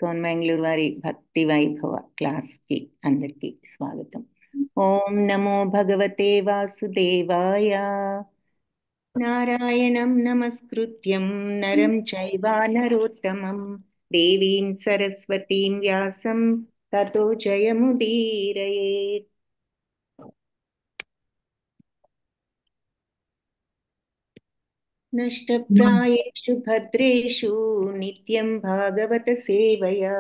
కోన్మంగళూరు వారి భక్తి వైభవ క్లాస్కి అందరికీ స్వాగతం. ఓం నమో భగవతే వాసుదేవాయ. నారాయణం నమస్కృత్యం నరం చైవ నరోత్తమం దేవీం సరస్వతీం వ్యాసం తతో జయముదీరయేత్. నష్టప్రాయేషు భద్రేషు నిత్యం భాగవత సేవయా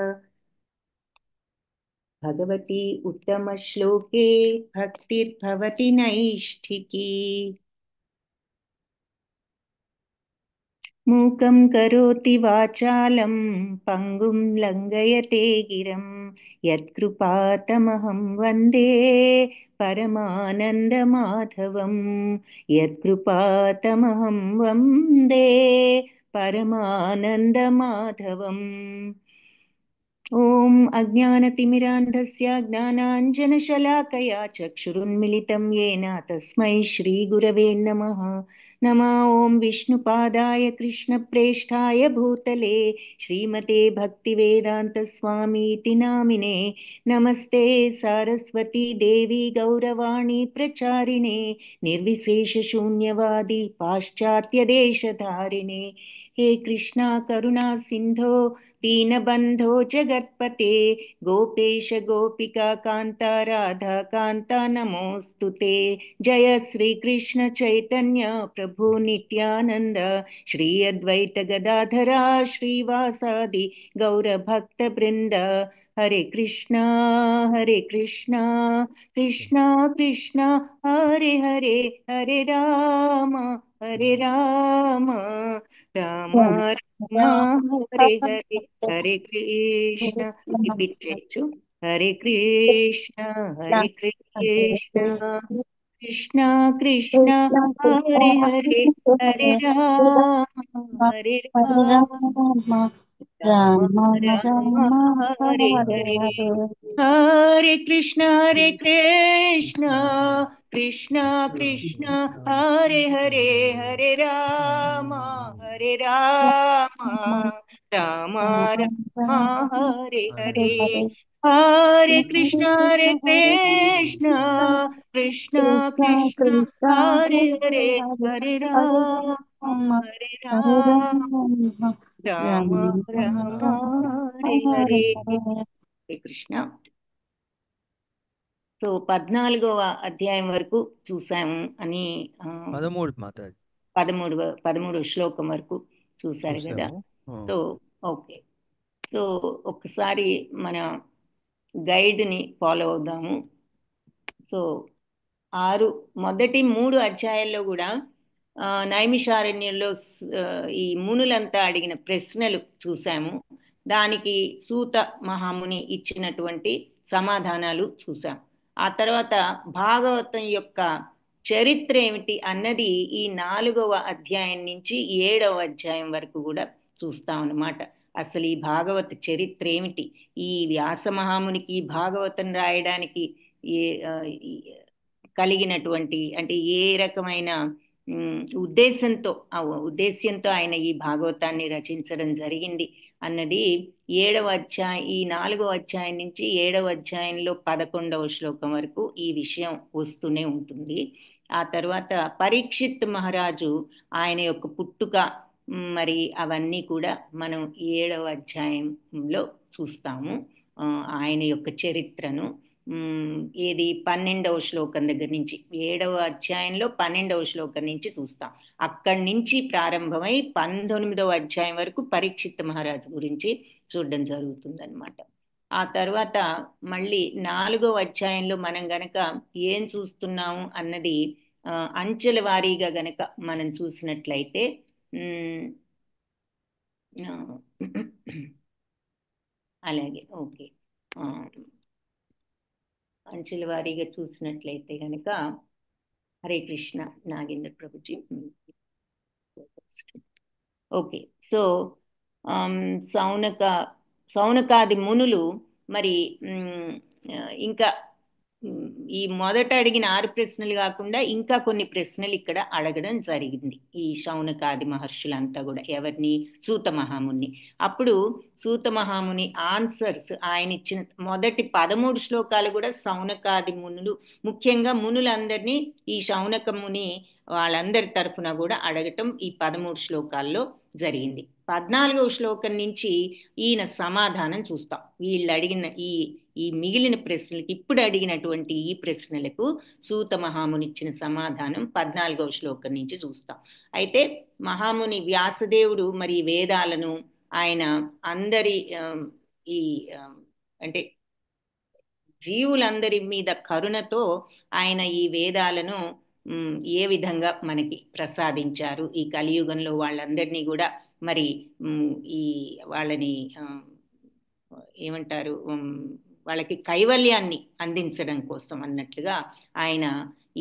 భగవతి ఉత్తమ శ్లోకే భక్తిర్భవతి నైష్ఠికీ. మూకం కరోతి వాచాలం పంగుం లంఘయతే గిరం యత్కృపాతమహం వందే పరమానందమాధవం. యత్కృపాతమహం వందే పరమానందమాధవం. ఓం అజ్ఞానతిమిరాంధస్య జ్ఞానాంజనశలాకయా చక్షురున్మిలితం येन తస్మై శ్రీగురవే నమః. నమో ఓం విష్ణుపాదాయ కృష్ణప్రేష్ఠాయ భూతలే శ్రీమతే భక్తివేదాంతస్వామీతి నామినే. నమస్తే సారస్వతీ దేవి గౌరవాణి ప్రచారిణే నిర్విశేషశూన్యవాది పాశ్చాత్యదేశధారిణే. हे कृष्णा करुणा सिंधो दीनबंधो जगत्पते गोपेश गोपिका कांता राधा कांता नमोस्तुते. जय श्री कृष्ण चैतन्य प्रभु नित्यानंद श्री अद्वैत गदाधरा श्रीवासादि गौर भक्त वृंद. हरे कृष्णा कृष्णा कृष्णा हरे हरे, हरे राम రామ రామ హరే హరే, హరే కృష్ణ. రిపీట్ చేయొచ్చు. హరే కృష్ణ కృష్ణ కృష్ణ కృష్ణ హరే హరే, హరే రామ రామ రామ రామ రామ హరే హరే హరే. హరే. హరే కృష్ణ కృష్ణ కృష్ణ కృష్ణ హరే హరే, హరే రామ రామ రామ హరే హరే. హరే కృష్ణ కృష్ణ కృష్ణ కృష్ణ కృష్ణ హరే కృష్ణ హరే, హరే హరే హరే రామ రామ హరే రామ రామ రామ రామ హరే రామ హరే. హరే హరే. హరే కృష్ణ. సో 14వ అధ్యాయం వరకు చూసాము అని 13 మాతాజీ 13వ శ్లోకం వరకు చూసారు కదా. చూసాము. So okay. సో ఒక్కసారి మన గైడ్ని ఫాలో అవుదాము. సో మొదటి 3 అధ్యాయాల్లో కూడా నైమిషారణ్యంలో ఈ మునులంతా అడిగిన ప్రశ్నలు చూసాము. దానికి సూత మహాముని ఇచ్చినటువంటి సమాధానాలు చూసాం. ఆ తర్వాత భాగవతం యొక్క చరిత్ర ఏమిటి అన్నది ఈ 4వ అధ్యాయం నుంచి 7వ అధ్యాయం వరకు కూడా చూస్తాం అన్నమాట. అసలు ఈ భాగవత చరిత్ర ఏమిటి, ఈ వ్యాస మహామునికి భాగవతం రాయడానికి ఏ కలిగినటువంటి అంటే ఏ రకమైన ఉద్దేశ్యంతో ఆయన ఈ భాగవతాన్ని రచించడం జరిగింది అన్నది ఈ 4వ అధ్యాయం నుంచి 7వ అధ్యాయంలో 11వ శ్లోకం వరకు ఈ విషయం వస్తూనే ఉంటుంది. ఆ తర్వాత పరీక్షిత్ మహారాజు ఆయన యొక్క పుట్టుక మరి అవన్నీ కూడా మనం 7వ అధ్యాయంలో చూస్తాము. ఆయన యొక్క చరిత్రను ఏది 12వ శ్లోకం దగ్గర నుంచి 7వ అధ్యాయంలో 12వ శ్లోకం నుంచి చూస్తాం. అక్కడి నుంచి ప్రారంభమై 19వ అధ్యాయం వరకు పరీక్షిత్ మహారాజు గురించి చూడడం జరుగుతుందన్నమాట. ఆ తర్వాత మళ్ళీ 4వ అధ్యాయంలో మనం గనక ఏం చూస్తున్నాము అన్నది అంచెల వారీగా గనక మనం చూసినట్లయితే అలాగే ఓకే అంచెల వారీగా చూసినట్లయితే కనుక హరే కృష్ణ నాగేంద్ర ప్రభుజీ. ఓకే. సో సౌనకాది మునులు మరి ఇంకా ఈ మొదట అడిగిన 6 ప్రశ్నలు కాకుండా ఇంకా కొన్ని ప్రశ్నలు ఇక్కడ అడగడం జరిగింది ఈ శౌనకాది మహర్షులంతా కూడా. ఎవరిని? సూత మహాముని. అప్పుడు సూత మహాముని ఆన్సర్స్ ఆయన ఇచ్చిన మొదటి 13 శ్లోకాలు కూడా శౌనకాది మునులు, ముఖ్యంగా మునులందరినీ ఈ శౌనక ముని వాళ్ళందరి తరఫున కూడా అడగటం ఈ 13 శ్లోకాల్లో జరిగింది. 14వ శ్లోకం నుంచి ఈయన సమాధానం చూస్తాం. వీళ్ళు అడిగిన ఈ మిగిలిన ప్రశ్నలకి, ఇప్పుడు అడిగినటువంటి ఈ ప్రశ్నలకు సూత మహాముని ఇచ్చిన సమాధానం 14వ శ్లోకం నుంచి చూస్తాం. అయితే మహాముని వ్యాసదేవుడు మరి వేదాలను ఆయన అందరి ఈ అంటే జీవులందరి మీద కరుణతో ఆయన ఈ వేదాలను ఏ విధంగా మనకి ప్రసాదించారు, ఈ కలియుగంలో వాళ్ళందరినీ కూడా మరి ఈ వాళ్ళని ఏమంటారు, వాళ్ళకి కైవల్యాన్ని అందించడం కోసం అన్నట్లుగా ఆయన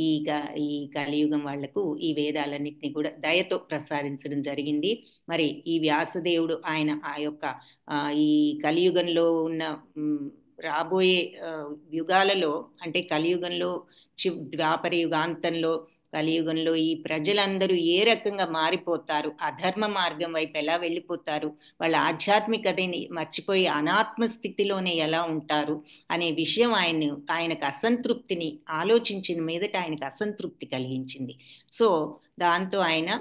ఈ కలియుగం వాళ్లకు ఈ వేదాలన్నింటినీ కూడా దయతో ప్రసాదించడం జరిగింది. మరి ఈ వ్యాసదేవుడు ఆయన ఆ యొక్క ఈ కలియుగంలో ఉన్న రాబోయే యుగాలలో, అంటే కలియుగంలో ద్వాపర యుగాంతంలో కలియుగంలో ఈ ప్రజలందరూ ఏ రకంగా మారిపోతారు, అధర్మ మార్గం వైపు ఎలా వెళ్ళిపోతారు, వాళ్ళ ఆధ్యాత్మికతని మర్చిపోయి అనాత్మ స్థితిలోనే ఎలా ఉంటారు అనే విషయం ఆయనకు అసంతృప్తిని ఆలోచించిన మీదట ఆయనకు అసంతృప్తి కలిగించింది. సో దాంతో ఆయన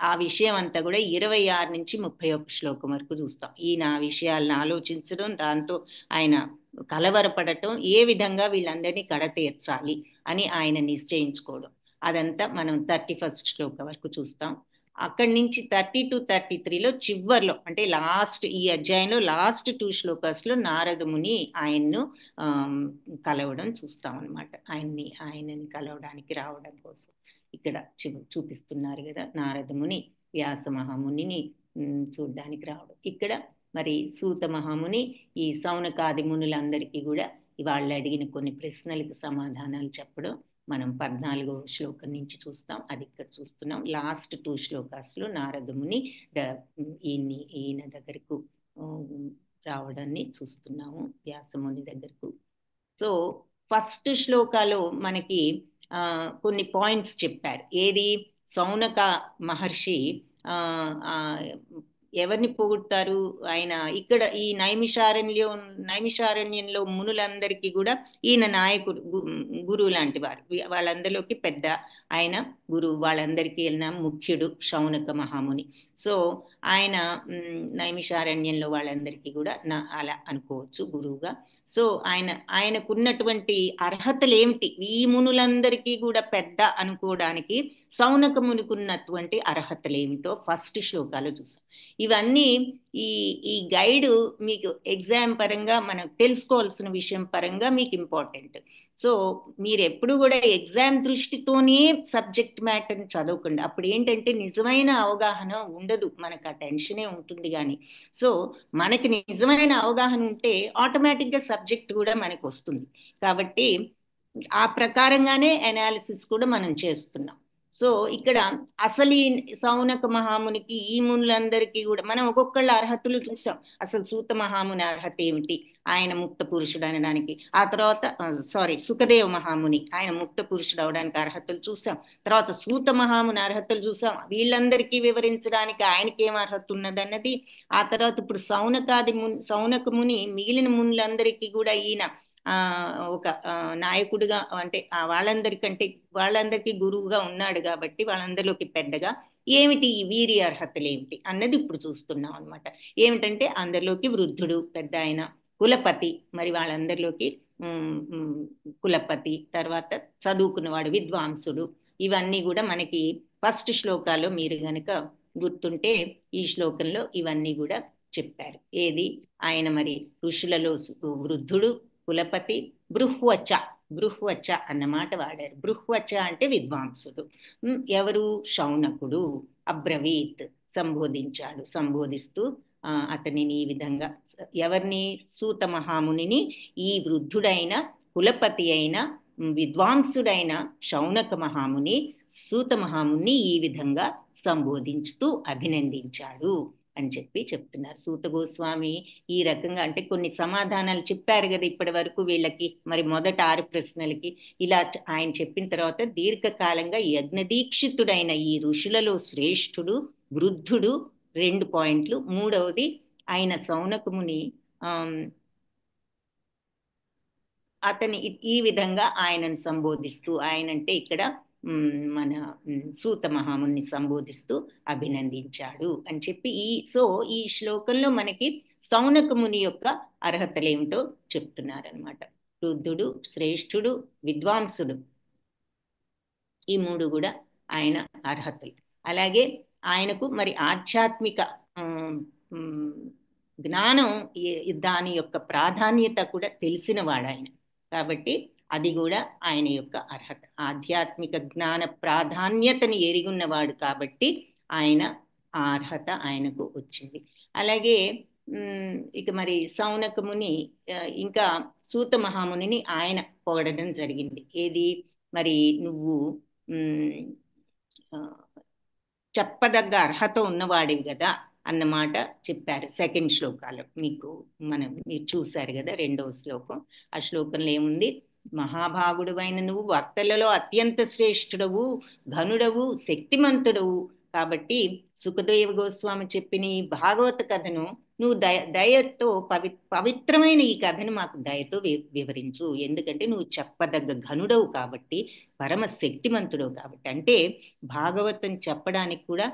ఆ విషయం అంతా కూడా 26 నుంచి 31 శ్లోకం వరకు చూస్తాం. ఈయన ఆ విషయాలను ఆలోచించడం, దాంతో ఆయన కలవరపడటం, ఏ విధంగా వీళ్ళందరినీ కడతీర్చాలి అని ఆయన నిశ్చయించుకోవడం, అదంతా మనం 31st శ్లోకం వరకు చూస్తాం. అక్కడి నుంచి 30 to 33లో చివర్లో, అంటే లాస్ట్ ఈ అధ్యాయంలో లాస్ట్ 2 శ్లోకాస్లో నారద ముని ఆయన్ను కలవడం చూస్తాం అన్నమాట. ఆయనని కలవడానికి రావడం కోసం ఇక్కడ చూపిస్తున్నారు కదా, నారద ముని వ్యాస మహామునిని చూడడానికి రావడం. ఇక్కడ మరి సూత మహాముని ఈ శౌనకాది మునులందరికీ కూడా వాళ్ళు అడిగిన కొన్ని ప్రశ్నలకు సమాధానాలు చెప్పడం మనం 14వ శ్లోకం నుంచి చూస్తాం. అది ఇక్కడ చూస్తున్నాం. లాస్ట్ 2 శ్లోకాస్లో నారద ముని ఈయన దగ్గరకు రావడాన్ని చూస్తున్నాము, వ్యాసముని దగ్గరకు. సో ఫస్ట్ శ్లోకాలో మనకి కొన్ని పాయింట్స్ చెప్పారు. ఏది? శౌనక మహర్షి ఎవరిని పొగుడతారు ఆయన? ఇక్కడ ఈ నైమిషారణ్యంలో మునులందరికీ కూడా ఈయన నాయకుడు, గురువు లాంటి వారు. వాళ్ళందరిలోకి పెద్ద ఆయన గురువు, వాళ్ళందరికీ ముఖ్యుడు శౌనక మహాముని. సో ఆయన నైమిషారణ్యంలో వాళ్ళందరికీ కూడా అలా అనుకోవచ్చు గురువుగా. సో ఆయనకున్నటువంటి అర్హతలు ఏమిటి, ఈ మునులందరికీ కూడా పెద్ద అనుకోవడానికి శౌనక మునికున్నటువంటి అర్హతలు ఏమిటో ఫస్ట్ శ్లోకాలు చూసాం. ఇవన్నీ ఈ గైడ్ మీకు ఎగ్జామ్ పరంగా మనం తెలుసుకోవాల్సిన విషయం పరంగా మీకు ఇంపార్టెంట్. సో మీరు ఎప్పుడు కూడా ఎగ్జామ్ దృష్టితోనే సబ్జెక్ట్ మ్యాటర్ని చదవకుండా, అప్పుడు ఏంటంటే నిజమైన అవగాహన ఉండదు, మనకు ఆ టెన్షనే ఉంటుంది. కానీ సో మనకి నిజమైన అవగాహన ఉంటే ఆటోమేటిక్గా సబ్జెక్ట్ కూడా మనకు వస్తుంది. కాబట్టి ఆ ప్రకారంగానే అనాలిసిస్ కూడా మనం చేస్తున్నాం. సో ఇక్కడ అసలు ఈ శౌనక మహామునికి ఈ మునులందరికీ కూడా మనం ఒక్కొక్కళ్ళ అర్హతలు చూసాం. అసలు సూత మహాముని అర్హత ఏమిటి, ఆయన ముక్త పురుషుడు అనడానికి. ఆ తర్వాత సుఖదేవ మహాముని ఆయన ముక్త పురుషుడు అవడానికి అర్హతలు చూసాం. తర్వాత సూత మహాముని అర్హతలు చూసాం, వీళ్ళందరికీ వివరించడానికి ఆయనకి ఏం అర్హత ఉన్నదన్నది. ఆ తర్వాత ఇప్పుడు శౌనక ముని మిగిలిన మునులందరికీ కూడా ఈయన ఒక నాయకుడిగా, అంటే వాళ్ళందరికీ గురువుగా ఉన్నాడు కాబట్టి వాళ్ళందరిలోకి పెద్దగా ఏమిటి ఈ వీరి అర్హతలు ఏమిటి అన్నది ఇప్పుడు చూస్తున్నాం అనమాట. ఏమిటంటే అందరిలోకి వృద్ధుడు, పెద్ద ఆయన, కులపతి, మరి వాళ్ళందరిలోకి కులపతి, తర్వాత చదువుకున్నవాడు, విద్వాంసుడు. ఇవన్నీ కూడా మనకి ఫస్ట్ శ్లోకాల్లో మీరు గనక గుర్తుంటే ఈ శ్లోకంలో ఇవన్నీ కూడా చెప్పారు. ఏది? ఆయన మరి ఋషులలో వృద్ధుడు, కులపతి, బృహ్వచ అన్నమాట వాడారు. బృహ్వచ అంటే విద్వాంసుడు. ఎవరు? శౌనకుడు అబ్రవీత్, సంబోధిస్తూ అతనిని ఈ విధంగా, ఎవరిని? సూత మహామునిని ఈ వృద్ధుడైన, కులపతి అయిన, విద్వాంసుడైన శౌనక మహాముని సూత మహాముని ఈ విధంగా సంబోధించుతూ అభినందించాడు అని చెప్పి చెప్తున్నారు. సూత గోస్వామి ఈ రకంగా అంటే కొన్ని సమాధానాలు చెప్పారు కదా ఇప్పటి వరకు వీళ్ళకి, మరి మొదట 6 ప్రశ్నలకి ఇలా ఆయన చెప్పిన తర్వాత దీర్ఘకాలంగా యజ్ఞదీక్షితుడైన ఈ ఋషులలో శ్రేష్ఠుడు వృద్ధుడు 2 పాయింట్లు. మూడవది ఆయన సౌనకముని అతని ఈ విధంగా ఆయనను సంబోధిస్తూ, ఆయనంటే ఇక్కడ మన సూత మహాముని సంబోధిస్తూ అభినందించాడు అని చెప్పి ఈ శ్లోకంలో మనకి సౌనకముని యొక్క అర్హతలు ఏమిటో చెప్తున్నారనమాట. వృద్ధుడు, శ్రేష్ఠుడు, విద్వాంసుడు, ఈ 3 కూడా ఆయన అర్హతలు. అలాగే ఆయనకు మరి ఆధ్యాత్మిక జ్ఞానం దాని యొక్క ప్రాధాన్యత కూడా తెలిసినవాడు ఆయన, కాబట్టి అది కూడా ఆయన యొక్క అర్హత. ఆధ్యాత్మిక జ్ఞాన ప్రాధాన్యతని ఎరిగున్నవాడు కాబట్టి ఆయన ఆ అర్హత ఆయనకు వచ్చింది. అలాగే ఇక మరి సౌనకముని ఇంకా సూత మహామునిని ఆయన పొగడడం జరిగింది. ఏది మరి నువ్వు చెప్పదగ్గ అర్హత ఉన్నవాడివి కదా అన్నమాట చెప్పారు. 2nd శ్లోకాలు మీరు చూశారు కదా 2వ శ్లోకం. ఆ శ్లోకంలో ఏముంది? మహాభాగుడువైన నువ్వు వక్తలలో అత్యంత శ్రేష్ఠుడవు, ఘనుడవు, శక్తిమంతుడవు. కాబట్టి సుఖదేవ గోస్వామి చెప్పిన ఈ భాగవత కథను నువ్వు దయతో పవిత్రమైన ఈ కథను మాకు దయతో వివరించు. ఎందుకంటే నువ్వు చెప్పదగ్గ ఘనుడవు కాబట్టి, పరమ శక్తిమంతుడవు కాబట్టి. అంటే భాగవతం చెప్పడానికి కూడా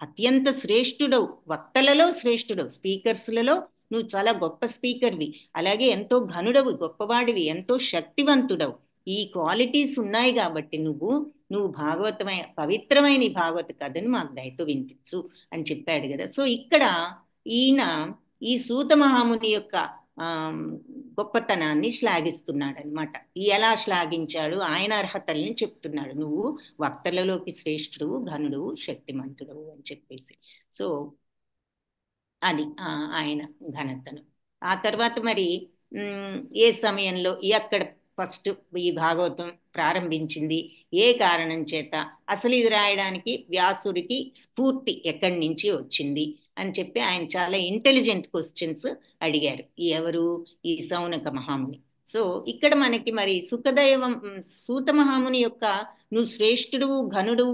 అత్యంత శ్రేష్ఠుడవు, వక్తలలో శ్రేష్ఠుడవు, స్పీకర్స్లలో నువ్వు చాలా గొప్ప స్పీకర్వి. అలాగే ఎంతో ఘనుడవు, గొప్పవాడివి, ఎంతో శక్తివంతుడవు. ఈ క్వాలిటీస్ ఉన్నాయి కాబట్టి నువ్వు పవిత్రమైన ఈ భాగవత కథను మాకు దయతో వినిపించు అని చెప్పాడు కదా. సో ఇక్కడ ఈయన ఈ సూత మహాముని యొక్క గొప్పతనాన్ని శ్లాఘిస్తున్నాడు అనమాట. ఎలా శ్లాఘించాడు? ఆయన అర్హతల్ని చెప్తున్నాడు. నువ్వు వక్తలలోకి శ్రేష్ఠుడు, ఘనుడు, శక్తిమంతుడు అని చెప్పేసి. సో అది ఆయన ఘనతను. ఆ తర్వాత మరి ఏ సమయంలో ఎక్కడ ఫస్ట్ ఈ భాగవతం ప్రారంభించింది, ఏ కారణం చేత, అసలు ఇది రాయడానికి వ్యాసుడికి స్ఫూర్తి ఎక్కడి నుంచి వచ్చింది అని చెప్పి ఆయన చాలా ఇంటెలిజెంట్ క్వశ్చన్స్ అడిగారు. ఎవరు? ఈ సౌనక మహాముని. సో ఇక్కడ మనకి మరి సూత మహాముని యొక్క నువ్వు శ్రేష్ఠుడు, ఘనుడు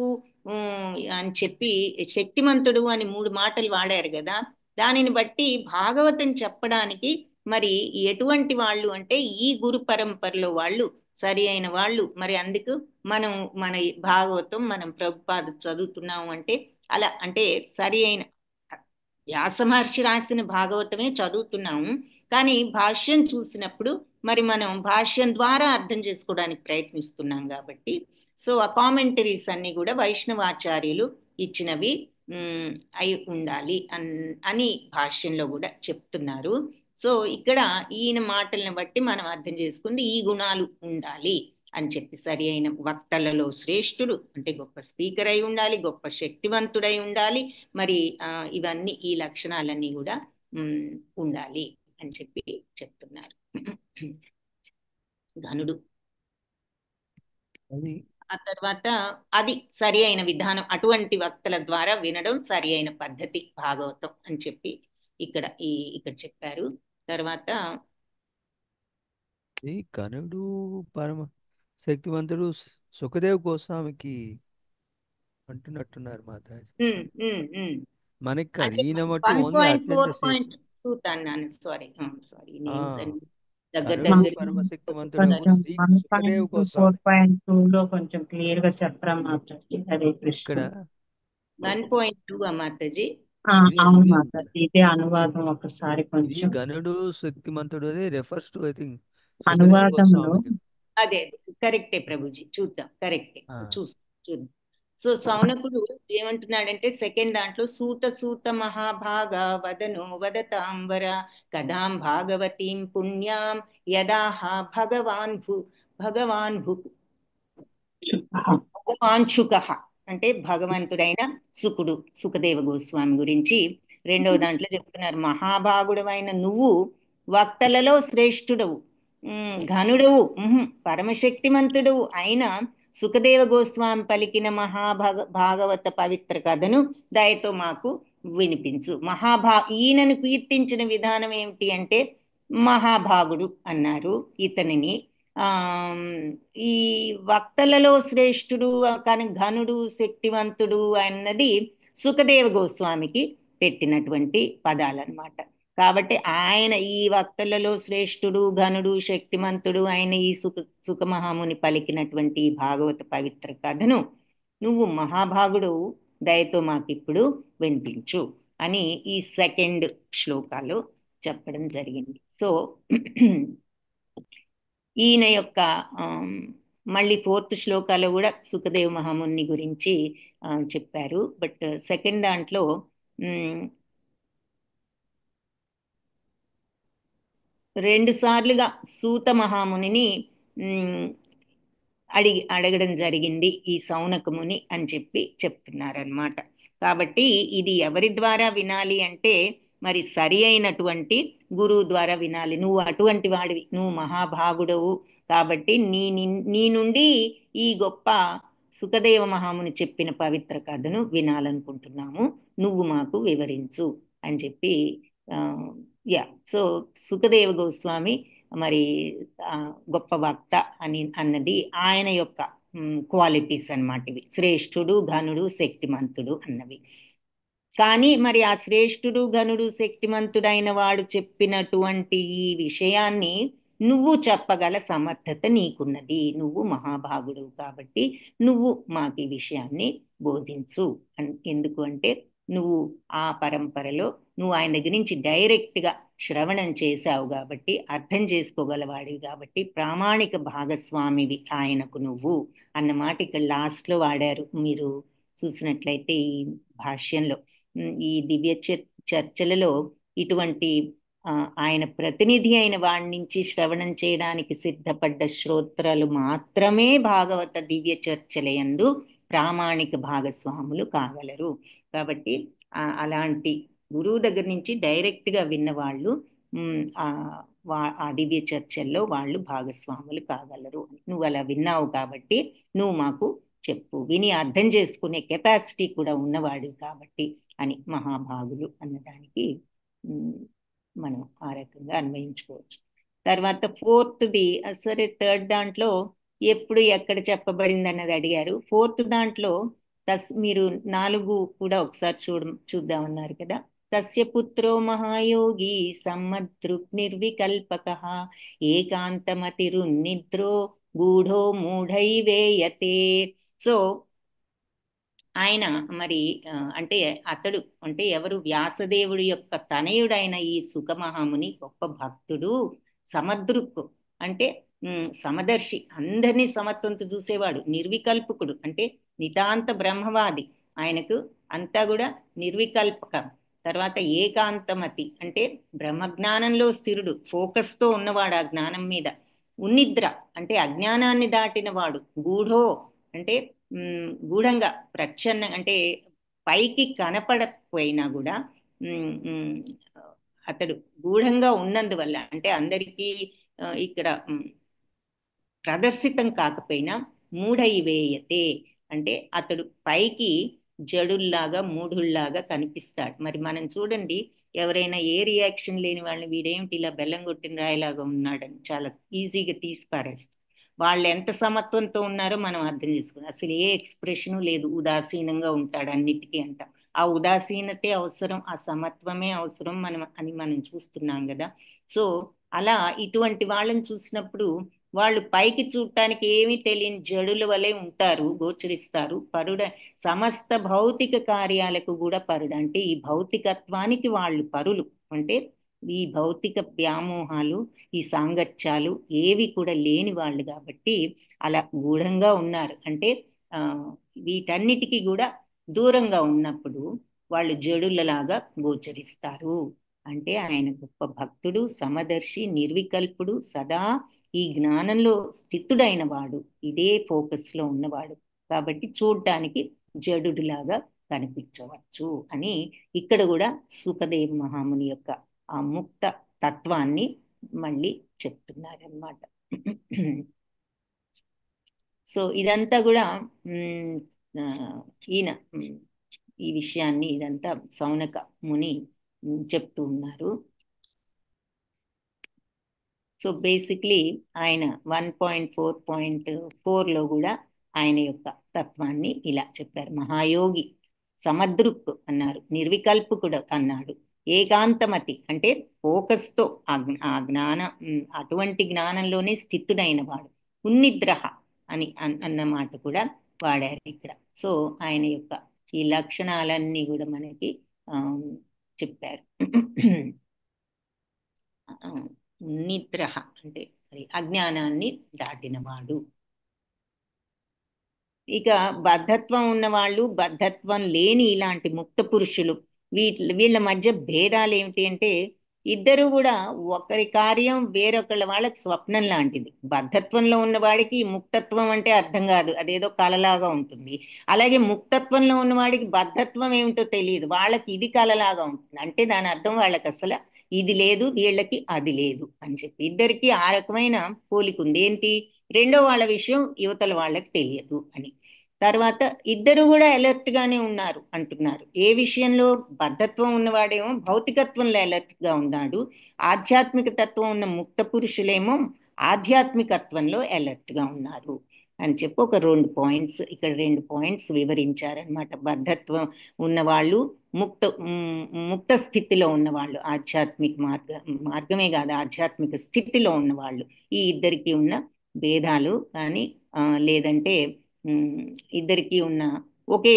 అని చెప్పి శక్తిమంతుడు అని 3 మాటలు వాడారు కదా. దానిని బట్టి భాగవతం చెప్పడానికి మరి ఎటువంటి వాళ్ళు అంటే ఈ గురు పరంపరలో వాళ్ళు సరి అయిన వాళ్ళు. మరి అందుకు మన భాగవతం మనం ప్రభుపాద చదువుతున్నాము అంటే అలా అంటే సరి అయిన వ్యాస మహర్షి రాసిన భాగవతమే చదువుతున్నాము. కానీ భాష్యం చూసినప్పుడు మరి మనం భాష్యం ద్వారా అర్థం చేసుకోవడానికి ప్రయత్నిస్తున్నాం కాబట్టి సో ఆ కామెంటరీస్ అన్ని కూడా వైష్ణవాచార్యులు ఇచ్చినవి అయి ఉండాలి అని భాష్యంలో కూడా చెప్తున్నారు. సో ఇక్కడ ఈయన మాటలను బట్టి మనం అర్థం చేసుకుంది ఈ గుణాలు ఉండాలి అని చెప్పి. సరి అయిన వక్తలలో శ్రేష్ఠుడు అంటే గొప్ప స్పీకర్ అయి ఉండాలి, గొప్ప శక్తివంతుడై ఉండాలి, మరి ఇవన్నీ ఈ లక్షణాలన్నీ కూడా ఉండాలి అని చెప్పి చెప్తున్నారు. ఘనుడు. ఆ తర్వాత అది సరి అయిన విధానం, అటువంటి వక్తల ద్వారా వినడం సరి అయిన పద్ధతి భాగవతం అని చెప్పి ఇక్కడ చెప్పారు. తర్వాత ఘనుడు పరమ శక్తివంతుడు సుఖదేవ్ గోస్వామికి అంటున్నట్టున్నారు మాతాజీ. మనకి కాదు, ఈయన మట్టు ఓన్లీ అత్యంత చూతాను. సారీ పరమ శక్తివంతుడు సుఖదేవ్ గోస్వామి 4.2లో కొంచెం క్లియర్ గా చెప్పరా మాతాజీ? అదే ఇక్కడ 1.2 మాతాజీ. అవును మాతాజీ, ఇదే అనువాదం ఒకసారి కొంచెం. ఘనుడు శక్తిమంతుడు రెఫర్స్ టు ఐ థింక్ అనువాదంలో అదే కరెక్టే ప్రభుజీ, చూద్దాం. కరెక్టే, చూద్దాం. సో సౌనకుడు ఏమంటున్నాడంటే 2nd దాంట్లో సూత మహాభాగ వదనో వదతాంబర కదాం భాగవతీం పుణ్యాం యదాహ భగవాన్షుకః అంటే భగవంతుడైన సుఖదేవ గోస్వామి గురించి 2వ దాంట్లో చెప్తున్నారు. మహాభాగుడవైన నువ్వు వక్తలలో శ్రేష్ఠుడవు, ఘనుడవు, పరమశక్తిమంతుడు అయిన సుఖదేవ గోస్వామి పలికిన భాగవత పవిత్ర కథను దయతో మాకు వినిపించు. ఈయనను కీర్తించిన విధానం ఏమిటి అంటే మహాభాగుడు అన్నారు ఇతనిని. ఈ వక్తలలో శ్రేష్ఠుడు కానీ ఘనుడు శక్తివంతుడు అన్నది సుఖదేవ గోస్వామికి పెట్టినటువంటి పదాలన్నమాట. కాబట్టి ఆయన ఈ వక్తలలో శ్రేష్ఠుడు ఘనుడు శక్తిమంతుడు ఆయన ఈ సుఖమహాముని పలికినటువంటి భాగవత పవిత్ర కథను నువ్వు మహాభాగుడు దయతో మాకిప్పుడు వినిపించు అని ఈ సెకండ్ శ్లోకాలు చెప్పడం జరిగింది. సో ఈయన యొక్క మళ్ళీ ఫోర్త్ శ్లోకాలో కూడా సుఖదేవ మహాముని గురించి చెప్పారు. బట్ సెకండ్ దాంట్లో 2 సార్లుగా సూత మహామునిని అడగడం జరిగింది ఈ సౌనకముని అని చెప్తున్నారనమాట. కాబట్టి ఇది ఎవరి ద్వారా వినాలి అంటే మరి సరి అయినటువంటి గురువు ద్వారా వినాలి. నువ్వు అటువంటి వాడివి, నువ్వు మహాభాగుడవు కాబట్టి నీ నుండి ఈ గొప్ప సుఖదేవ మహాముని చెప్పిన పవిత్ర కథను వినాలనుకుంటున్నాము, నువ్వు మాకు వివరించు అని చెప్పి సో సుఖదేవ గోస్వామి మరి గొప్ప వక్త అన్నది ఆయన యొక్క క్వాలిటీస్ అన్నమాట. ఇవి శ్రేష్ఠుడు ఘనుడు శక్తిమంతుడు అన్నవి. కానీ మరి ఆ శ్రేష్ఠుడు ఘనుడు శక్తిమంతుడైన వాడు చెప్పినటువంటి ఈ విషయాన్ని నువ్వు చెప్పగల సమర్థత నీకున్నది, నువ్వు మహాభాగుడు కాబట్టి నువ్వు మాకు ఈ విషయాన్ని బోధించు. ఎందుకు అంటే నువ్వు ఆ పరంపరలో నువ్వు ఆయన దగ్గర నుంచి డైరెక్ట్గా శ్రవణం చేశావు కాబట్టి అర్థం చేసుకోగలవాడివి కాబట్టి ప్రామాణిక భాగస్వామివి ఆయనకు నువ్వు అన్నమాట ఇక్కడ లాస్ట్లో వాడారు. మీరు చూసినట్లయితే ఈ భాష్యంలో ఈ దివ్య చర్చలలో ఇటువంటి ఆయన ప్రతినిధి అయిన వాడి నుంచి శ్రవణం చేయడానికి సిద్ధపడ్డ శ్రోత్రాలు మాత్రమే భాగవత దివ్య చర్చలయందు ప్రామాణిక భాగస్వాములు కాగలరు. కాబట్టి అలాంటి గురువు దగ్గర నుంచి డైరెక్ట్గా విన్నవాళ్ళు ఆ దివ్య చర్చల్లో వాళ్ళు భాగస్వాములు కాగలరు. నువ్వు అలా విన్నావు కాబట్టి నువ్వు మాకు చెప్పు, విని అర్థం చేసుకునే కెపాసిటీ కూడా ఉన్నవాడు కాబట్టి అని మహాభాగులు అన్నదానికి మనం ఆ రకంగా అన్వయించుకోవచ్చు. తర్వాత ఫోర్త్ది సరే థర్డ్ దాంట్లో ఎప్పుడు ఎక్కడ చెప్పబడింది అన్నది అడిగారు. ఫోర్త్ దాంట్లో మీరు 4 కూడా ఒకసారి చూద్దామన్నారు కదా. తస్య పుత్రో మహాయోగి సమ్మదృక్ నిర్వికల్పకః ఏకాంతమతిరున్నిద్రో గూఢో మూఢైవేయతే. సో ఆయన మరి అంటే అతడు అంటే ఎవరు వ్యాసదేవుడి యొక్క తనయుడైన ఈ సుఖమహాముని గొప్ప భక్తుడు, సమదృక్ అంటే సమదర్శి, అందరినీ సమత్వంతో చూసేవాడు, నిర్వికల్పకుడు అంటే నితాంత బ్రహ్మవాది, ఆయనకు అంతా కూడా నిర్వికల్పకం. తర్వాత ఏకాంతమతి అంటే బ్రహ్మజ్ఞానంలో స్థిరుడు, ఫోకస్తో ఉన్నవాడు ఆ జ్ఞానం మీద. ఉన్నిద్ర అంటే అజ్ఞానాన్ని దాటిన వాడు. గూఢో అంటే గూఢంగా ప్రచ్ఛన్న అంటే పైకి కనపడకపోయినా కూడా అతడు గూఢంగా ఉన్నందువల్ల అంటే అందరికీ ఇక్కడ ప్రదర్శితం కాకపోయినా మూఢైవేయతే అంటే అతడు పైకి జడుల్లాగా మూఢుల్లాగా కనిపిస్తాడు. మరి మనం చూడండి, ఎవరైనా ఏ రియాక్షన్ లేని వాళ్ళని వీడేమిటి ఇలా బెల్లం కొట్టిన రాయిలాగా ఉన్నాడని చాలా ఈజీగా తీసి పారేస్తాం. వాళ్ళు ఎంత సమత్వంతో ఉన్నారో మనం అర్థం చేసుకున్నాం. అసలు ఏ ఎక్స్ప్రెషను లేదు, ఉదాసీనంగా ఉంటాడు అన్నిటికీ అంటాం. ఆ ఉదాసీనతే అవసరం, ఆ సమత్వమే అవసరం మనం చూస్తున్నాం కదా. సో అలా ఇటువంటి వాళ్ళని చూసినప్పుడు వాళ్ళు పైకి చూడటానికి ఏమీ తెలియని జడుల వలె ఉంటారు, గోచరిస్తారు. సమస్త భౌతిక కార్యాలకు కూడా పరుడు అంటే ఈ భౌతికత్వానికి వాళ్ళు పరులు. అంటే ఈ భౌతిక వ్యామోహాలు ఈ సాంగత్యాలు ఏవి కూడా లేని వాళ్ళు కాబట్టి అలా గూఢంగా ఉన్నారు. అంటే వీటన్నిటికీ కూడా దూరంగా ఉన్నప్పుడు వాళ్ళు జడులలాగా గోచరిస్తారు. అంటే ఆయన గొప్ప భక్తుడు, సమదర్శి, నిర్వికల్పుడు, సదా ఈ జ్ఞానంలో స్థితుడైన వాడు, ఇదే ఫోకస్లో ఉన్నవాడు కాబట్టి చూడటానికి జడులాగా కనిపించవచ్చు అని ఇక్కడ కూడా సుఖదేవ మహాముని యొక్క ఆ ముక్త తత్వాన్ని మళ్ళీ చెప్తున్నారన్నమాట. సో ఇదంతా కూడా ఈయన ఈ విషయాన్ని ఇదంతా సౌనక ముని చెప్తూ ఉన్నారు. సో బేసిక్లీ ఆయన 1.4.4లో కూడా ఆయన యొక్క తత్వాన్ని ఇలా చెప్పారు. మహాయోగి సమదృక్ అన్నారు, నిర్వికల్పకుడు అన్నాడు, ఏకాంతమతి అంటే ఫోకస్తో ఆ జ్ఞానం, అటువంటి జ్ఞానంలోనే స్థితుడైన వాడు, ఉన్నిద్రహ అని అన్న మాట కూడా వాడారు ఇక్కడ. సో ఆయన యొక్క ఈ లక్షణాలన్నీ కూడా మనకి చెప్పారు. నిద్రహ అంటే అజ్ఞానాన్ని దాటినవాడు. ఇక బద్ధత్వం ఉన్నవాళ్ళు, బద్ధత్వం లేని ఇలాంటి ముక్త పురుషులు, వీళ్ళ మధ్య భేదాలు ఏమిటి అంటే ఇద్దరు కూడా ఒకరి కార్యం వేరొకళ్ళ వాళ్ళకి స్వప్నం లాంటిది. బద్ధత్వంలో ఉన్నవాడికి ముక్తత్వం అంటే అర్థం కాదు, అదేదో కలలాగా ఉంటుంది. అలాగే ముక్తత్వంలో ఉన్నవాడికి బద్ధత్వం ఏమిటో తెలియదు, వాళ్ళకి ఇది కలలాగా ఉంటుంది. అంటే దాని అర్థం వాళ్ళకి అసలు ఇది లేదు, వీళ్ళకి అది లేదు అని చెప్పి ఇద్దరికి ఆ రకమైన పోలిక ఉంది. ఏంటి, రెండో వాళ్ళ విషయం యువతల వాళ్ళకి తెలియదు అని. తర్వాత ఇద్దరు కూడా అలర్ట్ గానే ఉన్నారు అంటున్నారు. ఏ విషయంలో, బద్ధత్వం ఉన్నవాడేమో భౌతికత్వంలో అలర్ట్ గా ఉన్నాడు, ఆధ్యాత్మిక తత్వం ఉన్న ముక్త పురుషులేమో ఆధ్యాత్మికత్వంలో అలర్ట్ గా ఉన్నారు అని చెప్పి ఒక 2 పాయింట్స్ ఇక్కడ 2 పాయింట్స్ వివరించారనమాట. బద్ధత్వం ఉన్నవాళ్ళు, ముక్త స్థితిలో ఉన్నవాళ్ళు, ఆధ్యాత్మిక మార్గమే కాదు ఆధ్యాత్మిక స్థితిలో ఉన్నవాళ్ళు, ఈ ఇద్దరికి ఉన్న భేదాలు కానీ లేదంటే ఇద్దరికి ఉన్న ఒకే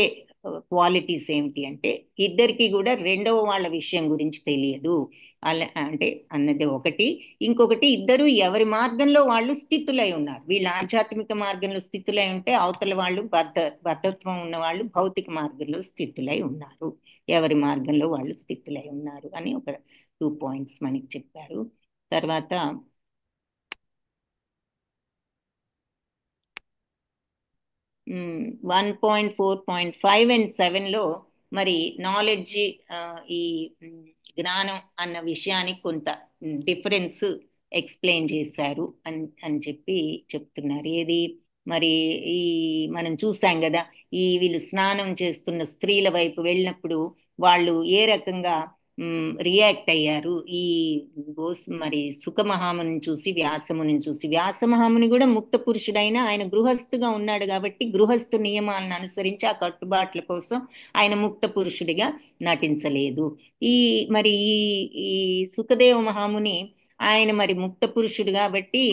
క్వాలిటీస్ ఏమిటి అంటే ఇద్దరికి కూడా రెండవ వాళ్ళ విషయం గురించి తెలియదు అలా అంటే అన్నది ఒకటి. ఇంకొకటి, ఇద్దరు ఎవరి మార్గంలో వాళ్ళు స్థితులై ఉన్నారు. వీళ్ళు ఆధ్యాత్మిక మార్గంలో స్థితులై ఉంటే అవతల వాళ్ళు బద్ధత్వం ఉన్న వాళ్ళు భౌతిక మార్గంలో స్థితులై ఉన్నారు, ఎవరి మార్గంలో వాళ్ళు స్థితులై ఉన్నారు అని ఒక 2 పాయింట్స్ మనకి చెప్పారు. తర్వాత 1.4.5 and 7లో మరి నాలెడ్జ్, ఈ జ్ఞానం అన్న విషయానికి కొంత డిఫరెన్స్ ఎక్స్ప్లెయిన్ చేశారు అని చెప్పి చెప్తున్నారు. ఏది మరి ఈ మనం చూసాం కదా, ఈ వీళ్ళు స్నానం చేస్తున్న స్త్రీల వైపు వెళ్ళినప్పుడు వాళ్ళు ఏ రకంగా రియాక్ట్ అయ్యారు. ఈ మరి సుఖమహాముని చూసి వ్యాసముని చూసి, వ్యాసమహాముని కూడా ముక్త పురుషుడైన ఆయన గృహస్థుగా ఉన్నాడు కాబట్టి గృహస్థు నియమాలను అనుసరించి ఆ కట్టుబాట్ల కోసం ఆయన ముక్త పురుషుడిగా నటించలేదు. మరి ఈ సుఖదేవ మహాముని ఆయన మరి ముక్త పురుషుడు కాబట్టి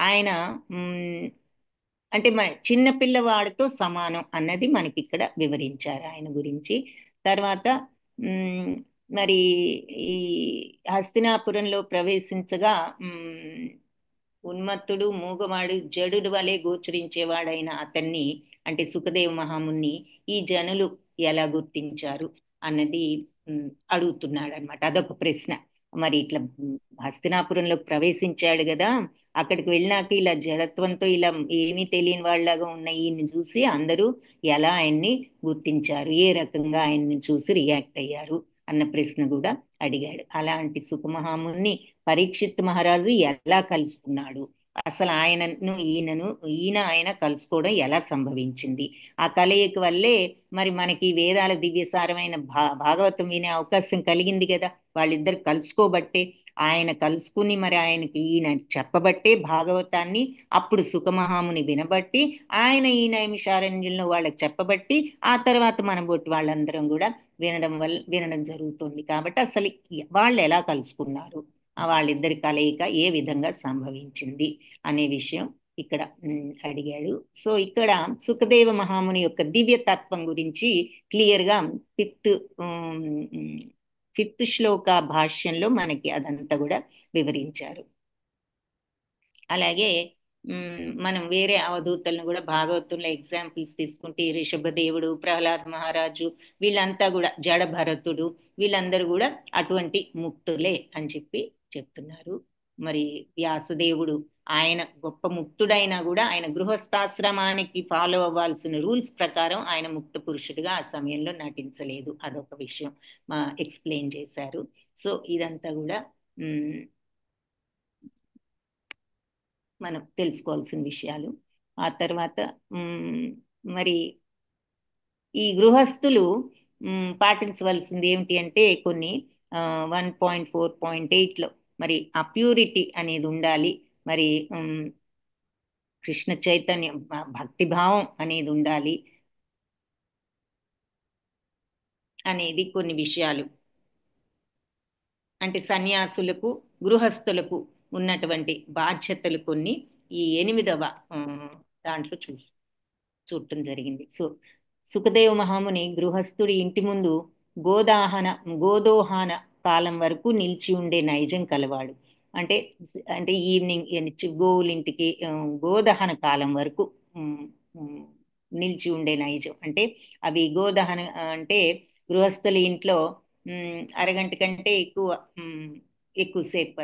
ఆయన అంటే మన చిన్న పిల్లవాడితో సమానం అన్నది మనకి ఇక్కడ వివరించారు ఆయన గురించి. తర్వాత మరి ఈ హస్తినాపురంలో ప్రవేశించగా ఉన్మత్తుడు, మూగవాడు, జడుడు వలె గోచరించేవాడైన అతన్ని అంటే సుఖదేవ మహాముని ఈ జనులు ఎలా గుర్తించారు అన్నది అడుగుతున్నాడు అనమాట. అదొక ప్రశ్న. మరి ఇట్లా హస్తినాపురంలో ప్రవేశించాడు కదా, అక్కడికి వెళ్ళినాక ఇలా జడత్వంతో ఇలా ఏమీ తెలియని వాళ్ళలాగా ఉన్న ఈయన్ని చూసి అందరూ ఎలా ఆయన్ని గుర్తించారు, ఏ రకంగా ఆయన్ని చూసి రియాక్ట్ అయ్యారు అన్న ప్రశ్న కూడా అడిగాడు. అలాంటి సుఖమహాముని పరీక్షిత్ మహారాజు ఎలా కలుసుకున్నాడు, అసలు ఈయన ఆయన కలుసుకోవడం ఎలా సంభవించింది, ఆ కలయిక వల్లే మరి మనకి వేదాల దివ్యసారమైన భాగవతం వినే అవకాశం కలిగింది కదా. వాళ్ళిద్దరు కలుసుకోబట్టే, ఆయన కలుసుకుని మరి ఆయనకి ఈయన చెప్పబట్టే భాగవతాన్ని అప్పుడు సుఖమహాముని వినబట్టి ఆయన ఈ నైమిషారణ్యంలో వాళ్ళకి చెప్పబట్టి ఆ తర్వాత మన బొట్టి వాళ్ళందరం కూడా వినడం జరుగుతుంది. కాబట్టి అసలు వాళ్ళు ఎలా కలుసుకున్నారు, వాళ్ళిద్దరి కలయిక ఏ విధంగా సంభవించింది అనే విషయం ఇక్కడ అడిగాడు. సో ఇక్కడ సుఖదేవ మహాముని యొక్క దివ్యతత్వం గురించి క్లియర్గా ఫిఫ్త్ శ్లోక భాష్యంలో మనకి అదంతా కూడా వివరించారు. అలాగే మనం వేరే అవధూతలను కూడా భాగవతంలో ఎగ్జాంపుల్స్ తీసుకుంటే రిషభదేవుడు, ప్రహ్లాద్ మహారాజు, వీళ్ళంతా కూడా జడ భరతుడు, వీళ్ళందరూ కూడా అటువంటి ముక్తులే అని చెప్పి చెప్తున్నారు. మరి వ్యాసదేవుడు ఆయన గొప్ప ముక్తుడైనా కూడా ఆయన గృహస్థాశ్రమానికి ఫాలో అవ్వాల్సిన రూల్స్ ప్రకారం ఆయన ముక్త పురుషుడిగా ఆ సమయంలో నటించలేదు, అదొక విషయం ఎక్స్ప్లెయిన్ చేశారు. సో ఇదంతా కూడా మనం తెలుసుకోవాల్సిన విషయాలు. ఆ తర్వాత మరి ఈ గృహస్థులు పాటించవలసింది ఏమిటి అంటే కొన్ని 1.4.8లో మరి అప్యూరిటీ అనేది ఉండాలి. మరి కృష్ణ చైతన్యం భక్తిభావం అనేది ఉండాలి అనేది కొన్ని విషయాలు. అంటే సన్యాసులకు గృహస్థులకు ఉన్నటువంటి బాధ్యతలు కొన్ని ఈ 8వ దాంట్లో చూడటం జరిగింది. సుఖదేవ మహాముని గృహస్థుడి ఇంటి ముందు గోదోహాన కాలం వరకు నిలిచి ఉండే నైజం కలవాడు. అంటే ఈవినింగ్ గోవులింటికి గోదహన కాలం వరకు నిలిచి ఉండే నైజం. అంటే అవి గోదహన అంటే గృహస్థుల ఇంట్లో అరగంట కంటే ఎక్కువసేపు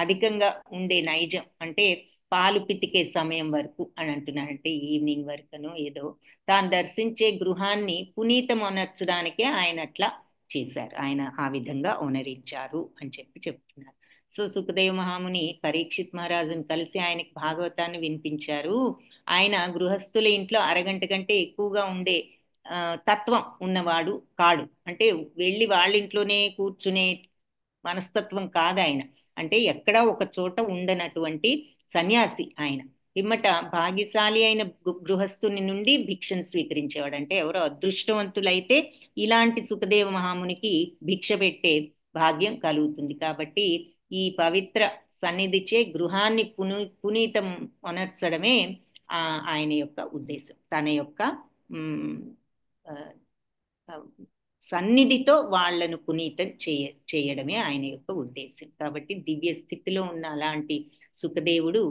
అధికంగా ఉండే నైజం. అంటే పాలు పితికే సమయం వరకు అని అంటున్నాడు. అంటే ఈవినింగ్ వరకును ఏదో తాను దర్శించే గృహాన్ని పునీతం ఒనర్చడానికే ఆయన అట్లా చేశారు. ఆయన ఆ విధంగా ఒనరించారు అని చెప్తున్నారు. సుఖదేవ మహాముని పరీక్షిత్ మహారాజును కలిసి ఆయనకి భాగవతాన్ని వినిపించారు. ఆయన గృహస్థుల ఇంట్లో అరగంట కంటే ఎక్కువగా ఉండే తత్వం ఉన్నవాడు కాడు. అంటే వెళ్ళి వాళ్ళ ఇంట్లోనే కూర్చునే మనస్తత్వం కాదు ఆయన. అంటే ఎక్కడా ఒక చోట ఉండనటువంటి సన్యాసి ఆయన. పిమ్మట భాగ్యశాలి అయిన గృహస్థుని నుండి భిక్షను స్వీకరించేవాడు. అంటే ఎవరో అదృష్టవంతులైతే ఇలాంటి సుఖదేవ మహామునికి భిక్ష పెట్టే భాగ్యం కలుగుతుంది. కాబట్టి ఈ పవిత్ర సన్నిధిచే గృహాన్ని పునీతం ఒనర్చడమే ఆయన యొక్క ఉద్దేశం. తన యొక్క సన్నిధితో వాళ్లను పునీతం చేయడమే ఆయన యొక్క ఉద్దేశం. కాబట్టి దివ్య స్థితిలో ఉన్న అలాంటి సుఖదేవుడు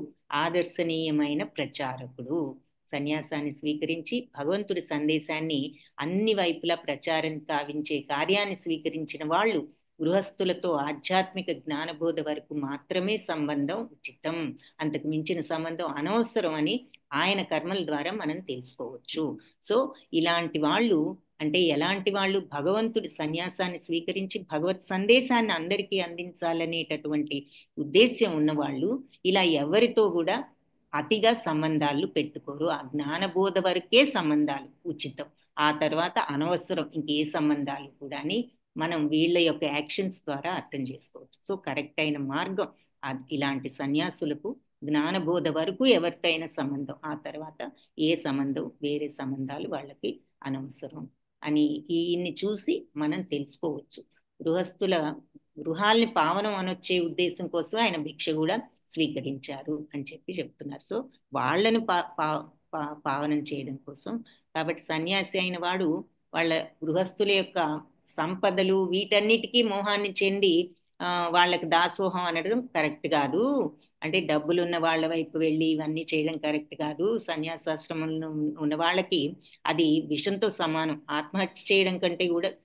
ఆదర్శనీయమైన ప్రచారకుడు. సన్యాసాన్ని స్వీకరించి భగవంతుడి సందేశాన్ని అన్ని వైపులా ప్రచారం కావించే కార్యాన్ని స్వీకరించిన వాళ్ళు గృహస్థులతో ఆధ్యాత్మిక జ్ఞానబోధ వరకు మాత్రమే సంబంధం ఉచితం. అంతకు మించిన సంబంధం అనవసరం అని ఆయన కర్మల ద్వారా మనం తెలుసుకోవచ్చు. ఇలాంటి వాళ్ళు అంటే ఎలాంటి వాళ్ళు? భగవంతుడి సన్యాసాన్ని స్వీకరించి భగవత్ సందేశాన్ని అందరికీ అందించాలనేటటువంటి ఉద్దేశ్యం ఉన్నవాళ్ళు ఇలా ఎవరితో కూడా అతిగా సంబంధాలు పెట్టుకోరు. ఆ జ్ఞానబోధ వరకే సంబంధాలు ఉచితం, ఆ తర్వాత అనవసరం ఇంకే సంబంధాలు కూడా అని మనం వీళ్ళ యొక్క యాక్షన్స్ ద్వారా అర్థం చేసుకోవచ్చు. కరెక్ట్ అయిన మార్గం ఇలాంటి సన్యాసులకు జ్ఞానబోధ వరకు ఎవరితో అయిన సంబంధం, ఆ తర్వాత ఏ సంబంధం వేరే సంబంధాలు వాళ్ళకి అనవసరం అని ఇన్ని చూసి మనం తెలుసుకోవచ్చు. గృహాల్ని పావనం అనొచ్చే ఉద్దేశం కోసం ఆయన భిక్ష కూడా స్వీకరించారు అని చెప్తున్నారు. వాళ్ళను పావనం చేయడం కోసం. కాబట్టి సన్యాసి అయిన వాడు వాళ్ళ గృహస్థుల యొక్క సంపదలు వీటన్నిటికీ మోహాన్ని చెంది వాళ్ళకి దాసోహం అనడం కరెక్ట్ కాదు. అంటే డబ్బులున్న వాళ్ళ వైపు వెళ్ళి ఇవన్నీ చేయడం కరెక్ట్ కాదు. సన్యాసాశ్రమంలో ఉన్న వాళ్ళకి అది విషంతో సమానం. ఆత్మహత్య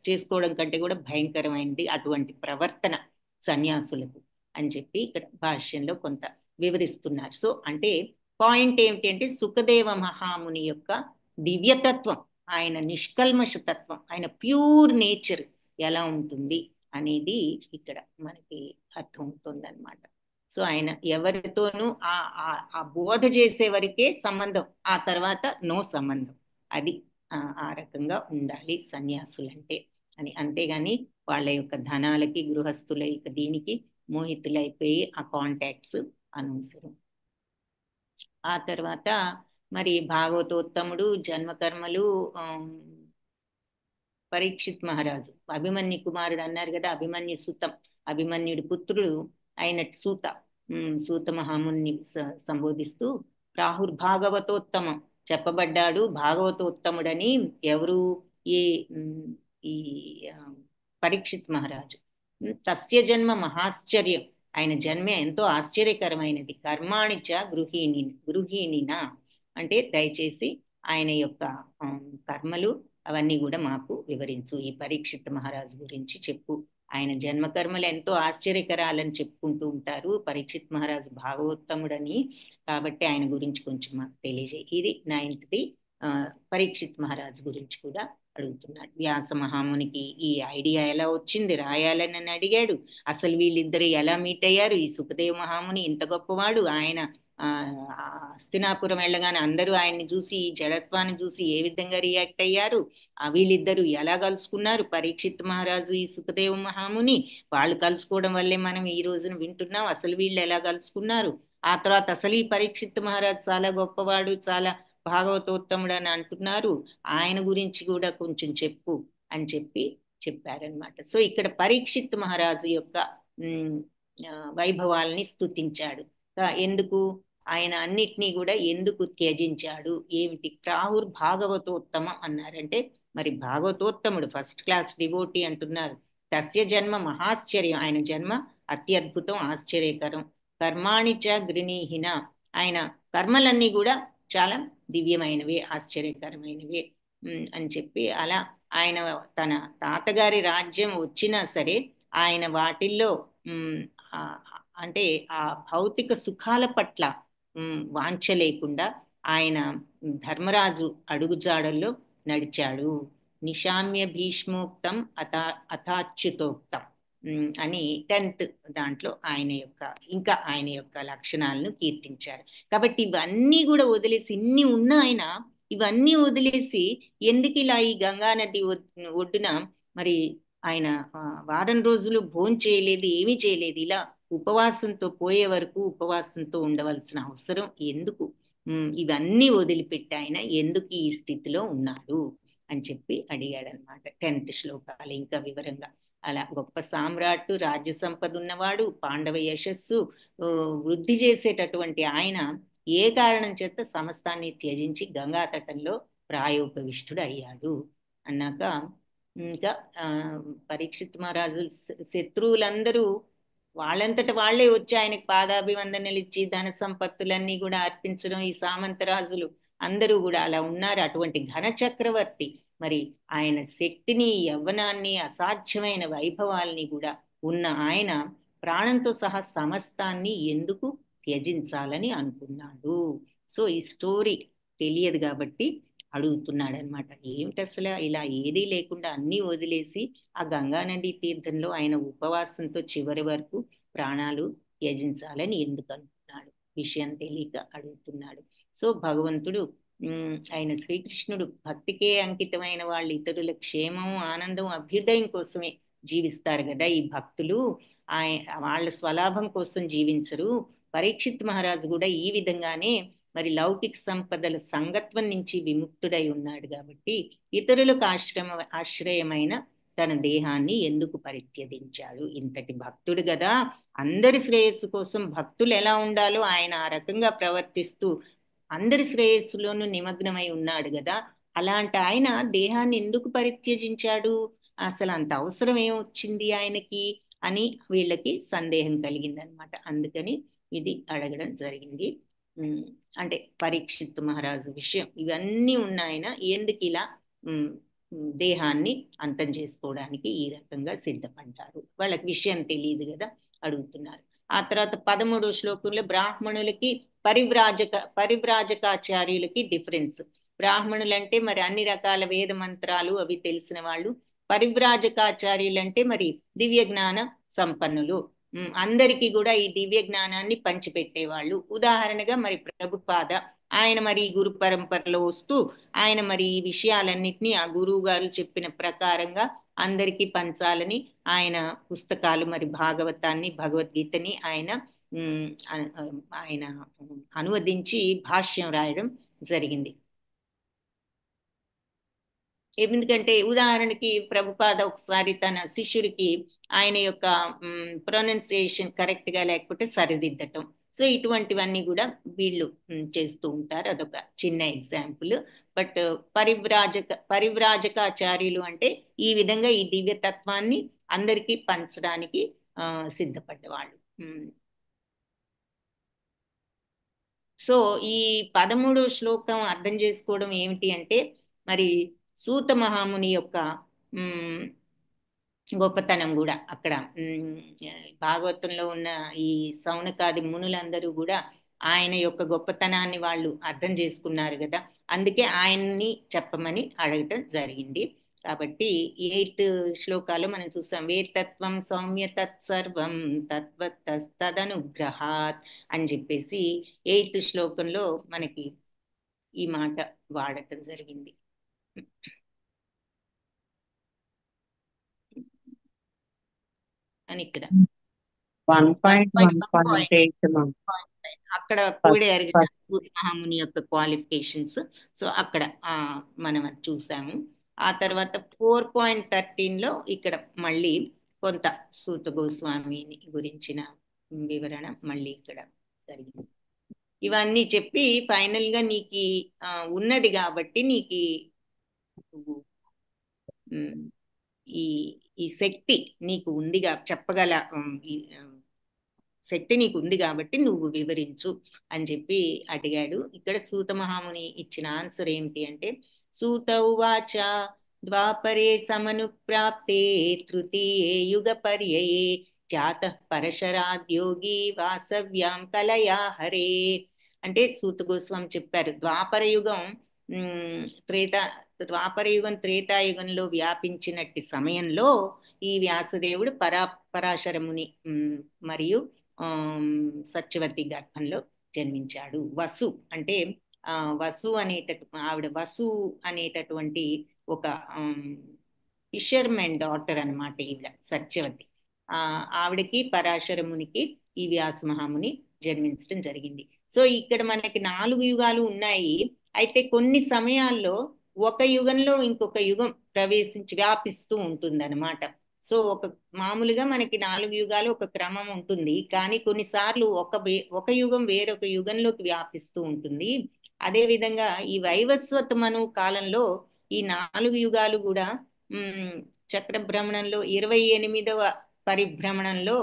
చేసుకోవడం కంటే కూడా భయంకరమైనది అటువంటి ప్రవర్తన సన్యాసులకు అని చెప్పి ఇక్కడ భాష్యంలో కొంత వివరిస్తున్నారు. అంటే పాయింట్ ఏమిటి అంటే సుఖదేవ మహాముని యొక్క దివ్యతత్వం, ఆయన నిష్కల్మషతత్వం, ఆయన ప్యూర్ నేచర్ ఎలా ఉంటుంది అనేది ఇక్కడ మనకి అర్థమవుతుంది అన్నమాట. ఆయన ఎవరితోనూ ఆ బోధ చేసే వరకే సంబంధం, ఆ తర్వాత నో సంబంధం. అది ఆ రకంగా ఉండాలి సన్యాసులంటే అని. అంతేగాని వాళ్ళ యొక్క ధనాలకి గృహస్థుల యొక్క దీనికి మోహితులైపోయి ఆ కాంటాక్ట్స్ అనవసరం. ఆ తర్వాత మరి భాగవతోత్తముడు జన్మకర్మలు పరీక్షిత్ మహారాజు అభిమన్యు కుమారుడు అన్నారు కదా, అభిమన్యు సుతం, అభిమన్యుడి పుత్రుడు అయిన సూత మహాముని సంబోధిస్తూ ప్రాహుర్భాగవతోత్తమం చెప్పబడ్డాడు. భాగవతోత్తముడని ఎవరు? ఈ పరీక్షిత్ మహారాజు. తస్య జన్మ మహాశ్చర్యం, ఆయన జన్మే ఎంతో ఆశ్చర్యకరమైనది. కర్మాణిచ గృహిణినా అంటే దయచేసి ఆయన యొక్క కర్మలు అవన్నీ కూడా మాకు వివరించు, ఈ పరీక్షిత్ మహారాజు గురించి చెప్పు. ఆయన జన్మకర్మలు ఎంతో ఆశ్చర్యకరాలని చెప్పుకుంటూ ఉంటారు పరీక్షిత్ మహారాజు భాగవతముడని. కాబట్టి ఆయన గురించి కొంచెం మాకు తెలియజేయి. ఇది 9th పరీక్షిత్ మహారాజు గురించి కూడా అడుగుతున్నాడు. వ్యాస మహామునికి ఈ ఐడియా ఎలా వచ్చింది రాయాలని అడిగాడు. అసలు వీళ్ళిద్దరు ఎలా మీట్ అయ్యారు? ఈ సుఖదేవ మహాముని ఇంత గొప్పవాడు, ఆయన హస్తినాపురం వెళ్ళగానే అందరూ ఆయన్ని చూసి ఈ జడత్వాన్ని చూసి ఏ విధంగా రియాక్ట్ అయ్యారు, వీళ్ళిద్దరూ ఎలా కలుసుకున్నారు, పరీక్షిత్ మహారాజు ఈ సుఖదేవ మహాముని, వాళ్ళు కలుసుకోవడం వల్లే మనం ఈ రోజున వింటున్నాం అసలు వీళ్ళు ఎలా కలుసుకున్నారు. ఆ తర్వాత అసలు ఈ పరీక్షిత్ మహారాజు చాలా గొప్పవాడు, చాలా భాగవతోత్తముడు అని అంటున్నారు, ఆయన గురించి కూడా కొంచెం చెప్పు అని చెప్పారనమాట. సో ఇక్కడ పరీక్షిత్ మహారాజు యొక్క వైభవాల్ని స్తుతించాడు. ఎందుకు ఆయన అన్నిటినీ కూడా ఎందుకు త్యజించాడు, ఏమిటి ప్రాహుర్ భాగవతోత్తమ అన్నారంటే మరి భాగవతోత్తముడు ఫస్ట్ క్లాస్ డివోటీ అంటున్నారు. తస్య జన్మ మహాశ్చర్యం, ఆయన జన్మ అత్యద్భుతం ఆశ్చర్యకరం. కర్మాణిచ గృణీహిన, ఆయన కర్మలన్నీ కూడా చాలా దివ్యమైనవే ఆశ్చర్యకరమైనవే అని చెప్పి అలా ఆయన తన తాతగారి రాజ్యం వచ్చినా సరే ఆయన వాటిల్లో అంటే ఆ భౌతిక సుఖాల పట్ల వాంఛ లేకుండా ఆయన ధర్మరాజు అడుగుజాడల్లో నడిచాడు. నిశామ్య భీష్మోక్తం అథాచ్యుతోక్తం అని 10th దాంట్లో ఆయన యొక్క లక్షణాలను కీర్తించారు. కాబట్టి ఇవన్నీ కూడా వదిలేసి, ఇన్ని ఉన్న ఆయన ఇవన్నీ వదిలేసి ఎందుకు ఇలా ఈ గంగానది ఒడ్డున మరి ఆయన వారం రోజులు భోంచేయలేదు, ఏమీ చేయలేదు, ఇలా ఉపవాసంతో పోయే వరకు ఉపవాసంతో ఉండవలసిన అవసరం ఎందుకు, ఇవన్నీ వదిలిపెట్టి ఆయన ఎందుకు ఈ స్థితిలో ఉన్నాడు అని చెప్పి అడిగాడనమాట. 10th శ్లోకాలు ఇంకా వివరంగా. అలా గొప్ప సామ్రాట్టు, రాజ్య సంపద ఉన్నవాడు, పాండవ యశస్సు వృద్ధి చేసేటటువంటి ఆయన ఏ కారణం చేత సమస్తాన్ని త్యజించి గంగా తటంలో ప్రాయోపవిష్టుడు అయ్యాడు అన్నాక ఇంకా పరీక్షిత్ మహారాజు శత్రువులందరూ వాళ్ళంతట వాళ్లే వచ్చి ఆయనకు పాదాభివందనలు ఇచ్చి ధన సంపత్తులన్నీ కూడా అర్పించడం, ఈ సామంతరాజులు అందరూ కూడా అలా ఉన్నారు. అటువంటి ఘన చక్రవర్తి మరి ఆయన శక్తిని, యవ్వనాన్ని, అసాధ్యమైన వైభవాల్ని కూడా ఉన్న ఆయన ప్రాణంతో సహా సమస్తాన్ని ఎందుకు త్యజించాలని అనుకున్నాడు. సో ఈ స్టోరీ తెలియదు కాబట్టి అడుగుతున్నాడు అనమాట. ఏమిటి అసలు ఇలా ఏదీ లేకుండా అన్నీ వదిలేసి ఆ గంగానది తీర్థంలో ఆయన ఉపవాసంతో చివరి వరకు ప్రాణాలు త్యజించాలని ఎందుకు అనుకున్నాడు, విషయం తెలియక అడుగుతున్నాడు. సో భగవంతుడు ఆయన శ్రీకృష్ణుడు భక్తికే అంకితమైన వాళ్ళు ఇతరుల క్షేమం, ఆనందం, అభ్యుదయం కోసమే జీవిస్తారు కదా ఈ భక్తులు, వాళ్ళ స్వలాభం కోసం జీవించరు. పరీక్షిత్ మహారాజు కూడా ఈ విధంగానే మరి లౌకిక సంపదల సంగత్వం నుంచి విముక్తుడై ఉన్నాడు కాబట్టి ఇతరులకు ఆశ్రయమైన తన దేహాన్ని ఎందుకు పరిత్యజించాడు. ఇంతటి భక్తుడు కదా, అందరి శ్రేయస్సు కోసం భక్తులు ఎలా ఉండాలో ఆయన ఆ రకంగా ప్రవర్తిస్తూ అందరి శ్రేయస్సులోనూ నిమగ్నమై ఉన్నాడు కదా, అలాంటి ఆయన దేహాన్ని ఎందుకు పరిత్యజించాడు, అసలు అంత అవసరం ఏమొచ్చింది ఆయనకి అని వీళ్ళకి సందేహం కలిగిందనమాట. అందుకని ఇది అడగడం జరిగింది. అంటే పరీక్షిత్ మహారాజు విషయం ఇవన్నీ ఉన్నాయన ఎందుకు ఇలా దేహాన్ని అంతం చేసుకోవడానికి ఈ రకంగా సిద్ధపడ్డారు, వాళ్ళకి విషయం తెలియదు కదా అడుగుతున్నారు. ఆ తర్వాత 13వ శ్లోకంలో బ్రాహ్మణులకి పరివ్రాజకాచార్యులకి డిఫరెన్స్. బ్రాహ్మణులంటే మరి అన్ని రకాల వేద మంత్రాలు అవి తెలిసిన వాళ్ళు, పరివ్రాజకాచార్యులు అంటే మరి దివ్య జ్ఞాన సంపన్నులు, అందరికీ కూడా ఈ దివ్య జ్ఞానాన్ని పంచిపెట్టేవాళ్ళు. ఉదాహరణగా మరి ప్రభుపాద ఆయన మరి గురు పరంపరలో వస్తూ ఆయన మరి ఈ విషయాలన్నిటినీ ఆ గురువు గారు చెప్పిన ప్రకారంగా అందరికీ పంచాలని ఆయన పుస్తకాలు మరి భాగవతాన్ని, భగవద్గీతని ఆయన అనువదించి భాష్యం రాయడం జరిగింది. ఎందుకంటే ఉదాహరణకి ప్రభుపాద ఒకసారి తన శిష్యుడికి ఆయన యొక్క ప్రొనౌన్సియేషన్ కరెక్ట్ గా లేకపోతే సరిదిద్దటం, సో ఇటువంటివన్నీ కూడా వీళ్ళు చేస్తూ ఉంటారు. అదొక చిన్న ఎగ్జాంపుల్. బట్ పరివ్రాజకాచార్యులు అంటే ఈ విధంగా ఈ దివ్యతత్వాన్ని అందరికీ పంచడానికి సిద్ధపడ్డవాళ్ళు. సో ఈ 13వ శ్లోకం అర్థం చేసుకోవడం ఏమిటి అంటే మరి సూత మహాముని యొక్క గొప్పతనం కూడా అక్కడ భాగవతంలో ఉన్న ఈ సౌనకాది మునులందరూ కూడా ఆయన యొక్క గొప్పతనాన్ని వాళ్ళు అర్థం చేసుకున్నారు కదా, అందుకే ఆయన్ని చెప్పమని అడగటం జరిగింది. కాబట్టి 8 శ్లోకాలు మనం చూసాం. వేత్తత్వం సౌమ్య తత్సర్వం తద్వత్తదనుగ్రహాత్ అని చెప్పేసి 8 శ్లోకంలో మనకి ఈ మాట వాడటం జరిగింది. అని ఇక్కడ 1.1.8 అక్కడ కోడారు కదా సూర్య మహాముని యొక్క క్వాలిఫికేషన్స్. సో అక్కడ మనం అది చూసాము. ఆ తర్వాత 4.13లో ఇక్కడ మళ్ళీ కొంత సూత గోస్వామిని గురించిన వివరణ మళ్ళీ ఇక్కడ జరిగింది. ఇవన్నీ చెప్పి ఫైనల్ గా నీకు ఉన్నది కాబట్టి నీకు ఈ ఈ శక్తి నీకు ఉందిగా చెప్పగల శక్తి నీకు ఉంది కాబట్టి నువ్వు వివరించు అని చెప్పి అడిగాడు. ఇక్కడ సూత మహాముని ఇచ్చిన ఆన్సర్ ఏమిటి అంటే, సూత ఉవాచ ద్వాపరే సమనుప్రాప్తే తృతీయే యుగ పర్యయే జాతః పరశరాద్యోగి వాసవ్యాం కలయా హరే. అంటే సూత గోస్వామి చెప్పారు, ద్వాపర యుగం త్రేతాయుగంలో వ్యాపించినట్టి సమయంలో ఈ వ్యాసదేవుడు పరాశరముని మరియు సత్యవతి గర్భంలో జన్మించాడు. వసు అంటే ఆవిడ వసు అనేటటువంటి ఒక ఫిషర్మెన్ డాటర్ అన్నమాట ఈవిడ సత్యవతి. ఆవిడకి పరాశరమునికి ఈ వ్యాస మహాముని జన్మించడం జరిగింది. సో ఇక్కడ మనకి 4 యుగాలు ఉన్నాయి. అయితే కొన్ని సమయాల్లో ఒక యుగంలో ఇంకొక యుగం వ్యాపిస్తూ ఉంటుంది అనమాట. సో మామూలుగా మనకి 4 యుగాలు ఒక క్రమం ఉంటుంది, కానీ కొన్నిసార్లు ఒక యుగం వేరొక యుగంలోకి వ్యాపిస్తూ ఉంటుంది. అదే విధంగా ఈ వైవస్వత మను కాలంలో ఈ 4 యుగాలు కూడా చక్ర భ్రమణంలో 28వ పరిభ్రమణంలో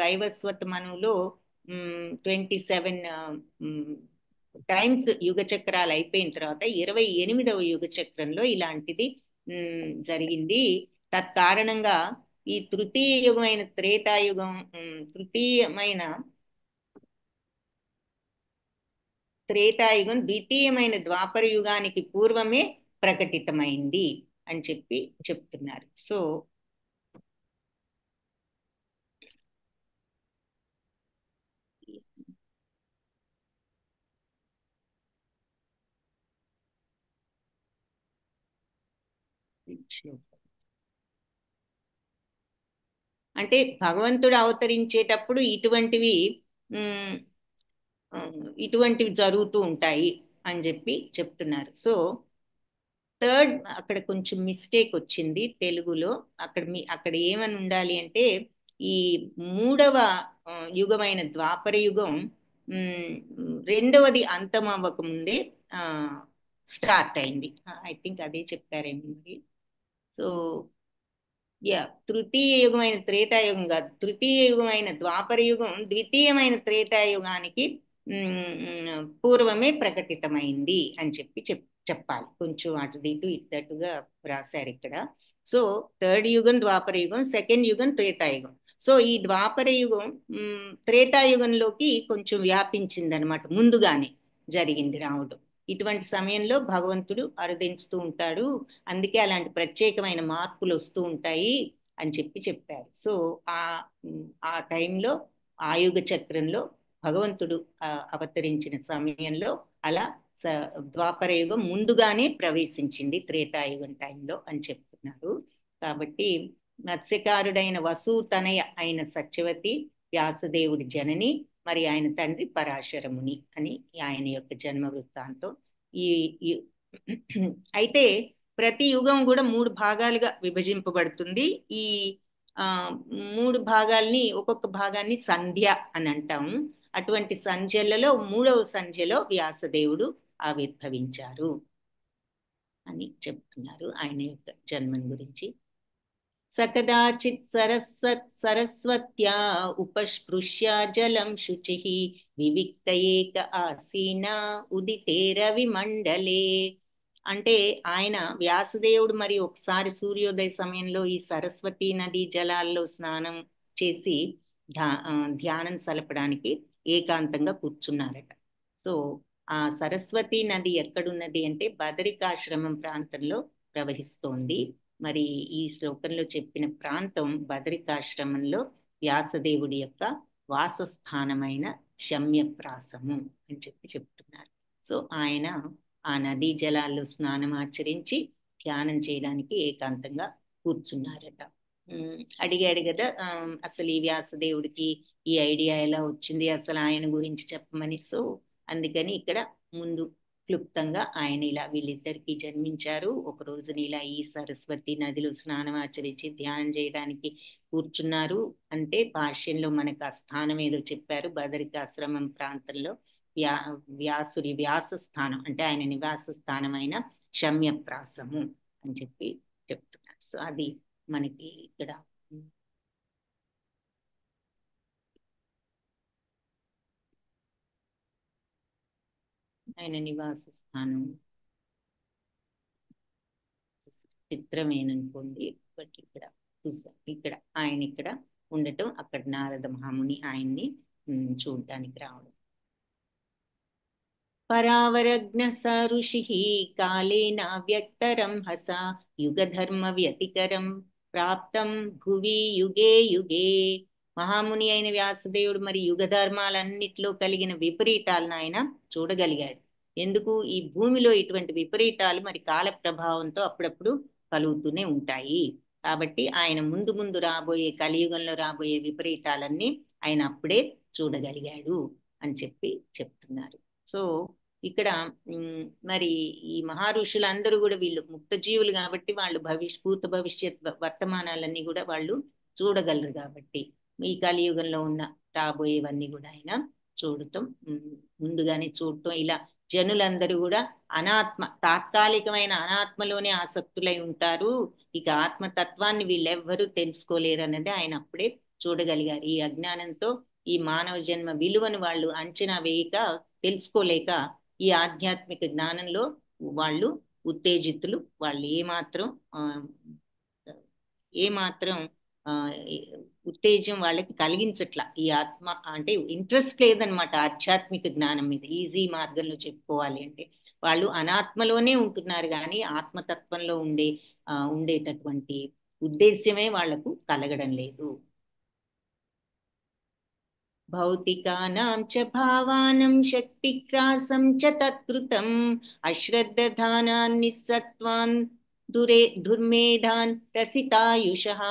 వైవస్వత మనులో 27 టైమ్స్ యుగ చక్రాలు అయిపోయిన తర్వాత 28వ యుగ చక్రంలో ఇలాంటిది జరిగింది. తత్కారణంగా ఈ తృతీయమైన త్రేతాయుగం ద్వితీయమైన ద్వాపర యుగానికి పూర్వమే ప్రకటితమైంది అని చెప్తున్నారు. సో అంటే భగవంతుడు అవతరించేటప్పుడు ఇటువంటివి జరుగుతూ ఉంటాయి అని చెప్తున్నారు. సో అక్కడ కొంచెం మిస్టేక్ వచ్చింది తెలుగులో. అక్కడ ఏమని ఉండాలి అంటే, ఈ 3వ యుగమైన ద్వాపర యుగం 2వది అంతం అవ్వక ముందే స్టార్ట్ అయింది. ఐ థింక్ అదే చెప్పారేమో మరి. సో తృతీయ యుగమైన త్రేతాయుగం కాదు, తృతీయ యుగమైన ద్వాపర యుగం ద్వితీయమైన త్రేతాయుగానికి పూర్వమే ప్రకటితమైంది అని చెప్పాలి. కొంచెం అటుదిటు ఇటుగా రాశారు ఇక్కడ. సో 3rd యుగం ద్వాపర యుగం, 2nd యుగం త్రేతాయుగం. సో ఈ ద్వాపర యుగం త్రేతాయుగంలోకి కొంచెం వ్యాపించింది అనమాట, ముందుగానే జరిగింది రావడం. ఇటువంటి సమయంలో భగవంతుడు అరుదించుతూ ఉంటాడు, అందుకే అలాంటి ప్రత్యేకమైన మార్పులు వస్తూ ఉంటాయి అని చెప్పారు. సో ఆ టైంలో ఆయుగ చక్రంలో భగవంతుడు అవతరించిన సమయంలో అలా ద్వాపర యుగం ముందుగానే ప్రవేశించింది త్రేతాయుగం టైంలో అని చెప్తున్నారు. కాబట్టి మత్స్యకారుడైన వసు తనయ అయిన సత్యవతి వ్యాసదేవుడి జనని, మరి ఆయన తండ్రి పరాశరముని అని ఆయన యొక్క జన్మ వృత్తాంతం. అయితే ప్రతి యుగం కూడా 3 భాగాలుగా విభజింపబడుతుంది. ఈ 3 భాగాల్ని, ఒక్కొక్క భాగాన్ని సంధ్య అని అంటాము. అటువంటి సంధ్యలలో 3వ సంధ్యలో వ్యాసదేవుడు ఆవిర్భవించారు అని చెప్తున్నారు ఆయన యొక్క జన్మం గురించి. సకదాచిత్ సరస్వత్యా ఉపస్పృశ్య జలం శుచి వివిక్త ఏక ఆసీన ఉదితే రవి మండలే. అంటే ఆయన వ్యాసదేవుడు మరి ఒకసారి సూర్యోదయ సమయంలో ఈ సరస్వతీ నది జలాల్లో స్నానం చేసి ధ్యానం సలపడానికి ఏకాంతంగా కూర్చున్నారట. సో ఆ సరస్వతీ నది ఎక్కడున్నది అంటే బదరికాశ్రమం ప్రాంతంలో ప్రవహిస్తోంది. మరి ఈ శ్లోకంలో చెప్పిన ప్రాంతం బదరికాశ్రమంలో వ్యాసదేవుడి యొక్క వాసస్థానమైన శమ్యప్రాసము అని చెప్తున్నారు. సో ఆయన ఆ నదీ జలాల్లో స్నానం ఆచరించి ధ్యానం చేయడానికి ఏకాంతంగా కూర్చున్నారట. అడిగాడు కదా అసలు ఈ వ్యాసదేవుడికి ఈ ఐడియా ఎలా వచ్చింది, అసలు ఆయన గురించి చెప్పమని. సో అందుకని ఇక్కడ ముందు క్లుప్తంగా ఆయన ఇలా వీళ్ళిద్దరికీ జన్మించారు. ఒక రోజున ఇలా ఈ సరస్వతి నదిలో స్నానం ఆచరించి ధ్యానం చేయడానికి కూర్చున్నారు అంటే భాష్యంలో మనకు ఆ స్థానం ఏదో చెప్పారు. బదరికాశ్రమం ప్రాంతంలో వ్యాసుడి వ్యాస స్థానం అంటే ఆయన నివాస స్థానమైన శమ్యప్రాసము అని చెప్తున్నారు. సో అది మనకి ఇక్కడ ఆయన నివాస స్థానం చిత్రమేననుకోండి. బట్ ఇక్కడ చూసాం, ఇక్కడ ఆయన ఇక్కడ ఉండటం, అక్కడ నారద మహాముని ఆయన్ని చూడటానికి రావడం. పరావరజ్ఞ స ఋషి కాలేన వ్యక్తరం హస యుగధర్మ వ్యతికరం ప్రాప్తం భువి యుగే యుగే. మహాముని అయిన వ్యాసదేవుడు మరి యుగ ధర్మాలన్నిట్లో కలిగిన విపరీతాలను ఆయన చూడగలిగాడు. ఎందుకు? ఈ భూమిలో ఇటువంటి విపరీతాలు మరి కాల ప్రభావంతో అప్పుడప్పుడు కలుగుతూనే ఉంటాయి. కాబట్టి ఆయన ముందు ముందు రాబోయే కలియుగంలో రాబోయే విపరీతాలన్నీ ఆయన అప్పుడే చూడగలిగాడు అని చెప్తున్నారు. సో ఇక్కడ మరి ఈ మహారుషులందరూ కూడా వీళ్ళు ముక్త జీవులు కాబట్టి వాళ్ళు భూత భవిష్యత్ వర్తమానాలన్నీ కూడా వాళ్ళు చూడగలరు. కాబట్టి ఈ కలియుగంలో ఉన్న రాబోయేవన్నీ కూడా ఆయన ముందుగానే చూడటం, ఇలా జనులందరూ కూడా తాత్కాలికమైన అనాత్మలోనే ఆసక్తులై ఉంటారు. ఇక ఆత్మతత్వాన్ని వీళ్ళెవ్వరూ తెలుసుకోలేరు అన్నది ఆయన అప్పుడే చూడగలిగారు. ఈ అజ్ఞానంతో ఈ మానవ జన్మ విలువను వాళ్ళు అంచనా వేయక, తెలుసుకోలేక ఈ ఆధ్యాత్మిక జ్ఞానంలో వాళ్ళు ఉత్తేజితులు. వాళ్ళు ఏమాత్రం ఉత్తేజం వాళ్ళకి కలిగించట్లా. ఈ ఆత్మ అంటే ఇంట్రెస్ట్ లేదనమాట ఆధ్యాత్మిక జ్ఞానం మీద. ఈజీ మార్గంలో చెప్పుకోవాలి అంటే వాళ్ళు అనాత్మలోనే ఉంటున్నారు, కానీ ఆత్మతత్వంలో ఉండేటటువంటి ఉద్దేశ్యమే వాళ్లకు కలగడం లేదు. భౌతికానాం చ భావానం శక్తిక్రాసం చ తత్కృతం అశ్రద్ధధానాన్ నిస్సత్వాన్ దుర్మేధాన్ రసితాయుషః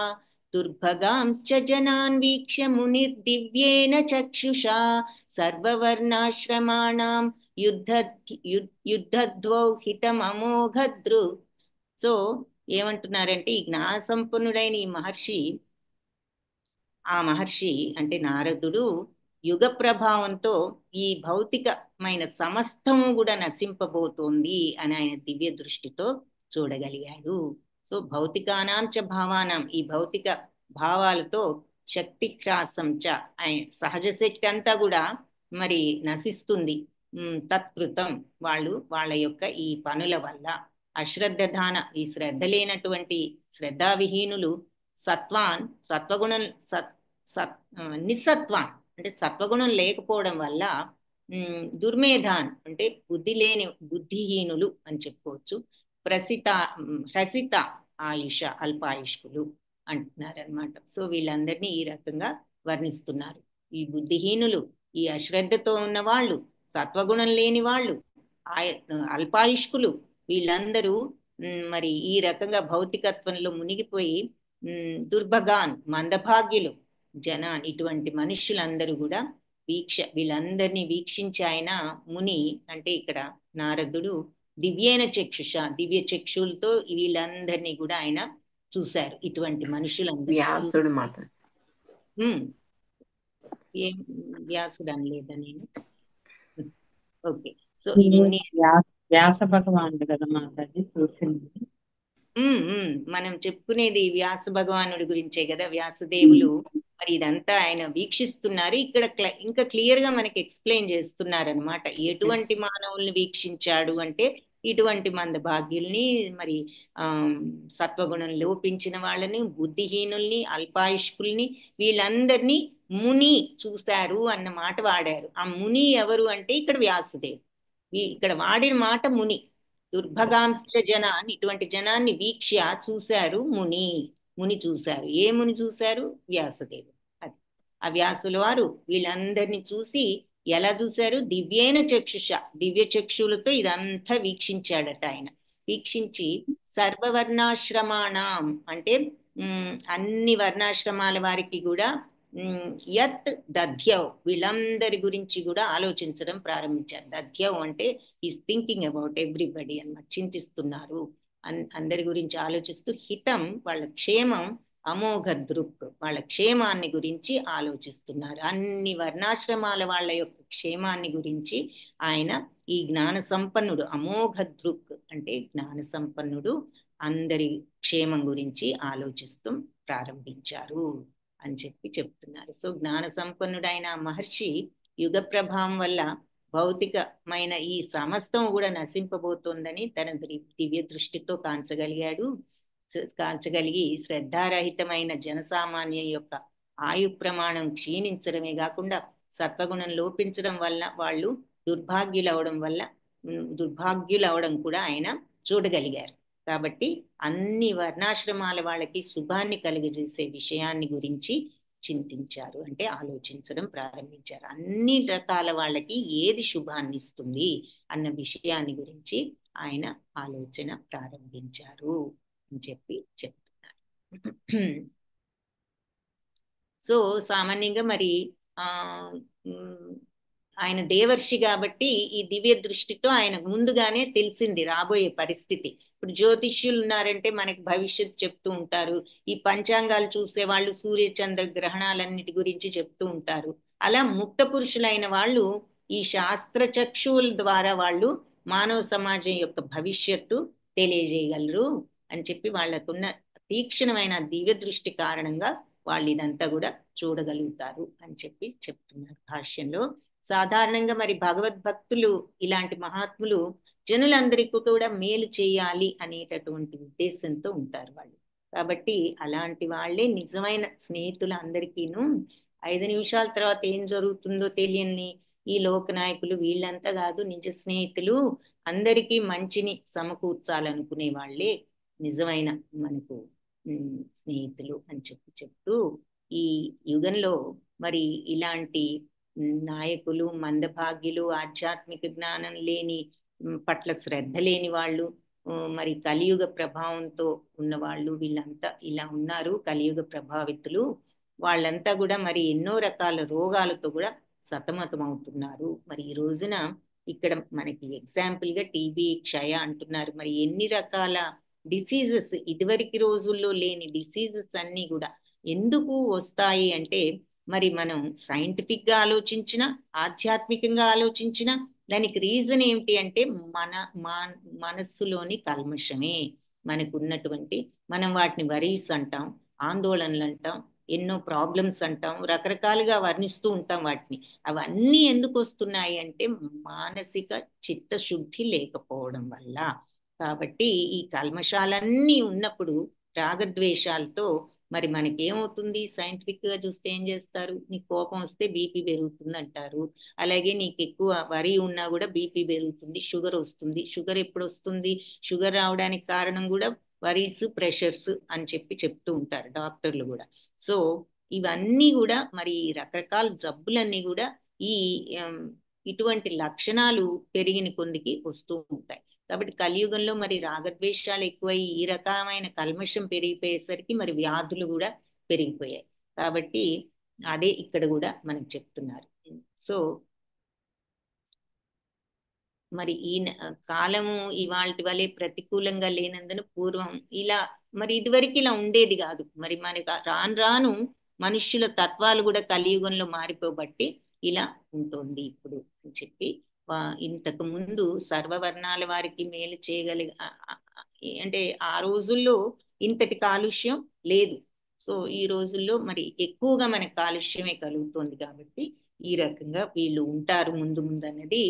దుర్భగాంశ్చ జనాన్ వీక్ష్య మునిర్దివ్యేన చక్షుషా సర్వవర్ణాశ్రమాణాం యుద్ధద్వౌ హితమమోఘద్రు. సో ఏమంటున్నారంటే ఈ జ్ఞానసంపన్నుడైన ఈ మహర్షి అంటే నారదుడు యుగ ప్రభావంతో ఈ భౌతికమైన సమస్తము కూడా నశింపబోతోంది అని ఆయన దివ్య దృష్టితో చూడగలిగాడు. సో భౌతికానాం చ భావానాం, ఈ భౌతిక భావాలతో శక్తి క్రాసం చ, ఆయన సహజ శక్తి అంతా కూడా మరి నశిస్తుంది. తత్కృతం, వాళ్ళ యొక్క ఈ పనుల వల్ల. అశ్రద్ధధాన, ఈ శ్రద్ధ లేనటువంటి శ్రద్ధావిహీనులు సత్వగుణం నిస్సత్వాన్ అంటే సత్వగుణం లేకపోవడం వల్ల దుర్మేధాన్ అంటే బుద్ధిహీనులు అని చెప్పుకోవచ్చు. హ్రసిత ఆయుష, అల్పాయుష్కులు అంటున్నారనమాట. సో వీళ్ళందరినీ ఈ రకంగా వర్ణిస్తున్నారు. ఈ బుద్ధిహీనులు, ఈ అశ్రద్ధతో ఉన్న వాళ్ళు, సత్వగుణం లేని వాళ్ళు, అల్పాయుష్కులు, వీళ్ళందరూ మరి ఈ రకంగా భౌతికత్వంలో మునిగిపోయి దుర్భగాన్ మందభాగ్యులు జనాన్, ఇటువంటి మనుష్యులందరూ కూడా వీళ్ళందరినీ వీక్షించి ఆయన ముని అంటే ఇక్కడ నారదుడు దివ్యేన చక్షుష, దివ్య చక్షులతో వీళ్ళందరినీ కూడా ఆయన చూశారు. ఇటువంటి మనుషులందరూ ఏం వ్యాసుడు అనలేదా నేను? ఓకే. సో ఈ ముని వ్యాస భగవానుడు కదా మాట్లాడి చూసింది. మనం చెప్పుకునేది వ్యాస భగవానుడి గురించే కదా. వ్యాసదేవులు మరి ఇదంతా ఆయన వీక్షిస్తున్నారు. ఇక్కడ ఇంకా క్లియర్ గా మనకి ఎక్స్ప్లెయిన్ చేస్తున్నారనమాట. ఎటువంటి మానవుల్ని వీక్షించాడు అంటే ఇటువంటి మందభాగ్యుల్ని, మరి సత్వగుణం లోపించిన వాళ్ళని, బుద్ధిహీనుల్ని, అల్పాయుష్కుల్ని, వీళ్ళందరినీ ముని చూశారు అన్న మాట వాడారు. ఆ ముని ఎవరు అంటే ఇక్కడ వ్యాసుదేవుడు. ఇక్కడ వాడిన మాట ముని. దుర్భగాంశ్చ జనాన్ని, ఇటువంటి జనాన్ని వీక్ష్య చూశారు ముని చూశారు. ఏ ముని చూశారు? వ్యాసదేవుడు. అది ఆ వ్యాసుల వారు వీళ్ళందరినీ చూసి ఎలా చూశారు? దివ్యేన చక్షుష, దివ్య చక్షులతో ఇదంతా వీక్షించాడట ఆయన. వీక్షించి సర్వవర్ణాశ్రమాణం అంటే అన్ని వర్ణాశ్రమాల వారికి కూడా యత్ దధ్యవ్, వీళ్ళందరి గురించి కూడా ఆలోచించడం ప్రారంభించారు. దధ్యవ్ అంటే ఈస్ థింకింగ్ అబౌట్ ఎవ్రీబడి అన్నమాట, చింతిస్తున్నారు, అందరి గురించి ఆలోచిస్తూ. హితం వాళ్ళ క్షేమం, అమోఘ దృక్ వాళ్ళ క్షేమాన్ని గురించి ఆలోచిస్తున్నారు. అన్ని వర్ణాశ్రమాల వాళ్ళ యొక్క క్షేమాన్ని గురించి ఆయన ఈ జ్ఞాన సంపన్నుడు, అమోఘ దృక్ అంటే జ్ఞాన సంపన్నుడు, అందరి క్షేమం గురించి ఆలోచిస్తూ ప్రారంభించారు అని చెప్పి చెప్తున్నారు. సో జ్ఞాన సంపన్నుడైన మహర్షి యుగ ప్రభావం వల్ల భౌతికమైన ఈ సమస్తం కూడా నశింపబోతోందని తన దివ్య దృష్టితో కాంచగలిగి శ్రద్ధారహితమైన జనసామాన్యం యొక్క ఆయు ప్రమాణం క్షీణించడమే కాకుండా సత్వగుణం లోపించడం వల్ల వాళ్ళు దుర్భాగ్యులవడం కూడా ఆయన చూడగలిగారు. కాబట్టి అన్ని వర్ణాశ్రమాల వాళ్ళకి శుభాన్ని కలుగజేసే విషయాన్ని గురించి చింతించారు, అంటే ఆలోచించడం ప్రారంభించారు. అన్ని రకాల వాళ్ళకి ఏది శుభాన్ని ఇస్తుంది అన్న విషయాన్ని గురించి ఆయన ఆలోచన ప్రారంభించారు అని చెప్పి చెప్తున్నారు. సో సామాన్యంగా మరి ఆయన దేవర్షి కాబట్టి ఈ దివ్య దృష్టితో ఆయనకు ముందుగానే తెలిసింది రాబోయే పరిస్థితి. ఇప్పుడు జ్యోతిష్యులు ఉన్నారంటే మనకి భవిష్యత్తు చెప్తూ ఉంటారు, ఈ పంచాంగాలు చూసేవాళ్ళు సూర్య చంద్ర గ్రహణాలన్నిటి గురించి చెప్తూ ఉంటారు. అలా ముక్త పురుషులైన వాళ్ళు ఈ శాస్త్ర చక్షువుల ద్వారా వాళ్ళు మానవ సమాజం యొక్క భవిష్యత్తు తెలియజేయగలరు అని చెప్పి వాళ్ళకున్న తీక్షణమైన దివ్య దృష్టి కారణంగా వాళ్ళు ఇదంతా కూడా చూడగలుగుతారు అని చెప్పి చెప్తున్నారు భాష్యంలో. సాధారణంగా మరి భగవద్భక్తులు ఇలాంటి మహాత్ములు జనులందరికీ కూడా మేలు చేయాలి అనేటటువంటి ఉద్దేశంతో ఉంటారు వాళ్ళు. కాబట్టి అలాంటి వాళ్ళే నిజమైన స్నేహితులు. అందరికీను 5 నిమిషాల తర్వాత ఏం జరుగుతుందో తెలియని ఈ లోకనాయకులు వీళ్ళంతా కాదు, నిజ స్నేహితులు. అందరికీ మంచిని సమకూర్చాలనుకునే వాళ్ళే నిజమైన మనకు స్నేహితులు అని చెప్తూ ఈ యుగంలో మరి ఇలాంటి నాయకులు, మందభాగ్యులు, ఆధ్యాత్మిక జ్ఞానం లేని పట్ల శ్రద్ధ లేని వాళ్ళు, మరి కలియుగ ప్రభావంతో ఉన్నవాళ్ళు, వీళ్ళంతా ఇలా ఉన్నారు కలియుగ ప్రభావితులు. వాళ్ళంతా కూడా మరి ఎన్నో రకాల రోగాలతో కూడా సతమతం అవుతున్నారు. మరి ఈ రోజున ఇక్కడ మనకి ఎగ్జాంపుల్ గా టీబీ, క్షయ అంటున్నారు. మరి ఎన్ని రకాల డిసీజెస్, ఇదివరకు రోజుల్లో లేని డిసీజెస్ అన్ని కూడా ఎందుకు వస్తాయి అంటే మరి మనం సైంటిఫిక్ గా ఆలోచించినా, ఆధ్యాత్మికంగా ఆలోచించినా దానికి రీజన్ ఏమిటి అంటే మనస్సులోని కల్మషమే. మనకున్నటువంటి, మనం వాటిని వరీస్ అంటాం, ఆందోళనలు అంటాం, ఎన్నో ప్రాబ్లమ్స్ అంటాం, రకరకాలుగా వర్ణిస్తూ ఉంటాం వాటిని. అవన్నీ ఎందుకు వస్తున్నాయి అంటే మానసిక చిత్తశుద్ధి లేకపోవడం వల్ల. కాబట్టి ఈ కల్మషాలన్నీ ఉన్నప్పుడు రాగద్వేషాలతో మరి మనకేమవుతుంది? సైంటిఫిక్ గా చూస్తే ఏం చేస్తారు? నీకు కోపం వస్తే బీపీ పెరుగుతుంది అంటారు. అలాగే నీకు ఎక్కువ వరి ఉన్నా కూడా బీపీ పెరుగుతుంది, షుగర్ వస్తుంది. షుగర్ ఎప్పుడు వస్తుంది? షుగర్ రావడానికి కారణం కూడా వరీస్, ప్రెషర్స్ అని చెప్తూ ఉంటారు డాక్టర్లు కూడా. సో ఇవన్నీ కూడా మరి రకరకాల జబ్బులన్నీ కూడా ఈ ఇటువంటి లక్షణాలు పెరిగిన కొందికి వస్తూ ఉంటాయి. కాబట్టి కలియుగంలో మరి రాగద్వేషాలు ఎక్కువై ఈ రకమైన కల్మషం పెరిగిపోయేసరికి మరి వ్యాధులు కూడా పెరిగిపోయాయి. కాబట్టి అదే ఇక్కడ కూడా మనకు చెప్తున్నారు. సో మరి ఈ కాలము ఇవాళ వలె ప్రతికూలంగా లేనందున పూర్వం ఇలా మరి ఇదివరకు ఇలా ఉండేది కాదు. మరి మనకి రాను రాను మనుష్యుల తత్వాలు కూడా కలియుగంలో మారిపోబట్టి ఇలా ఉంటుంది ఇప్పుడు అని చెప్పి, ఇంతకు ముందు సర్వవర్ణాల వారికి మేలు అంటే ఆ రోజుల్లో ఇంతటి కాలుష్యం లేదు. సో ఈ రోజుల్లో మరి ఎక్కువగా మనకి కాలుష్యమే కలుగుతోంది. కాబట్టి ఈ రకంగా వీళ్ళు ఉంటారు ముందు అన్నది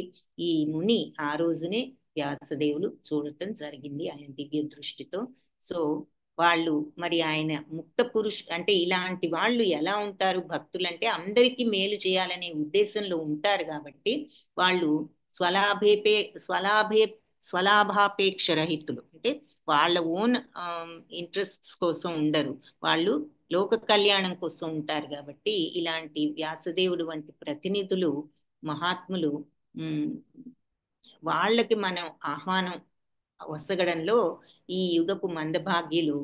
ఈ ముని ఆ రోజునే వ్యాసదేవులు చూడటం జరిగింది ఆయన దివ్య దృష్టితో. సో వాళ్ళు మరి ఆయన ముక్త అంటే ఇలాంటి వాళ్ళు ఎలా ఉంటారు భక్తులు అంటే అందరికీ మేలు చేయాలనే ఉద్దేశంలో ఉంటారు. కాబట్టి వాళ్ళు స్వలాభాపేక్ష రహితులు, అంటే వాళ్ళ ఓన్ ఇంట్రెస్ట్స్ కోసం ఉండరు, వాళ్ళు లోక కళ్యాణం కోసం ఉంటారు. కాబట్టి ఇలాంటి వ్యాసదేవుడు వంటి ప్రతినిధులు, మహాత్ములు, వాళ్ళకి మనం ఆహ్వానం వసగడంలో ఈ యుగపు మందభాగ్యులు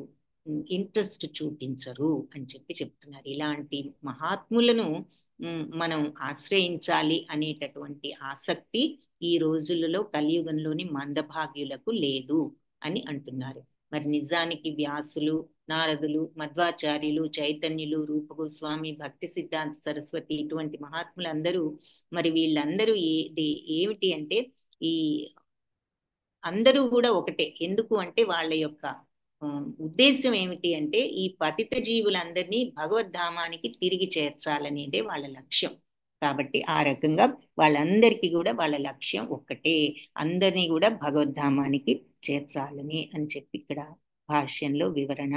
ఇంట్రెస్ట్ చూపించరు అని చెప్తున్నారు. ఇలాంటి మహాత్ములను మనం ఆశ్రయించాలి అనేటటువంటి ఆసక్తి ఈ రోజులలో కలియుగంలోని మందభాగ్యులకు లేదు అని అంటున్నారు. మరి నిజానికి వ్యాసులు, నారదులు, మధ్వాచార్యులు, చైతన్యులు, రూపగోస్వామి, భక్తి సిద్ధాంత సరస్వతి, ఇటువంటి మహాత్ములందరూ, మరి వీళ్ళందరూ ఏమిటి అంటే ఈ అందరూ కూడా ఒకటే. ఎందుకు అంటే వాళ్ళ యొక్క ఉద్దేశం ఏమిటి అంటే ఈ పతిత జీవులందరినీ భగవద్ధామానికి తిరిగి చేర్చాలనేదే వాళ్ళ లక్ష్యం. కాబట్టి ఆ రకంగా వాళ్ళందరికీ కూడా వాళ్ళ లక్ష్యం ఒక్కటే, అందరినీ కూడా భగవద్ధామానికి చేర్చాలని అని చెప్పి ఇక్కడ భాష్యంలో వివరణ.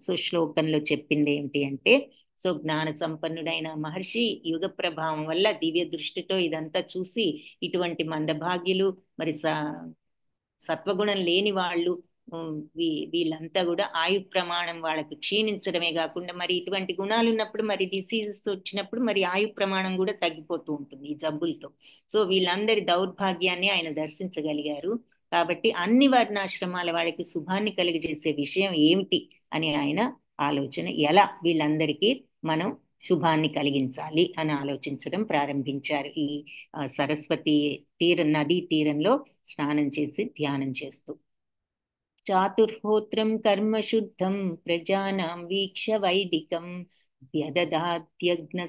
సో శ్లోకంలో చెప్పింది ఏంటి అంటే, సో జ్ఞాన సంపన్నుడైన మహర్షి యుగ ప్రభావం వల్ల దివ్య దృష్టితో ఇదంతా చూసి ఇటువంటి మందభాగ్యులు, మరి సత్వగుణం లేని వాళ్ళు, వీళ్ళంతా కూడా ఆయు ప్రమాణం వాళ్ళకి క్షీణించడమే కాకుండా, మరి ఇటువంటి గుణాలు ఉన్నప్పుడు మరి డిసీజెస్ వచ్చినప్పుడు మరి ఆయు ప్రమాణం కూడా తగ్గిపోతూ ఉంటుంది ఈ జబ్బులతో. సో వీళ్ళందరి దౌర్భాగ్యాన్ని ఆయన దర్శించగలిగారు. కాబట్టి అన్ని వర్ణాశ్రమాల వాళ్ళకి శుభాన్ని కలిగజేసే విషయం ఏమిటి అని ఆయన ఆలోచన, ఎలా వీళ్ళందరికీ మనం శుభాన్ని కలిగించాలి అని ఆలోచించడం ప్రారంభించారు. ఈ సరస్వతి నదీ తీరంలో స్నానం చేసి ధ్యానం చేస్తూ. చాతుర్హోత్రం కర్మ శుద్ధం ప్రజానాం వీక్ష వైదికం వ్యదదాత్యగ్న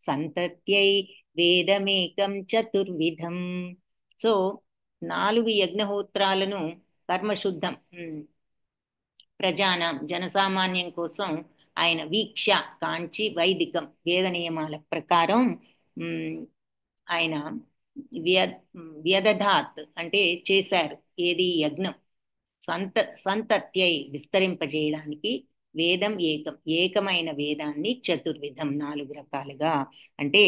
సంతత్యై వేదమేకం చతుర్విధం. సో 4 యజ్ఞహోత్రాలను కర్మశుద్ధం ప్రజానాం జనసామాన్యం కోసం ఆయన వీక్ష కాంచి వైదికం వేద నియమాల ప్రకారం ఆయన వ్యదధాత్ అంటే చేశారు. ఏది యజ్ఞం సంతత్యై విస్తరింపజేయడానికి వేదం ఏకమైన వేదాన్ని చతుర్విధం 4 రకాలుగా. అంటే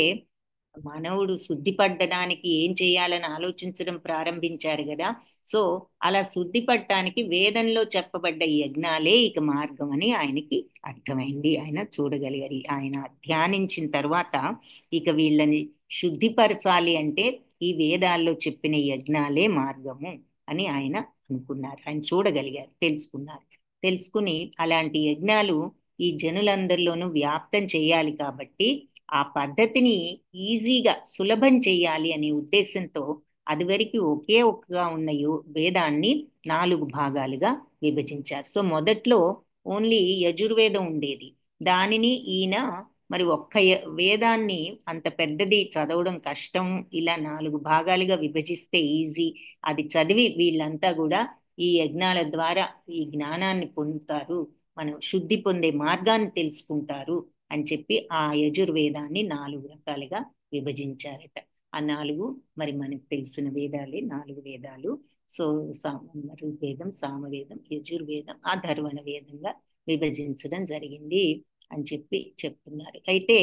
మానవుడు శుద్ధిపడడానికి ఏం చేయాలని ఆలోచించడం ప్రారంభించారు కదా. సో అలా శుద్ధిపడటానికి వేదంలో చెప్పబడ్డ యజ్ఞాలే ఇక మార్గం అని ఆయనకి అర్థమైంది. ఆయన చూడగలిగారు. ఆయన ధ్యానించిన తర్వాత ఇక వీళ్ళని శుద్ధిపరచాలి అంటే ఈ వేదాల్లో చెప్పిన యజ్ఞాలే మార్గము అని ఆయన అనుకున్నారు. ఆయన చూడగలిగారు, తెలుసుకుని అలాంటి యజ్ఞాలు ఈ జనులందరిలోనూ వ్యాప్తం చేయాలి. కాబట్టి ఆ పద్ధతిని ఈజీగా సులభం చేయాలి అనే ఉద్దేశంతో అదివరకు ఒకే ఒక్కగా ఉన్న వేదాన్ని 4 భాగాలుగా విభజించారు. సో మొదట్లో ఓన్లీ యజుర్వేదం ఉండేది. దానిని ఈయన మరి ఒక్క వేదాన్ని అంత పెద్దది చదవడం కష్టం, ఇలా 4 భాగాలుగా విభజిస్తే ఈజీ, అది చదివి వీళ్ళంతా కూడా ఈ యజ్ఞాల ద్వారా ఈ జ్ఞానాన్ని పొందుతారు, మనం శుద్ధి పొందే మార్గాన్ని తెలుసుకుంటారు అని చెప్పి ఆ యజుర్వేదాన్ని 4 రకాలుగా విభజించారట. ఆ 4 మరి మనకు తెలిసిన వేదాలే 4 వేదాలు. సో ఋగ్వేదం, సామవేదం, యజుర్వేదం, అథర్వణ వేదంగా విభజించడం జరిగింది అని చెప్పి చెప్తున్నారు. అయితే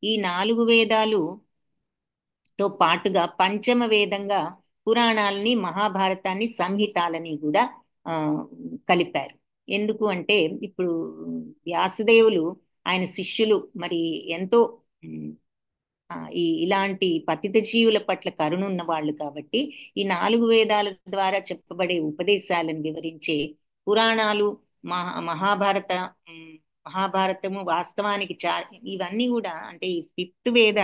ఈ 4 వేదాలుతో పాటుగా పంచమ వేదంగా పురాణాలని, మహాభారతాన్ని, సంహితాలని కూడా కలిపారు. ఎందుకు అంటే ఇప్పుడు వ్యాసదేవులు ఆయన శిష్యులు మరి ఎంతో ఇలాంటి పతిత జీవుల పట్ల కరుణున్న వాళ్ళు కాబట్టి ఈ 4 వేదాల ద్వారా చెప్పబడే ఉపదేశాలను వివరించే పురాణాలు, మహాభారతము వాస్తవానికి ఇవన్నీ కూడా, అంటే ఈ 5th వేద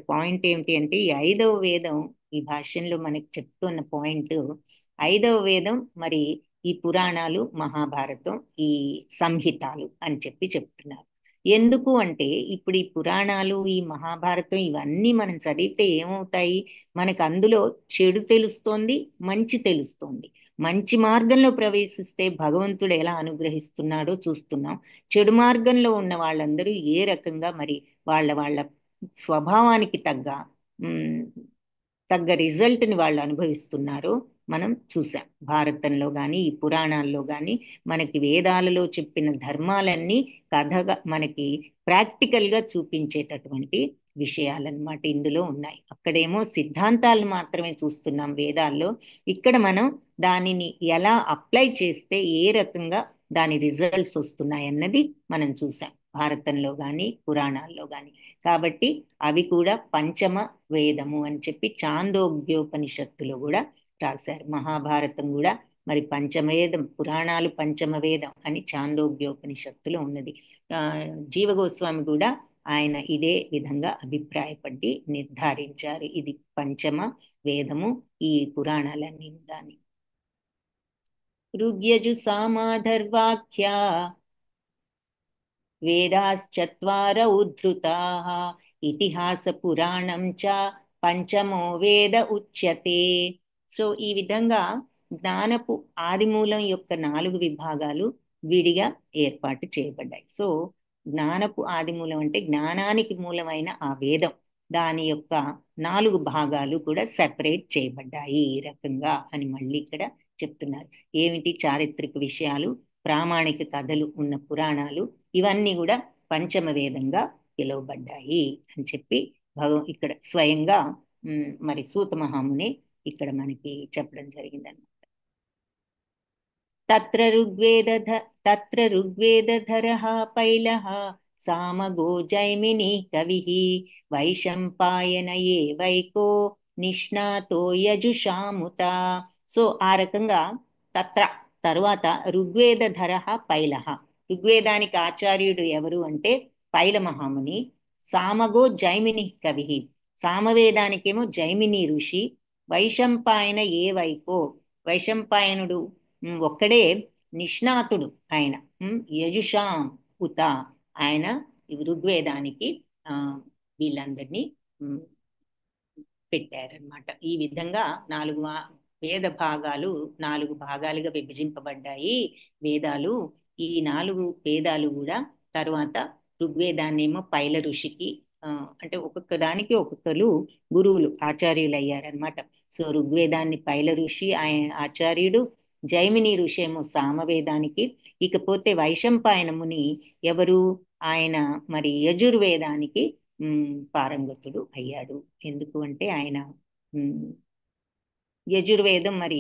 పాయింట్ ఏమిటి అంటే ఈ 5వ వేదం ఈ భాష్యంలో మనకి చెప్తున్న పాయింట్, 5వ వేదం మరి ఈ పురాణాలు, మహాభారతం, ఈ సంహితాలు అని చెప్పి చెప్తున్నారు. ఎందుకు అంటే ఇప్పుడు ఈ పురాణాలు, ఈ మహాభారతం ఇవన్నీ మనం చదివితే ఏమవుతాయి, మనకు అందులో చెడు తెలుస్తోంది, మంచి తెలుస్తోంది. మంచి మార్గంలో ప్రవేశిస్తే భగవంతుడు ఎలా అనుగ్రహిస్తున్నాడో చూస్తున్నాం. చెడు మార్గంలో ఉన్న వాళ్ళందరూ ఏ రకంగా మరి వాళ్ళ స్వభావానికి తగ్గ రిజల్ట్ని వాళ్ళు అనుభవిస్తున్నారో మనం చూసాం. భారతంలో కానీ ఈ పురాణాల్లో కానీ మనకి వేదాలలో చెప్పిన ధర్మాలన్నీ కథగా మనకి ప్రాక్టికల్గా చూపించేటటువంటి విషయాలన్నమాట ఇందులో ఉన్నాయి. అక్కడేమో సిద్ధాంతాలు మాత్రమే చూస్తున్నాం వేదాల్లో. ఇక్కడ మనం దానిని ఎలా అప్లై చేస్తే ఏ రకంగా దాని రిజల్ట్స్ వస్తున్నాయన్నది మనం చూసాం భారతంలో కానీ పురాణాల్లో కానీ. కాబట్టి అవి కూడా పంచమ వేదము అని చెప్పి చాందోగ్యోపనిషత్తులో కూడా రాశారు. మహాభారతం కూడా మరి పంచమవేదం, పురాణాలు పంచమ వేదం అని చాందోగ్యోపనిషత్తులో ఉన్నది. జీవగోస్వామి కూడా ఆయన ఇదే విధంగా అభిప్రాయపడి నిర్ధారించారు, ఇది పంచమ వేదము ఈ పురాణాలన్నీ దాని. ఋగ్యజు సామాధర్వాఖ్యా వేదాశ్చత్వార ఉద్ధృతాః ఇతిహాస పురాణం చ పంచమో వేద ఉచ్యతే. సో ఈ విధంగా జ్ఞానపు ఆదిమూలం యొక్క 4 విభాగాలు విడిగా ఏర్పాటు చేయబడ్డాయి. సో జ్ఞానపు ఆదిమూలం అంటే జ్ఞానానికి మూలమైన ఆ వేదం, దాని యొక్క 4 భాగాలు కూడా సెపరేట్ చేయబడ్డాయి ఈ రకంగా అని మళ్ళీ ఇక్కడ చెప్తున్నారు. ఏమిటి? చారిత్రక విషయాలు, ప్రామాణిక కథలు ఉన్న పురాణాలు, ఇవన్నీ కూడా పంచమ వేదంగా పిలువబడ్డాయి అని చెప్పి ఇక్కడ స్వయంగా మరి సూత మహాముని ఇక్కడ మనకి చెప్పడం జరిగిందన్నమాట. తత్ర ఋగ్వేదధరః పైలః సామగో జైమిని కవిః వైశంపాయన ఏవైకో నిష్ణాతో యజుషాముత. సో ఆ రకంగా తరువాత ఋగ్వేదధరః పైలః, ఋగ్వేదానికి ఆచార్యుడు ఎవరు అంటే పైల మహాముని. సామగో జైమిని కవి, సామవేదానికేమో జైమిని ఋషి. వైశంపాయన ఏవైకో, వైశంపాయనుడు ఒక్కడే నిష్ణాతుడు ఆయన. యజుషాం ఉత, ఆయన ఋగ్వేదానికి వీళ్ళందరినీ పెట్టారనమాట. ఈ విధంగా 4 వేద భాగాలు 4 భాగాలుగా విభజింపబడ్డాయి వేదాలు. ఈ 4 వేదాలు కూడా తర్వాత ఋగ్వేదాన్నేమో పైల ఋషికి, అంటే ఒక్కొక్క దానికి ఒక్కొక్కరు గురువులు ఆచార్యులు అయ్యారనమాట. సో ఋగ్వేదాన్ని పైల ఋషి ఆచార్యుడు, జైమిని ఋషి ఏమో సామవేదానికి. ఇకపోతే వైశంపాయన ముని ఎవరు? ఆయన మరి యజుర్వేదానికి పారంగతుడు అయ్యాడు. ఎందుకు అంటే ఆయన యజుర్వేదం మరి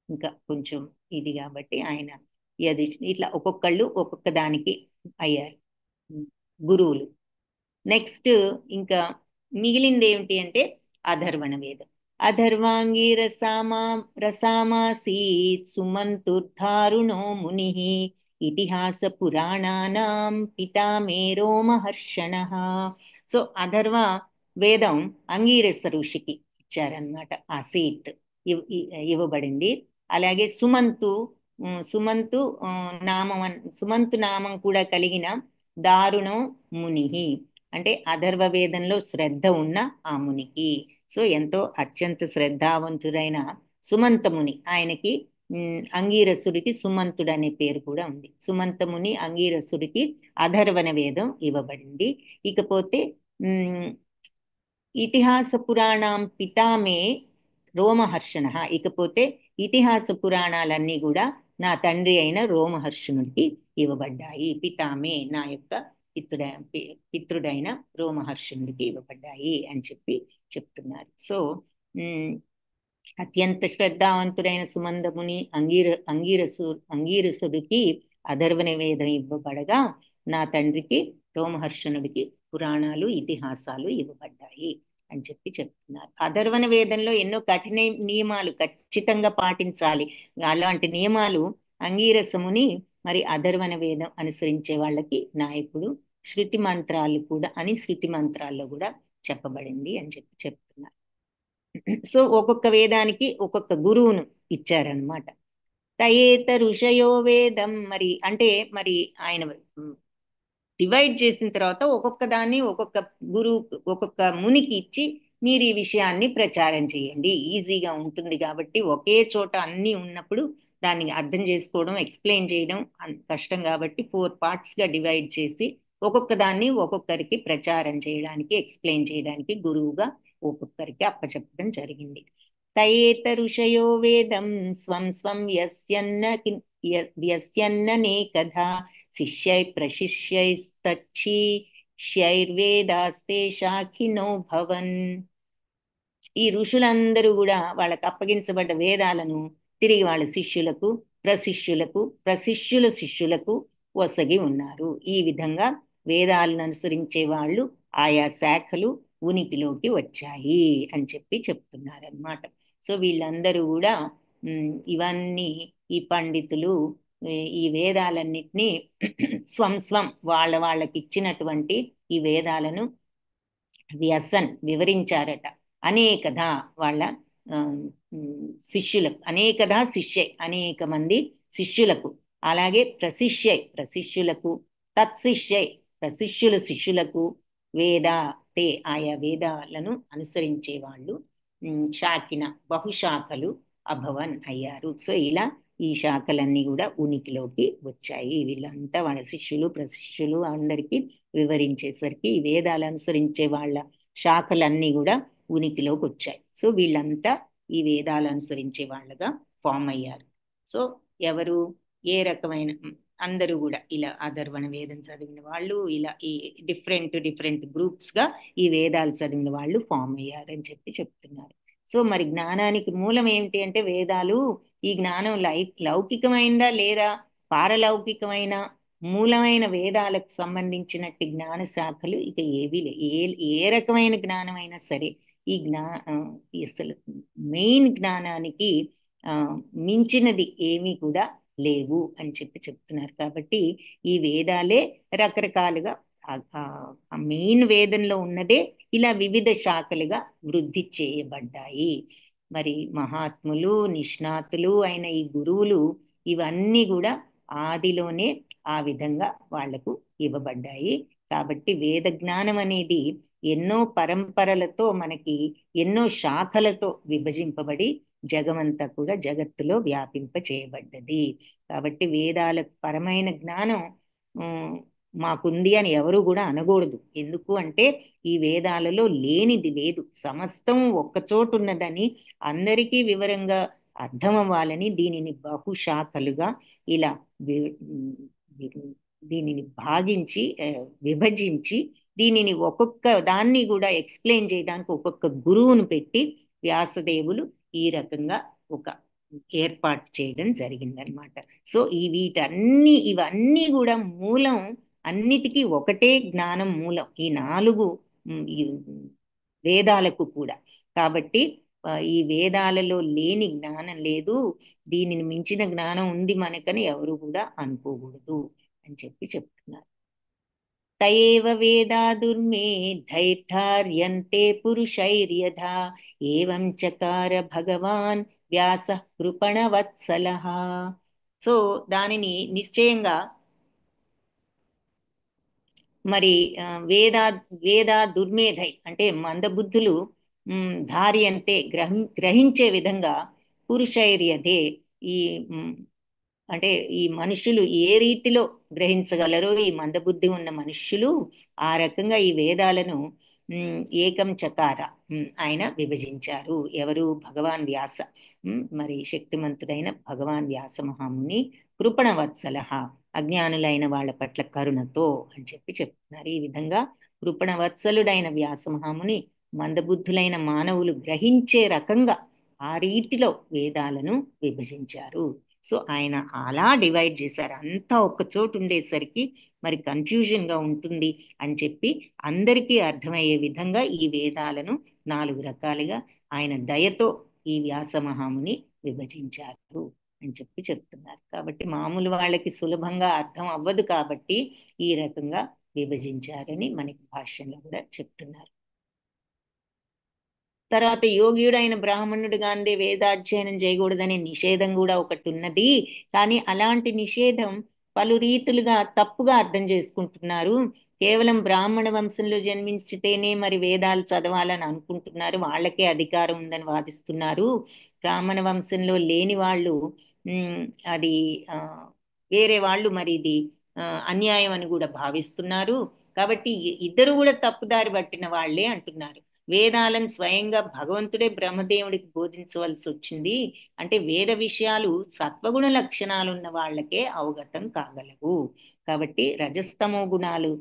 ఇంకా కొంచెం ఇది కాబట్టి ఆయన ఇట్లా ఒక్కొక్కళ్ళు ఒక్కొక్క దానికి అయ్యారు గురువులు. నెక్స్ట్ ఇంకా మిగిలింది ఏమిటి అంటే అధర్వణ వేదం. అధర్వాంగి రసామాసీత్ సుమంతుర్ధారుణో ముని ఇతిహాస పురాణానాం పితామేరో మహర్షణః. సో అధర్వ వేదం అంగీరస ఋషికి ఇచ్చారనమాట. ఆసీత్ ఇవ్వబడింది. అలాగే సుమంతు నామం కూడా కలిగిన దారుణో ముని, అంటే అధర్వ వేదంలో శ్రద్ధ ఉన్న ఆ మునికి. సో ఎంతో అత్యంత శ్రద్ధావంతుడైన సుమంతముని, ఆయనకి అంగీరసుడికి సుమంతుడు అనే పేరు కూడా ఉంది. సుమంతముని అంగీరసుడికి అధర్వణ వేదం ఇవ్వబడింది. ఇకపోతే ఇతిహాస పురాణం పితామే రోమహర్షణ. ఇకపోతే ఇతిహాస పురాణాలన్నీ కూడా నా తండ్రి అయిన రోమహర్షణుడికి ఇవ్వబడ్డాయి. పితామే, నా యొక్క పితృడైన రోమహర్షణుడికి ఇవ్వబడ్డాయి అని చెప్పి చెప్తున్నారు. సో అత్యంత శ్రద్ధావంతుడైన సుమందముని అంగీరసుడికి అధర్వణ వేదం ఇవ్వబడగా, నా తండ్రికి రోమహర్షణుడికి పురాణాలు ఇతిహాసాలు ఇవ్వబడ్డాయి అని చెప్పి చెప్తున్నారు. అధర్వణ వేదంలో ఎన్నో కఠిన నియమాలు ఖచ్చితంగా పాటించాలి. అలాంటి నియమాలు అంగీరసముని మరి అధర్వణ వేదం అనుసరించే వాళ్ళకి నాయకుడు. శృతి మంత్రాలు కూడా అని శృతి మంత్రాల్లో కూడా చెప్పబడింది అని చెప్పి చెప్తున్నారు. సో ఒక్కొక్క వేదానికి ఒక్కొక్క గురువును ఇచ్చారనమాట. తయేత ఋషయో వేదం, మరి అంటే మరి ఆయన డివైడ్ చేసిన తర్వాత ఒక్కొక్క దాన్ని ఒక్కొక్క గురువు ఒక్కొక్క మునికి ఇచ్చి మీరు ఈ విషయాన్ని ప్రచారం చేయండి, ఈజీగా ఉంటుంది కాబట్టి. ఒకే చోట అన్నీ ఉన్నప్పుడు దాన్ని అర్థం చేసుకోవడం, ఎక్స్ప్లెయిన్ చేయడం కష్టం కాబట్టి 4 పార్ట్స్గా డివైడ్ చేసి ఒక్కొక్క దాన్ని ఒక్కొక్కరికి ప్రచారం చేయడానికి, ఎక్స్ప్లెయిన్ చేయడానికి గురువుగా ఒక్కొక్కరికి అప్పచెప్పడం జరిగింది. తయేత ఋషయో వేదం స్వం స్వం వ్యస్యన్ననేకధా శిష్యై ప్రశిష్యైస్తచ్చిష్యైర్వేదాస్తే శాఖినో భవన్. ఈ ఋషులందరూ కూడా వాళ్ళకు అప్పగించబడ్డ వేదాలను తిరిగి వాళ్ళ శిష్యులకు, ప్రశిష్యుల శిష్యులకు వసగి ఉన్నారు. ఈ విధంగా వేదాలను అనుసరించే వాళ్ళు ఆయా శాఖలు ఉనికిలోకి వచ్చాయి అని చెప్తున్నారన్నమాట. సో వీళ్ళందరూ కూడా ఇవన్నీ ఈ పండితులు ఈ వేదాలన్నిటినీ స్వం వాళ్ళకి ఇచ్చినటువంటి ఈ వేదాలను వివరించారట. అనేకధా వాళ్ళ శిష్యులకు, అనేక మంది శిష్యులకు, అలాగే ప్రశిష్యులకు, ప్రశిష్యుల శిష్యులకు, తే ఆయా వేదాలను అనుసరించే వాళ్ళు శాఖిన బహుశాఖలు అభవన్ అయ్యారు. సో ఇలా ఈ శాఖలన్నీ కూడా ఉనికిలోకి వచ్చాయి. వీళ్ళంతా వాళ్ళ శిష్యులు ప్రశిష్యులు అందరికీ వివరించేసరికి ఈ వేదాలు అనుసరించే వాళ్ళ శాఖలన్నీ కూడా ఉనికిలోకి వచ్చాయి. సో వీళ్ళంతా ఈ వేదాలు అనుసరించే వాళ్ళగా ఫామ్ అయ్యారు. సో ఎవరు ఏ రకమైన అందరూ కూడా ఇలా అధర్వణ వేదం చదివిన వాళ్ళు ఇలా ఈ డిఫరెంట్ గ్రూప్స్ గా ఈ వేదాలు చదివిన వాళ్ళు ఫామ్ అయ్యారని చెప్తున్నారు. సో మరి జ్ఞానానికి మూలం ఏమిటి అంటే వేదాలు. ఈ జ్ఞానం లౌకికమైందా లేదా పారలౌకికమైన మూలమైన వేదాలకు సంబంధించినట్టు జ్ఞాన శాఖలు ఇక ఏవీ ఏ రకమైన జ్ఞానమైనా సరే ఈ అసలు మెయిన్ జ్ఞానానికి మించినది ఏమీ కూడా లేవు అని చెప్తున్నారు. కాబట్టి ఈ వేదాలే రకరకాలుగా మెయిన్ వేదంలో ఉన్నదే ఇలా వివిధ శాఖలుగా వృద్ధి చేయబడ్డాయి. మరి మహాత్ములు నిష్ణాతులు అయిన ఈ గురువులు ఇవన్నీ కూడా ఆదిలోనే ఆ విధంగా వాళ్లకు ఇవ్వబడ్డాయి. కాబట్టి వేద జ్ఞానం అనేది ఎన్నో పరంపరలతో మనకి ఎన్నో శాఖలతో విభజింపబడి జగమంతా కూడా జగత్తులో వ్యాపింప చేయబడ్డది. కాబట్టి వేదాలకు పరమైన జ్ఞానం మాకుంది అని ఎవరు కూడా అనకూడదు. ఎందుకు అంటే ఈ వేదాలలో లేనిది లేదు, సమస్తం ఒక్కచోటు ఉన్నదని అందరికీ వివరంగా అర్థం అవ్వాలని దీనిని బహుశాఖలుగా ఇలా దీనిని భాగించి విభజించి దీనిని ఒక్కొక్క దాన్ని కూడా ఎక్స్ప్లెయిన్ చేయడానికి ఒక్కొక్క గురువును పెట్టి వ్యాసదేవులు ఈ రకంగా ఒక ఏర్పాటు చేయడం జరిగిందనమాట. సో ఇవన్నీ కూడా మూలం, అన్నిటికీ ఒకటే జ్ఞానం మూలం ఈ 4 వేదాలకు కూడా. కాబట్టి ఈ వేదాలలో లేని జ్ఞానం లేదు, దీనిని మించిన జ్ఞానం ఉంది మనకని ఎవరు కూడా అనుకోకూడదు అని చెప్తున్నారు. తయేవ వేదా దుర్మే ధైర్ధార్యంతే పురుషైర్యథా ఏవం చకార భగవాన్ వ్యాస కృపణవత్సలః. సో దానిని నిశ్చయంగా మరి వేద దుర్మేధై అంటే మందబుద్ధులు ధార్యంతే గ్రహించే విధంగా పురుషైర్యథే అంటే ఈ మనుషులు ఏ రీతిలో గ్రహించగలరో ఈ మందబుద్ధి ఉన్న మనుష్యులు ఆ రకంగా ఈ వేదాలను ఏకం చకార ఆయన విభజించారు. ఎవరు? భగవాన్ వ్యాస. మరి శక్తిమంతుడైన భగవాన్ వ్యాస మహాముని కృపణవత్సలః అజ్ఞానులైన వాళ్ళ పట్ల కరుణతో అని చెప్తున్నారు. ఈ విధంగా కృపణవత్సలుడైన వ్యాస మహాముని మందబుద్ధులైన మానవులు గ్రహించే రకంగా ఆ రీతిలో వేదాలను విభజించారు. సో ఆయన అలా డివైడ్ చేశారు. అంతా ఒక్క చోటు ఉండేసరికి మరి కన్ఫ్యూజన్గా ఉంటుంది అని చెప్పి అందరికీ అర్థమయ్యే విధంగా ఈ వేదాలను 4 రకాలుగా ఆయన దయతో ఈ వ్యాస మహాముని విభజించారు అని చెప్తున్నారు. కాబట్టి మామూలు వాళ్ళకి సులభంగా అర్థం అవ్వదు కాబట్టి ఈ రకంగా విభజించారని మనకి భాష్యంలో కూడా చెప్తున్నారు. తర్వాత యోగ్యుడైన బ్రాహ్మణుడుగా అందే వేదాధ్యయనం చేయకూడదనే నిషేధం కూడా ఒకటి ఉన్నది. కానీ అలాంటి నిషేధం పలు రీతులుగా తప్పుగా అర్థం చేసుకుంటున్నారు. కేవలం బ్రాహ్మణ వంశంలో జన్మించితేనే మరి వేదాలు చదవాలని అనుకుంటున్నారు, వాళ్ళకే అధికారం ఉందని వాదిస్తున్నారు. బ్రాహ్మణ వంశంలో లేని వాళ్ళు అది వేరే వాళ్ళు మరి ఇది అన్యాయం అని కూడా భావిస్తున్నారు. కాబట్టి ఇద్దరు కూడా తప్పుదారి పట్టిన వాళ్ళే అంటున్నారు. వేదాలను స్వయంగా భగవంతుడే బ్రహ్మదేవుడికి బోధించవలసి వచ్చింది. అంటే వేద విషయాలు సత్వగుణ లక్షణాలు ఉన్న వాళ్ళకే అవగతం కాగలవు. కాబట్టి రజస్తమో గుణాలు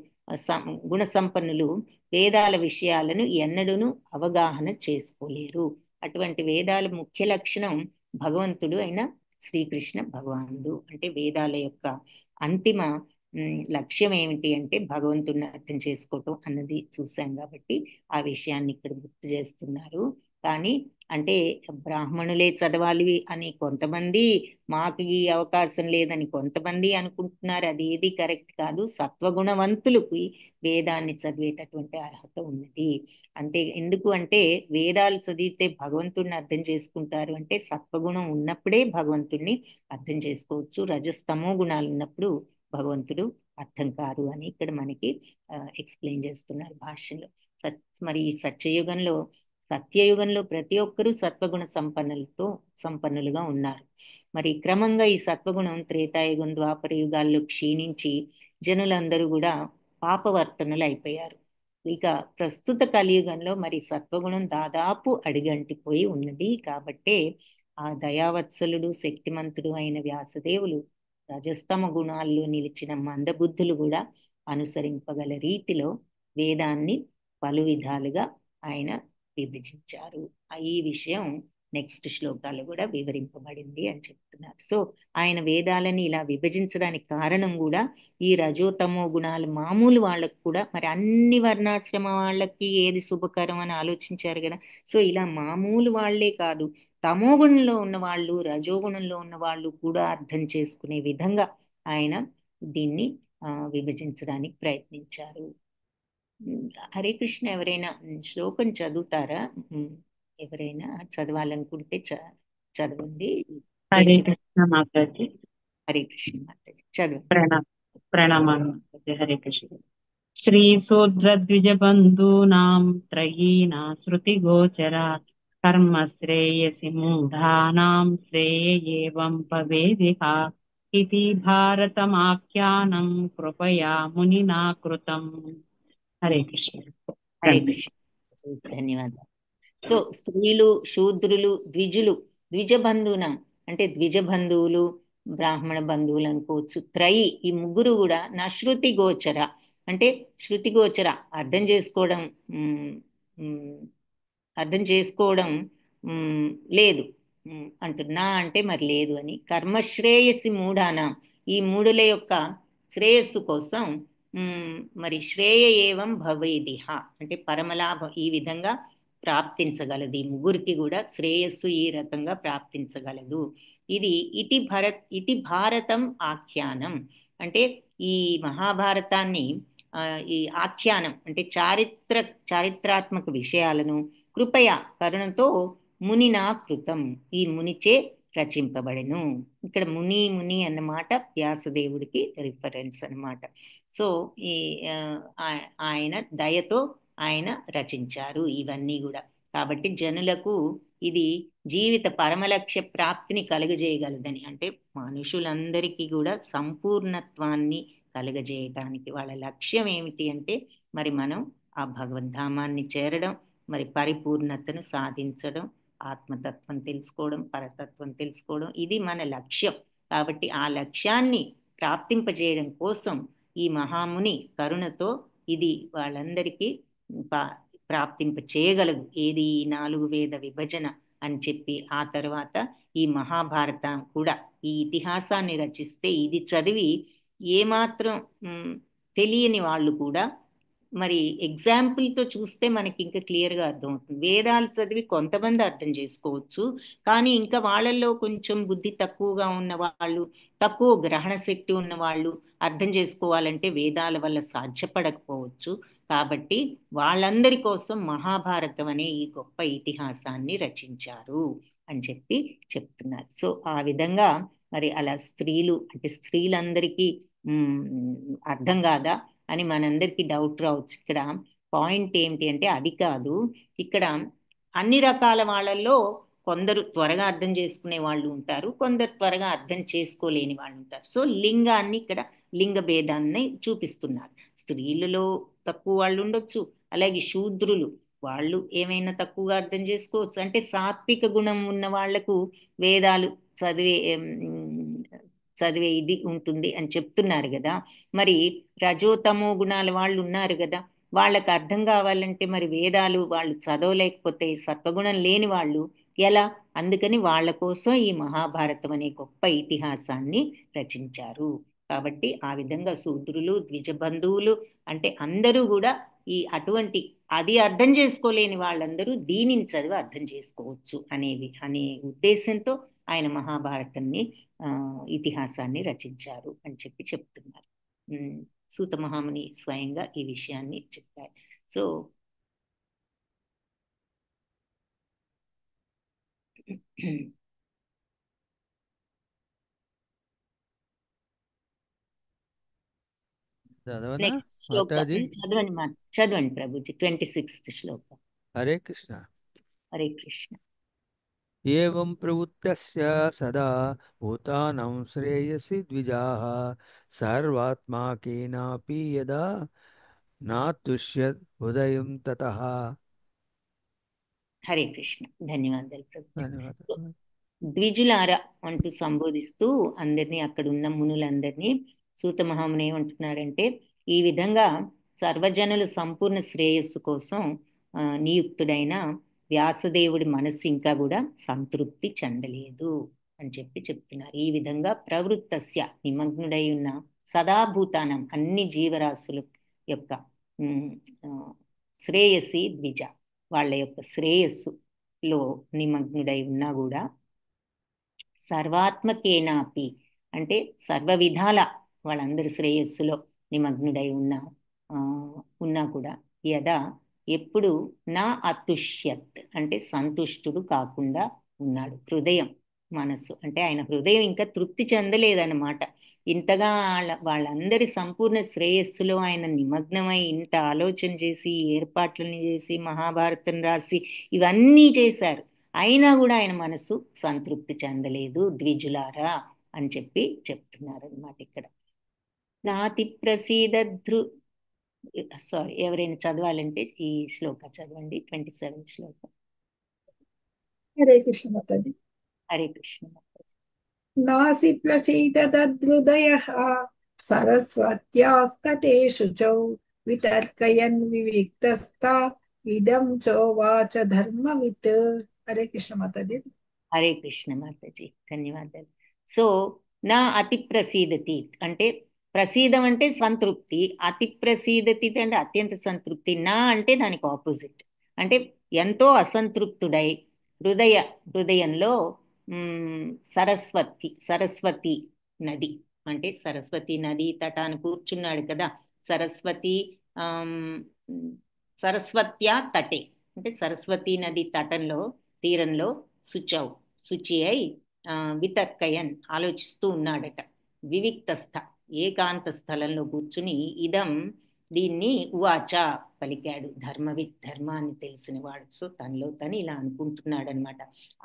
గుణ సంపన్నులు వేదాల విషయాలను ఎన్నడూను అవగాహన చేసుకోలేరు. అటువంటి వేదాల ముఖ్య లక్షణం భగవంతుడు అయిన శ్రీకృష్ణ భగవానుడు. అంటే వేదాల యొక్క అంతిమ లక్ష్యం ఏమిటి అంటే భగవంతుడిని అర్థం చేసుకోవటం అన్నది చూసాం. కాబట్టి ఆ విషయాన్ని ఇక్కడ గుర్తు చేస్తున్నారు. కానీ అంటే బ్రాహ్మణులే చదవాలి అని కొంతమంది, మాకు ఈ అవకాశం లేదని కొంతమంది అనుకుంటున్నారు. అది ఏది కరెక్ట్ కాదు. సత్వగుణవంతులకు వేదాన్ని చదివేటటువంటి అర్హత ఉన్నది. అంతే. ఎందుకు అంటే వేదాలు చదివితే భగవంతుడిని అర్థం చేసుకుంటారు అంటే సత్వగుణం ఉన్నప్పుడే భగవంతుడిని అర్థం చేసుకోవచ్చు. రజస్తమో గుణాలు ఉన్నప్పుడు భగవంతుడు అర్థం కారు అని ఇక్కడ మనకి ఎక్స్ప్లెయిన్ చేస్తున్నారు భాష్యంలో. మరి ఈ సత్యయుగంలో ప్రతి ఒక్కరూ సత్వగుణ సంపన్నులుగా ఉన్నారు. మరి క్రమంగా ఈ సత్వగుణం త్రేతాయుగం ద్వాపర యుగాల్లో క్షీణించి జనులందరూ కూడా పాపవర్తనులు అయిపోయారు. ఇక ప్రస్తుత కలియుగంలో మరి సత్వగుణం దాదాపు అడిగంటిపోయి ఉన్నది. కాబట్టే ఆ దయావత్సలుడు శక్తిమంతుడు అయిన వ్యాసదేవులు రజస్తమ గుణాల్లో నిలిచిన మందబుద్ధులు కూడా అనుసరింపగల రీతిలో వేదాన్ని పలు విధాలుగా ఆయన విభజించారు. ఈ విషయం నెక్స్ట్ శ్లోకాలు కూడా వివరింపబడింది అని చెప్తున్నారు. సో ఆయన వేదాలని ఇలా విభజించడానికి కారణం కూడా ఈ రజోతమో గుణాలు మామూలు వాళ్ళకు కూడా, మరి అన్ని వర్ణాశ్రమ వాళ్ళకి ఏది శుభకరం అని ఆలోచించారు కదా. సో ఇలా మామూలు వాళ్లే కాదు, తమో గుణంలో ఉన్న వాళ్ళు, రజోగుణంలో ఉన్న వాళ్ళు కూడా అర్థం చేసుకునే విధంగా ఆయన దీన్ని విభజించడానికి ప్రయత్నించారు. హరే కృష్ణ. ఎవరైనా శ్లోకం చదువుతారా? ఎవరైనా చదవాలనుకుంటే చదవండి. హరే కృష్ణ మాతాజీ. హరే కృష్ణ మాతాజీ చదవండి. ప్రణామాలు మాతాజీ. హరే కృష్ణ. శ్రీ శూద్ర ద్విజ బంధూనాం త్రయీనా శృతి గోచరా కర్మ శ్రేయసి మూఢానాం శ్రేయేవం భవేదిహ ఇతి భారతమాఖ్యానం కృపయా మునినా కృతం. హరే కృష్ణ. హరే కృష్ణ. ధన్యవాదాలు. సో స్త్రీలు, శూద్రులు, ద్విజ బంధువున అంటే ద్విజ బంధువులు, బ్రాహ్మణ బంధువులు అనుకోవచ్చు. త్రయి, ఈ ముగ్గురు కూడా నా శృతి గోచర అంటే శృతి గోచర అర్థం చేసుకోవడం లేదు అంటున్నా. అంటే మరి లేదు అని. కర్మశ్రేయసి మూఢానా, ఈ మూడుల యొక్క శ్రేయస్సు కోసం మరి శ్రేయ ఏవం భవేదిహ అంటే పరమలాభం ఈ విధంగా ప్రాప్తించగలదు. ఈ ముగ్గురికి కూడా శ్రేయస్సు ఈ రకంగా ప్రాప్తించగలదు. ఇది భారతం ఆఖ్యానం అంటే ఈ మహాభారతాన్ని ఈ ఆఖ్యానం అంటే చారిత్రాత్మక విషయాలను కృపయ కరుణతో మునినా కృతం, ఈ మునిచే రచింపబడెను. ఇక్కడ ముని అన్నమాట వ్యాసదేవుడికి రిఫరెన్స్ అన్నమాట. సో ఈ ఆయన దయతో ఆయన రచించారు ఇవన్నీ కూడా. కాబట్టి జనులకు ఇది జీవిత పరమలక్ష్య ప్రాప్తిని కలుగజేయగలదని, అంటే మనుషులందరికీ కూడా సంపూర్ణత్వాన్ని కలుగజేయటానికి వాళ్ళ లక్ష్యం ఏమిటి అంటే మరి మనం ఆ భగవద్ధామాన్ని చేరడం, మరి పరిపూర్ణతను సాధించడం, ఆత్మతత్వం తెలుసుకోవడం, పరతత్వం తెలుసుకోవడం, ఇది మన లక్ష్యం. కాబట్టి ఆ లక్ష్యాన్ని ప్రాప్తింపజేయడం కోసం ఈ మహాముని కరుణతో ఇది వాళ్ళందరికీ ప్రాప్తింప చేయగలదు. ఏది? 4 వేద విభజన అని చెప్పి ఆ తర్వాత ఈ మహాభారతం కూడా ఈ ఇతిహాసాన్ని రచిస్తే ఇది చదివి ఏమాత్రం తెలియని వాళ్ళు కూడా మరి ఎగ్జాంపుల్తో చూస్తే మనకి ఇంకా క్లియర్గా అర్థమవుతుంది. వేదాలు చదివి కొంతమంది అర్థం చేసుకోవచ్చు, కానీ ఇంకా వాళ్ళల్లో కొంచెం బుద్ధి తక్కువగా ఉన్న వాళ్ళు, తక్కువ గ్రహణ శక్తి ఉన్న వాళ్ళు అర్థం చేసుకోవాలంటే వేదాల వల్ల సాధ్యపడకపోవచ్చు. కాబట్టి వాళ్ళందరి కోసం మహాభారతం అనే ఈ గొప్ప ఇతిహాసాన్ని రచించారు అని చెప్తున్నారు. సో ఆ విధంగా మరి అలా స్త్రీలందరికీ అర్థం కాదా అని మనందరికీ డౌట్ రావచ్చు. ఇక్కడ పాయింట్ ఏమిటి అంటే అది కాదు. ఇక్కడ అన్ని రకాల వాళ్ళల్లో కొందరు త్వరగా అర్థం చేసుకునే వాళ్ళు ఉంటారు, కొందరు త్వరగా అర్థం చేసుకోలేని వాళ్ళు ఉంటారు. సో లింగాన్ని ఇక్కడ లింగ భేదాన్ని చూపిస్తున్నారు. స్త్రీలలో తక్కువ వాళ్ళు ఉండొచ్చు, అలాగే శూద్రులు వాళ్ళు ఏమైనా తక్కువగా అర్థం చేసుకోవచ్చు. అంటే సాత్విక గుణం ఉన్న వాళ్లకు వేదాలు చదివే ఇది ఉంటుంది అని చెప్తున్నారు కదా. మరి రజోతమో గుణాల వాళ్ళు ఉన్నారు కదా, వాళ్ళకి అర్థం కావాలంటే మరి వేదాలు వాళ్ళు చదవలేకపోతే, సత్వగుణం లేని వాళ్ళు ఎలా? అందుకని వాళ్ళ కోసం ఈ మహాభారతం అనే గొప్ప ఇతిహాసాన్ని రచించారు. కాబట్టి ఆ విధంగా శూద్రులు, ద్విజబంధువులు అంటే అందరూ కూడా ఈ అటువంటి అది అర్థం చేసుకోలేని వాళ్ళందరూ దీనిని చదివి అర్థం చేసుకోవచ్చు అనే ఉద్దేశంతో ఆయన మహాభారతాన్ని ఇతిహాసాన్ని రచించారు అని చెప్తున్నారు. సూత మహాముని స్వయంగా ఈ విషయాన్ని చెప్పారు. సో నెక్స్ట్ శ్లోక చదవండి ప్రభుజీ. 26th శ్లోకం. హరే కృష్ణ. హరే కృష్ణ. ఏవం ప్రవృత్తస్య సదా భూతానాం శ్రేయసి ద్విజాః సర్వాత్మా కేనాపి యదా నాతుష్యత్ ఉదయం తతః. హరే కృష్ణ. ధన్యవాదాలు ప్రభు. ధన్యవాదాలు. ద్విజులారా అంటూ సంబోధిస్తూ అందరినీ, అక్కడ ఉన్న మునులందరినీ సూత మహాముని ఏమంటున్నారంటే, ఈ విధంగా సర్వజనుల సంపూర్ణ శ్రేయస్సు కోసం నియుక్తుడైన వ్యాసదేవుడి మనస్సు ఇంకా కూడా సంతృప్తి చెందలేదు అని చెప్తున్నారు. ఈ విధంగా ప్రవృత్తస్య నిమగ్నుడై ఉన్న సదాభూతానం అన్ని జీవరాశుల యొక్క శ్రేయసి ద్విజ, వాళ్ళ యొక్క శ్రేయస్సులో నిమగ్నుడై ఉన్నా కూడా సర్వాత్మకేనాపి అంటే సర్వ విధాల వాళ్ళందరి శ్రేయస్సులో నిమగ్నుడై ఉన్నా కూడా యదా ఎప్పుడు నా అతుష్యత్ అంటే సంతుష్టుడు కాకుండా ఉన్నాడు. హృదయం, మనస్సు అంటే ఆయన హృదయం ఇంకా తృప్తి చెందలేదన్నమాట. ఇంతగా వాళ్ళందరి సంపూర్ణ శ్రేయస్సులో ఆయన నిమగ్నమై ఇంత ఆలోచన చేసి, ఏర్పాట్లని చేసి, మహాభారతం రాసి ఇవన్నీ చేశారు, అయినా కూడా ఆయన మనసు సంతృప్తి చెందలేదు ద్విజులారా అని చెప్తున్నారు అన్నమాట. ఇక్కడ నాతి ప్రసీద ఎవరైనా చదవాలంటే ఈ శ్లోక చదవండి. 27th శ్లోకం. హరే కృష్ణ మాతాజీ. హరే కృష్ణ మాతాజీ. నాసి ప్రసీదద్హృదయః సరస్వత్యాస్తటేషు చౌ వితర్కయన్ వివిక్తస్థా ఇదం చోవాచ ధర్మవిత్. హరే కృష్ణ మాతాజీ. హరే కృష్ణ మాతాజీ. ధన్యవాదాలు. సో నా అతి ప్రసీదతి అంటే ప్రసీదం అంటే సంతృప్తి, అతి ప్రసీదతి అంటే అత్యంత సంతృప్తి, నా అంటే దానికి ఆపోజిట్ అంటే ఎంతో అసంతృప్తుడై హృదయంలో సరస్వతి నది అంటే సరస్వతి నది తటాన్ని కూర్చున్నాడు కదా. సరస్వత్యా తటే అంటే సరస్వతి నది తీరంలో శుచి అయి వితర్కయన్ ఆలోచిస్తూ ఉన్నాడట. వివిక్తస్థ ఏకాంత స్థలంలో కూర్చుని దీన్ని ఉవాచ పలికాడు. ధర్మాన్ని తెలిసిన వాడు. సో తనలో తను ఇలా అనుకుంటున్నాడనమాట.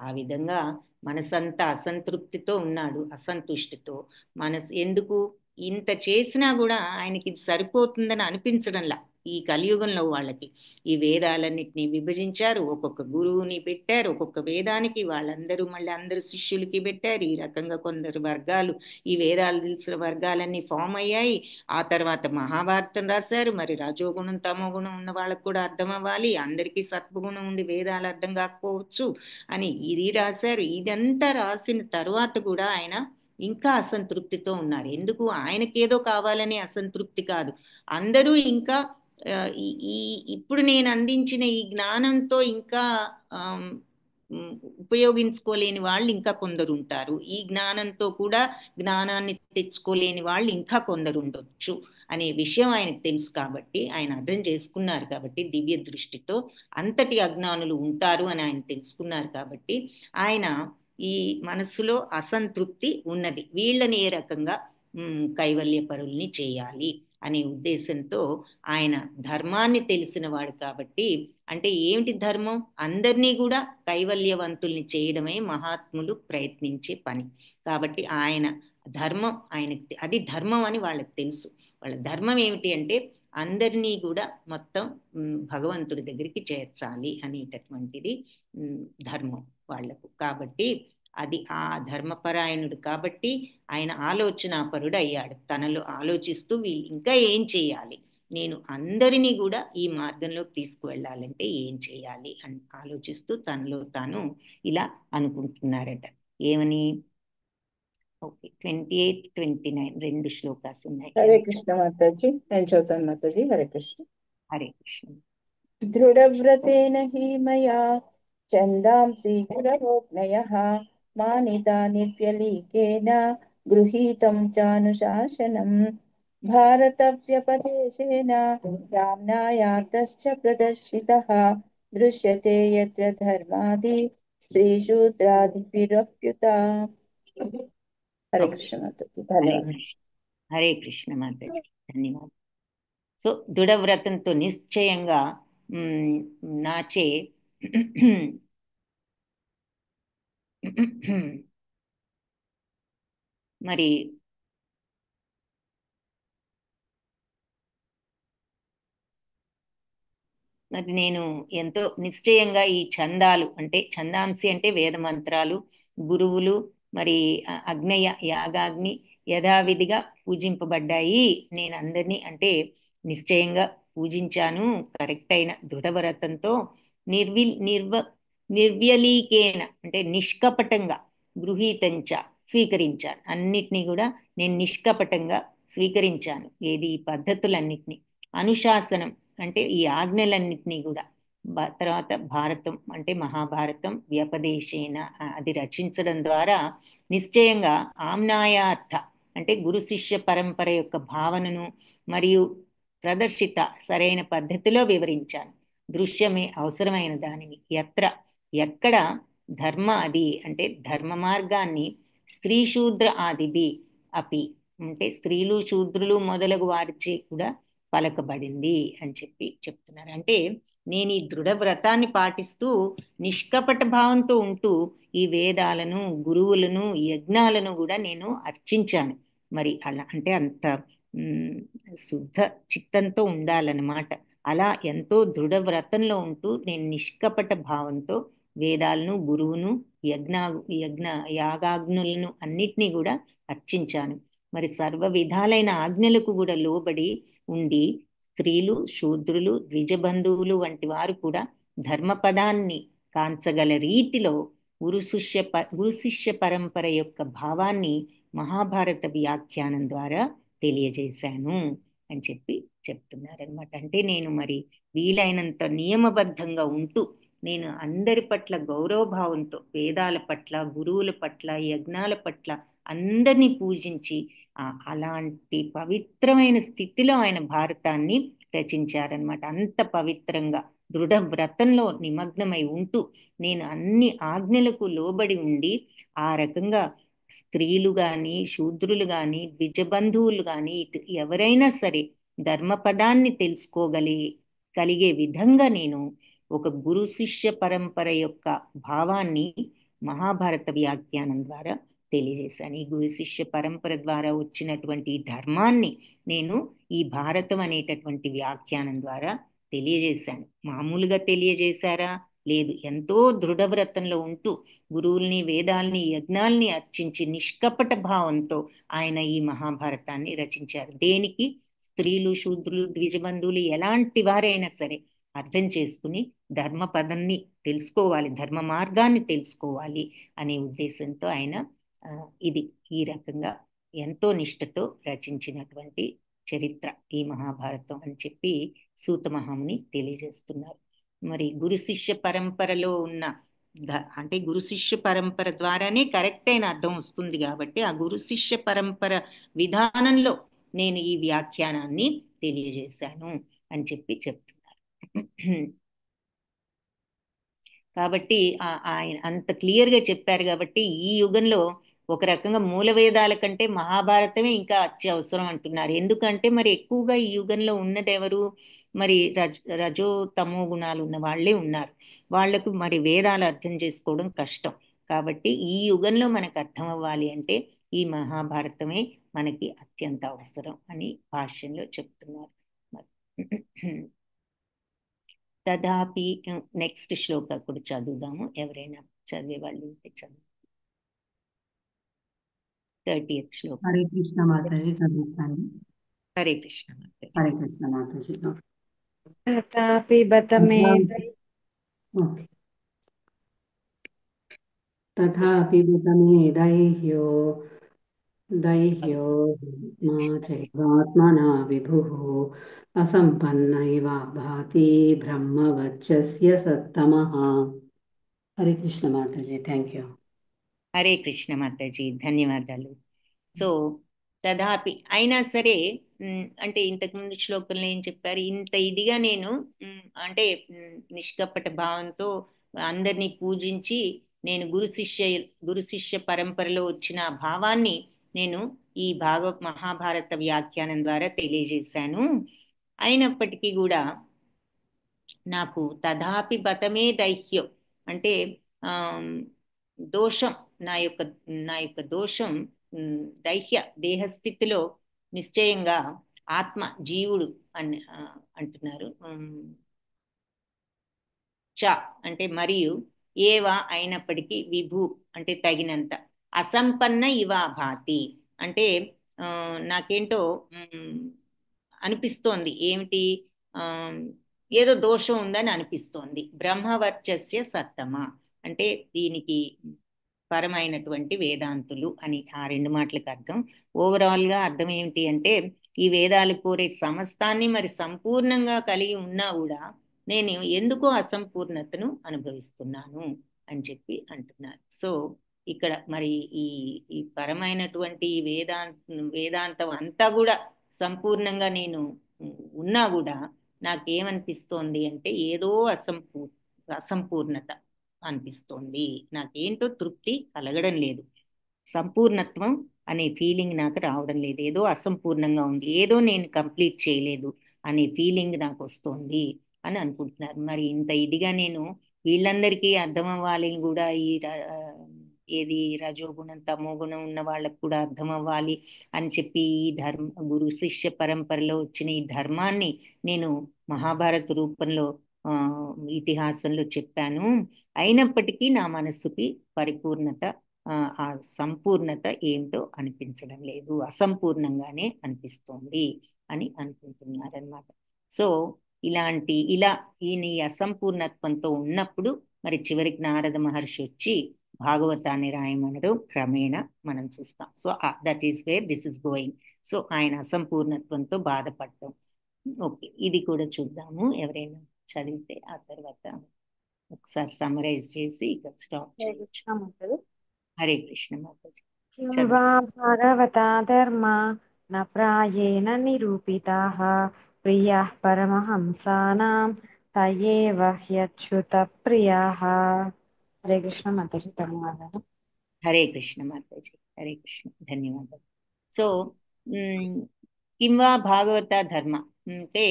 ఆ విధంగా మనసంతా అసంతృప్తితో ఉన్నాడు, అసంతుష్టితో. మనసు ఎందుకు ఇంత చేసినా కూడా ఆయనకి ఇది సరిపోతుందని అనిపించడంలా. ఈ కలియుగంలో వాళ్ళకి ఈ వేదాలన్నిటినీ విభజించారు, ఒక్కొక్క గురువుని పెట్టారు, ఒక్కొక్క వేదానికి వాళ్ళందరూ మళ్ళీ అందరు శిష్యులకి పెట్టారు. ఈ రకంగా కొందరు వర్గాలు, ఈ వేదాలు తెలిసిన వర్గాలన్నీ ఫామ్ అయ్యాయి. ఆ తర్వాత మహాభారతం రాశారు. మరి రజోగుణం తమో గుణం ఉన్న వాళ్ళకు కూడా అర్థం అవ్వాలి, అందరికీ సత్వగుణం ఉండి వేదాలు అర్థం కాకపోవచ్చు అని ఇది రాశారు. ఇదంతా రాసిన తర్వాత కూడా ఆయన ఇంకా అసంతృప్తితో ఉన్నారు. ఎందుకు? ఆయనకేదో కావాలనే అసంతృప్తి కాదు, అందరూ ఇంకా ఇప్పుడు నేను అందించిన ఈ జ్ఞానంతో ఇంకా ఉపయోగించుకోలేని వాళ్ళు ఇంకా కొందరు ఉంటారు, ఈ జ్ఞానంతో కూడా జ్ఞానాన్ని తెచ్చుకోలేని వాళ్ళు ఇంకా కొందరు ఉండొచ్చు అనే విషయం ఆయనకు తెలుసు. కాబట్టి ఆయన అర్థం చేసుకున్నారు. కాబట్టి దివ్య దృష్టితో అంతటి అజ్ఞానులు ఉంటారు అని ఆయన తెలుసుకున్నారు. కాబట్టి ఆయన ఈ మనస్సులో అసంతృప్తి ఉన్నది, వీళ్ళని ఏ రకంగా కైవల్య పరుల్ని చేయాలి అనే ఉద్దేశంతో ఆయన ధర్మాన్ని తెలిసిన వాడు. కాబట్టి అంటే ఏమిటి ధర్మం? అందరినీ కూడా కైవల్యవంతుల్ని చేయడమే మహాత్ములు ప్రయత్నించే పని. కాబట్టి ఆయన ధర్మం అది ధర్మం అని వాళ్ళకి తెలుసు. వాళ్ళ ధర్మం ఏమిటి అంటే అందరినీ కూడా మొత్తం భగవంతుడి దగ్గరికి చేర్చాలి అనేటటువంటిది ధర్మం వాళ్లకు. కాబట్టి అది ఆ ధర్మపరాయణుడు కాబట్టి ఆయన ఆలోచనాపరుడు అయ్యాడు. తనలో ఆలోచిస్తూ వీళ్ళు ఇంకా ఏం చేయాలి, నేను అందరినీ కూడా ఈ మార్గంలోకి తీసుకువెళ్ళాలంటే ఏం చేయాలి అని ఆలోచిస్తూ తనలో తాను ఇలా అనుకుంటున్నారట. ఏమని? ఓకే, 28, 29 రెండు శ్లోకాస్ ఉన్నాయి. హరే కృష్ణ మాతాజీ. నేను చదువుతాను మాతాజీ. హరే కృష్ణ. హరే కృష్ణ. దృఢవ్రతేన హి మయా ఛందాంసి గురవోజ్ఞయః మానితా నిర్వ్యలీకేన గృహీతం చానుశాసనం భారతవ్యపదేశేన రామ్నాయాతశ్చ ప్రదర్శితః దృశ్యతే యత్ర ధర్మాది స్త్రీశూద్రాదిభిరప్యుత. హరే కృష్ణ మాతాజీ. ధన్యవాదాలు. హరే కృష్ణ మాతాజీ, ధన్యవాదాలు. సో దృఢవ్రతంతో నిశ్చయంగా నాచే మరి నేను ఎంతో నిశ్చయంగా ఈ ఛందాలు అంటే ఛందాంసి అంటే వేద మంత్రాలు, గురువులు, మరి అగ్నయ యాగాగ్ని యథావిధిగా పూజింపబడ్డాయి. నేను అందరినీ అంటే నిశ్చయంగా పూజించాను కరెక్ట్ అయిన దృఢవ్రతంతో. నిర్వ్యలీకేన అంటే నిష్కపటంగా, గృహీతంచ స్వీకరించాను. అన్నిటినీ కూడా నేను నిష్కపటంగా స్వీకరించాను. ఏది? ఈ పద్ధతులన్నిటినీ. అనుశాసనం అంటే ఈ ఆజ్ఞలన్నిటినీ కూడా. తర్వాత భారతం అంటే మహాభారతం వ్యపదేశేన అది రచించడం ద్వారా నిశ్చయంగా ఆమ్నాయార్థ అంటే గురు శిష్య పరంపర యొక్క భావనను మరియు ప్రదర్శిత సరైన పద్ధతిలో వివరించాను. దృశ్యమే అవసరమైన దానిని ఎక్కడ ధర్మ అది అంటే ధర్మ మార్గాన్ని స్త్రీ శూద్ర ఆదిభి అపి అంటే స్త్రీలు శూద్రులు మొదలగు వారిచే కూడా పలకబడింది అని చెప్తున్నారు. అంటే నేను ఈ దృఢవ్రతాన్ని పాటిస్తూ నిష్కపట భావంతో ఉంటూ ఈ వేదాలను, గురువులను, యజ్ఞాలను కూడా నేను అర్చించాను. మరి అలా అంటే అంత శుద్ధ చిత్తంతో ఉండాలన్నమాట. అలా ఎంతో దృఢవ్రతంలో ఉంటూ నేను నిష్కపట భావంతో వేదాలను, గురువును, యాగాగ్నులను అన్నిటినీ కూడా అర్చించాను. మరి సర్వ విధాలైన ఆజ్ఞలకు కూడా లోబడి ఉండి స్త్రీలు, శూద్రులు, ద్విజబంధువులు వంటి వారు కూడా ధర్మపదాన్ని కాంచగల రీతిలో గురు శిష్య పరంపర యొక్క భావాన్ని మహాభారత వ్యాఖ్యానం ద్వారా తెలియజేశాను అని చెప్తున్నారనమాట. అంటే నేను మరి వీలైనంత నియమబద్ధంగా ఉంటూ నేను అందరి పట్ల గౌరవభావంతో వేదాల పట్ల, గురువుల పట్ల, యజ్ఞాల పట్ల అందరినీ పూజించి అలాంటి పవిత్రమైన స్థితిలో ఆయన భారతాన్ని రచించారనమాట. అంత పవిత్రంగా దృఢవ్రతంలో నిమగ్నమై ఉంటూ నేను అన్ని ఆజ్ఞలకు లోబడి ఉండి ఆ రకంగా స్త్రీలు గాని, శూద్రులు గాని, ద్విజబంధువులు గాని ఎవరైనా సరే ధర్మపదాన్ని తెలుసుకోగలిగే విధంగా నేను ఒక గురు శిష్య పరంపర యొక్క భావాన్ని మహాభారత వ్యాఖ్యానం ద్వారా తెలియజేశాను. ఈ గురు శిష్య పరంపర ద్వారా వచ్చినటువంటి ధర్మాన్ని నేను ఈ భారతం అనేటటువంటి వ్యాఖ్యానం ద్వారా తెలియజేశాను. మామూలుగా తెలియజేశారా? లేదు. ఎంతో దృఢవ్రతంలో ఉంటూ గురువుల్ని, వేదాల్ని, యజ్ఞాల్ని అర్చించి నిష్కపట భావంతో ఆయన ఈ మహాభారతాన్ని రచించారు. దేనికి? స్త్రీలు, శూద్రులు, ద్విజబంధువులు ఎలాంటి వారైనా సరే అర్థం చేసుకుని ధర్మపదాన్ని తెలుసుకోవాలి, ధర్మ మార్గాన్ని తెలుసుకోవాలి అనే ఉద్దేశంతో ఆయన ఈ రకంగా ఎంతో నిష్ఠతో రచించినటువంటి చరిత్ర ఈ మహాభారతం అని సూత మహాముని తెలియజేస్తున్నారు. మరి గురు శిష్య పరంపరలో ఉన్న అంటే గురు శిష్య పరంపర ద్వారానే కరెక్ట్ అయిన అర్థం వస్తుంది కాబట్టి ఆ గురు శిష్య పరంపర విధానంలో నేను ఈ వ్యాఖ్యానాన్ని తెలియజేశాను అని చెప్తున్నారు. కాబట్టి ఆయన అంత క్లియర్గా చెప్పారు కాబట్టి ఈ యుగంలో ఒక రకంగా మూల వేదాల కంటే మహాభారతమే ఇంకా అత్యవసరం అంటున్నారు. ఎందుకంటే మరి ఎక్కువగా ఈ యుగంలో ఉన్నది ఎవరు? మరి రజో తమో గుణాలు ఉన్న వాళ్ళే ఉన్నారు. వాళ్లకు మరి వేదాలు అర్థం చేసుకోవడం కష్టం. కాబట్టి ఈ యుగంలో మనకు అర్థం అవ్వాలి అంటే ఈ మహాభారతమే మనకి అత్యంత అవసరం అని భాష్యంలో చెప్తున్నారు. తదాపి నెక్స్ట్ శ్లోక కూడా చదువుదాము. ఎవరైనా చదివే వాళ్ళు ఉంటే చదువు. 30th శ్లోకం. హరే కృష్ణ మాతాజీ చదువుతాను. హరే కృష్ణ మాతాజీ. హరే కృష్ణ మాతాజీ. తథాపి బత మే ఓకే. తథాపి బత మే దైహ్యో మా చైవాత్మనా విభుః అసంపన్నైవ భాతి బ్రహ్మవచ్చస్య సత్తమః. హరే కృష్ణ మాతాజీ. Thank you. హరే కృష్ణ మాతాజీ, ధన్యవాదాలు. సో తదాపి అయినా సరే, అంటే ఇంతకుముందు శ్లోకంలో ఏం చెప్పారు, ఇంత ఇదిగా నేను అంటే నిష్కపట భావంతో అందరినీ పూజించి నేను గురు శిష్య పరంపరలో వచ్చిన ఆ భావాన్ని నేను ఈ మహాభారత వ్యాఖ్యానం ద్వారా తెలియజేశాను. అయినప్పటికీ కూడా నాకు తదాపి బతమే దైహ్యం అంటే దోషం, నా యొక్క దోషం దైహ్య దేహస్థితిలో నిశ్చయంగా ఆత్మ జీవుడు అని అంటున్నారు. చ అంటే మరియు, ఏవా అయినప్పటికీ, విభు అంటే తగినంత, అసంపన్న ఇవా భాతి అంటే నాకేంటో అనిపిస్తోంది. ఏమిటి, ఏదో దోషం ఉందని అనిపిస్తోంది. బ్రహ్మవర్చస్య సత్తమ అంటే దీనికి పరమైనటువంటి వేదాంతులు అని ఆ రెండు మాటలకు అర్థం. ఓవరాల్గా అర్థం ఏమిటి అంటే, ఈ వేదాలు కోరే సమస్తాన్ని మరి సంపూర్ణంగా కలిగి ఉన్నా కూడా నేను ఎందుకో అసంపూర్ణతను అనుభవిస్తున్నాను అని చెప్పి అంటున్నారు. సో ఇక్కడ మరి ఈ పరమైనటువంటి వేదాంతం అంతా కూడా సంపూర్ణంగా నేను ఉన్నా కూడా నాకేమనిపిస్తోంది అంటే ఏదో అసంపూర్ణత అనిపిస్తోంది. నాకేంటో తృప్తి కలగడం లేదు. సంపూర్ణత్వం అనే ఫీలింగ్ నాకు రావడం లేదు. ఏదో అసంపూర్ణంగా ఉంది, ఏదో నేను కంప్లీట్ చేయలేదు అనే ఫీలింగ్ నాకు వస్తుంది అని అనుకుంటున్నారు. మరి ఇంత ఇదిగా నేను వీళ్ళందరికీ అర్థం అవ్వాలి కూడా, ఏది రజోగుణం తమోగుణం ఉన్న వాళ్ళకు కూడా అర్థం అవ్వాలి అని చెప్పి ఈ గురు శిష్య పరంపరలో వచ్చిన ఈ ధర్మాన్ని నేను మహాభారత రూపంలో ఇతిహాసంలో చెప్పాను. అయినప్పటికీ నా మనస్సుకి పరిపూర్ణత, ఆ సంపూర్ణత ఏమిటో అనిపించడం లేదు, అసంపూర్ణంగానే అనిపిస్తోంది అని అనుకుంటున్నారనమాట. సో ఇలా ఈయన ఈ అసంపూర్ణత్వంతో ఉన్నప్పుడు మరి చివరికి నారద మహర్షి వచ్చి భాగవతాన్ని రాయమనడం క్రమేణా మనం చూస్తాం. So that is where this is going. So ఆయన అసంపూర్ణత్వంతో బాధపడటం. ఓకే, ఇది కూడా చూద్దాము. ఎవరైనా చదివితే ఆ తర్వాత ఒకసారి సమరైజ్ చేసి ఇక స్టాప్ చేయొచ్చు. హరే కృష్ణ మాతాజీ. భగవతా ధర్మ న ప్రాయేణ నిరూపితాః ప్రియాః పరమహంసానాం తయేవ హ్యచ్యుత ప్రియాః. హరే కృష్ణ మాతాజీ, ధన్యవాదాలు. హరే కృష్ణ మాతాజీ. హరే కృష్ణ, ధన్యవాదాలు. సో కింవా భాగవత ధర్మ అంటే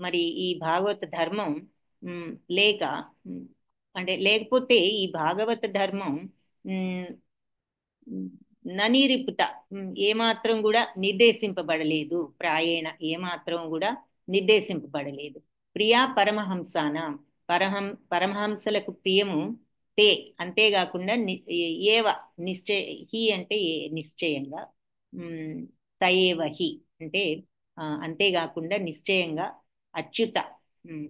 మరి ఈ భాగవత ధర్మం లేకపోతే ఈ భాగవత ధర్మం ననిరిపుత ఏమాత్రం కూడా నిర్దేశింపబడలేదు. ప్రాయేణ ఏమాత్రం కూడా నిర్దేశింపబడలేదు. ప్రియా పరమహంసాన పరమహంసలకు ప్రియము తే, అంతేకాకుండా ఏవ హి అంటే నిశ్చయంగా, తయేవ హి అంటే అంతేకాకుండా నిశ్చయంగా, అచ్యుత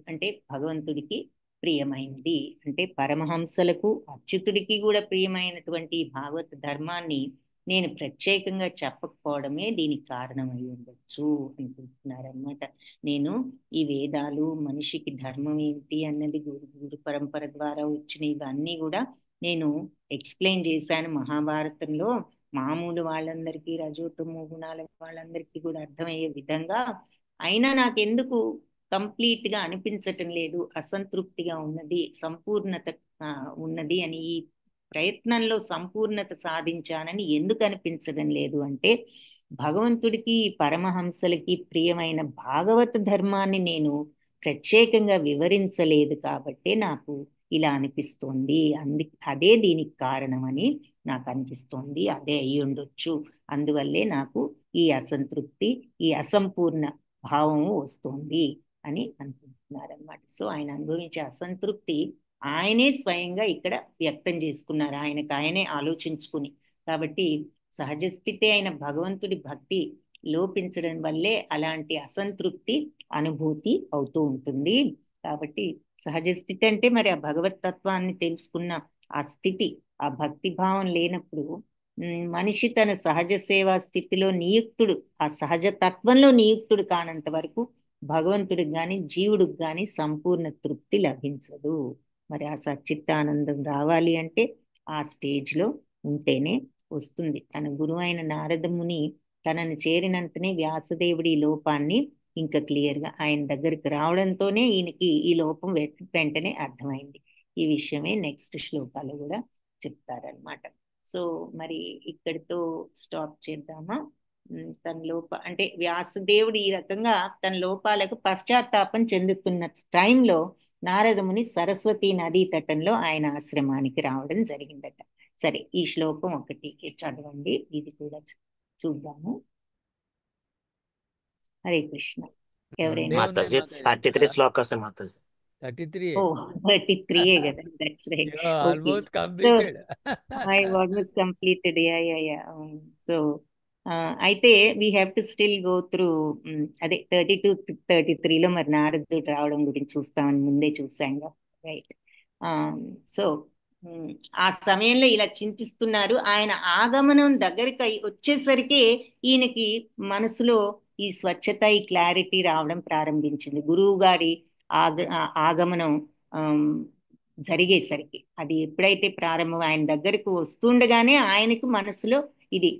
అంటే భగవంతుడికి ప్రియమైంది. అంటే పరమహంసలకు అచ్యుతుడికి కూడా ప్రియమైనటువంటి భాగవత ధర్మాన్ని నేను ప్రత్యేకంగా చెప్పకపోవడమే దీనికి కారణమై ఉండొచ్చు అనుకుంటున్నారనమాట. నేను ఈ వేదాలు మనిషికి ధర్మం ఏంటి అన్నది గురు పరంపర ద్వారా వచ్చిన ఇవన్నీ కూడా నేను ఎక్స్ప్లెయిన్ చేశాను మహాభారతంలో. మామూలు వాళ్ళందరికీ, రజోతమో గుణాల వాళ్ళందరికీ కూడా అర్థమయ్యే విధంగా. అయినా నాకెందుకు కంప్లీట్ గా అనిపించటం లేదు, అసంతృప్తిగా ఉన్నది, సంపూర్ణత ఉన్నది అని, ఈ ప్రయత్నంలో సంపూర్ణత సాధించానని ఎందుకు అనిపించడం లేదు అంటే, భగవంతుడికి పరమహంసలకి ప్రియమైన భాగవత ధర్మాన్ని నేను ప్రత్యేకంగా వివరించలేదు కాబట్టి నాకు ఇలా అనిపిస్తోంది. అదే దీనికి కారణమని నాకు అనిపిస్తోంది. అదే అయి ఉండొచ్చు. అందువల్లే నాకు ఈ అసంతృప్తి, ఈ అసంపూర్ణ భావము వస్తుంది అని అనుకుంటున్నారు అనమాట. సో ఆయన అనుభవించే అసంతృప్తి ఆయనే స్వయంగా ఇక్కడ వ్యక్తం చేసుకున్నారు, ఆయనే ఆలోచించుకుని. కాబట్టి సహజ స్థితి అయిన భగవంతుడి భక్తి లోపించడం వల్లే అలాంటి అసంతృప్తి అనుభూతి అవుతూ ఉంటుంది. కాబట్టి సహజ స్థితి అంటే మరి ఆ భగవత్ తత్వాన్ని తెలుసుకున్న ఆ స్థితి, ఆ భక్తి భావం లేనప్పుడు మనిషి తన సహజ సేవా స్థితిలో నియుక్తుడు, ఆ సహజ తత్వంలో నియుక్తుడు కానంత వరకు భగవంతుడికి గాని జీవుడికి గాని సంపూర్ణ తృప్తి లభించదు. మరి ఆ సచ్చిత్తానందం రావాలి అంటే ఆ స్టేజ్లో ఉంటేనే వస్తుంది. తన గురువు అయిన నారద ముని తనను చేరినంతనే వ్యాసదేవుడి ఈ లోపాన్ని ఇంకా క్లియర్గా ఆయన దగ్గరికి రావడంతోనే ఈయనకి ఈ లోపం వెంటనే అర్థమైంది. ఈ విషయమే నెక్స్ట్ శ్లోకాలు కూడా చెప్తారనమాట. సో మరి ఇక్కడితో స్టాప్ చేద్దామా? తన అంటే వ్యాసదేవుడు ఈ రకంగా తన లోపాలకు పశ్చాత్తాపం చెందుతున్న టైంలో నారదముని సరస్వతి నదీ తటంలో ఆయన ఆశ్రమానికి రావడం జరిగిందట. సరే, ఈ శ్లోకం ఒకటి చదవండి, ఇది కూడా చూద్దాము. హరే కృష్ణ. ఎవరైనా? 33 శ్లోకాస్ మాతాజీ. 33. ఓ 33 కదా. That's right. Almost completed. I almost completed. Yeah. So అయితే we have to still go through అదే 32-33లో మరి నారదుడు రావడం గురించి చూస్తామని ముందే చూసాంగా, రైట్? సో ఆ సమయంలో ఇలా చింతిస్తున్నారు. ఆయన ఆగమనం దగ్గరికి వచ్చేసరికి ఈయనకి మనసులో ఈ స్వచ్ఛత, ఈ క్లారిటీ రావడం ప్రారంభించింది. గురువు గారి ఆగమనం జరిగేసరికి, అది ఎప్పుడైతే ప్రారంభం ఆయన దగ్గరకు వస్తుండగానే ఆయనకు మనసులో ఇది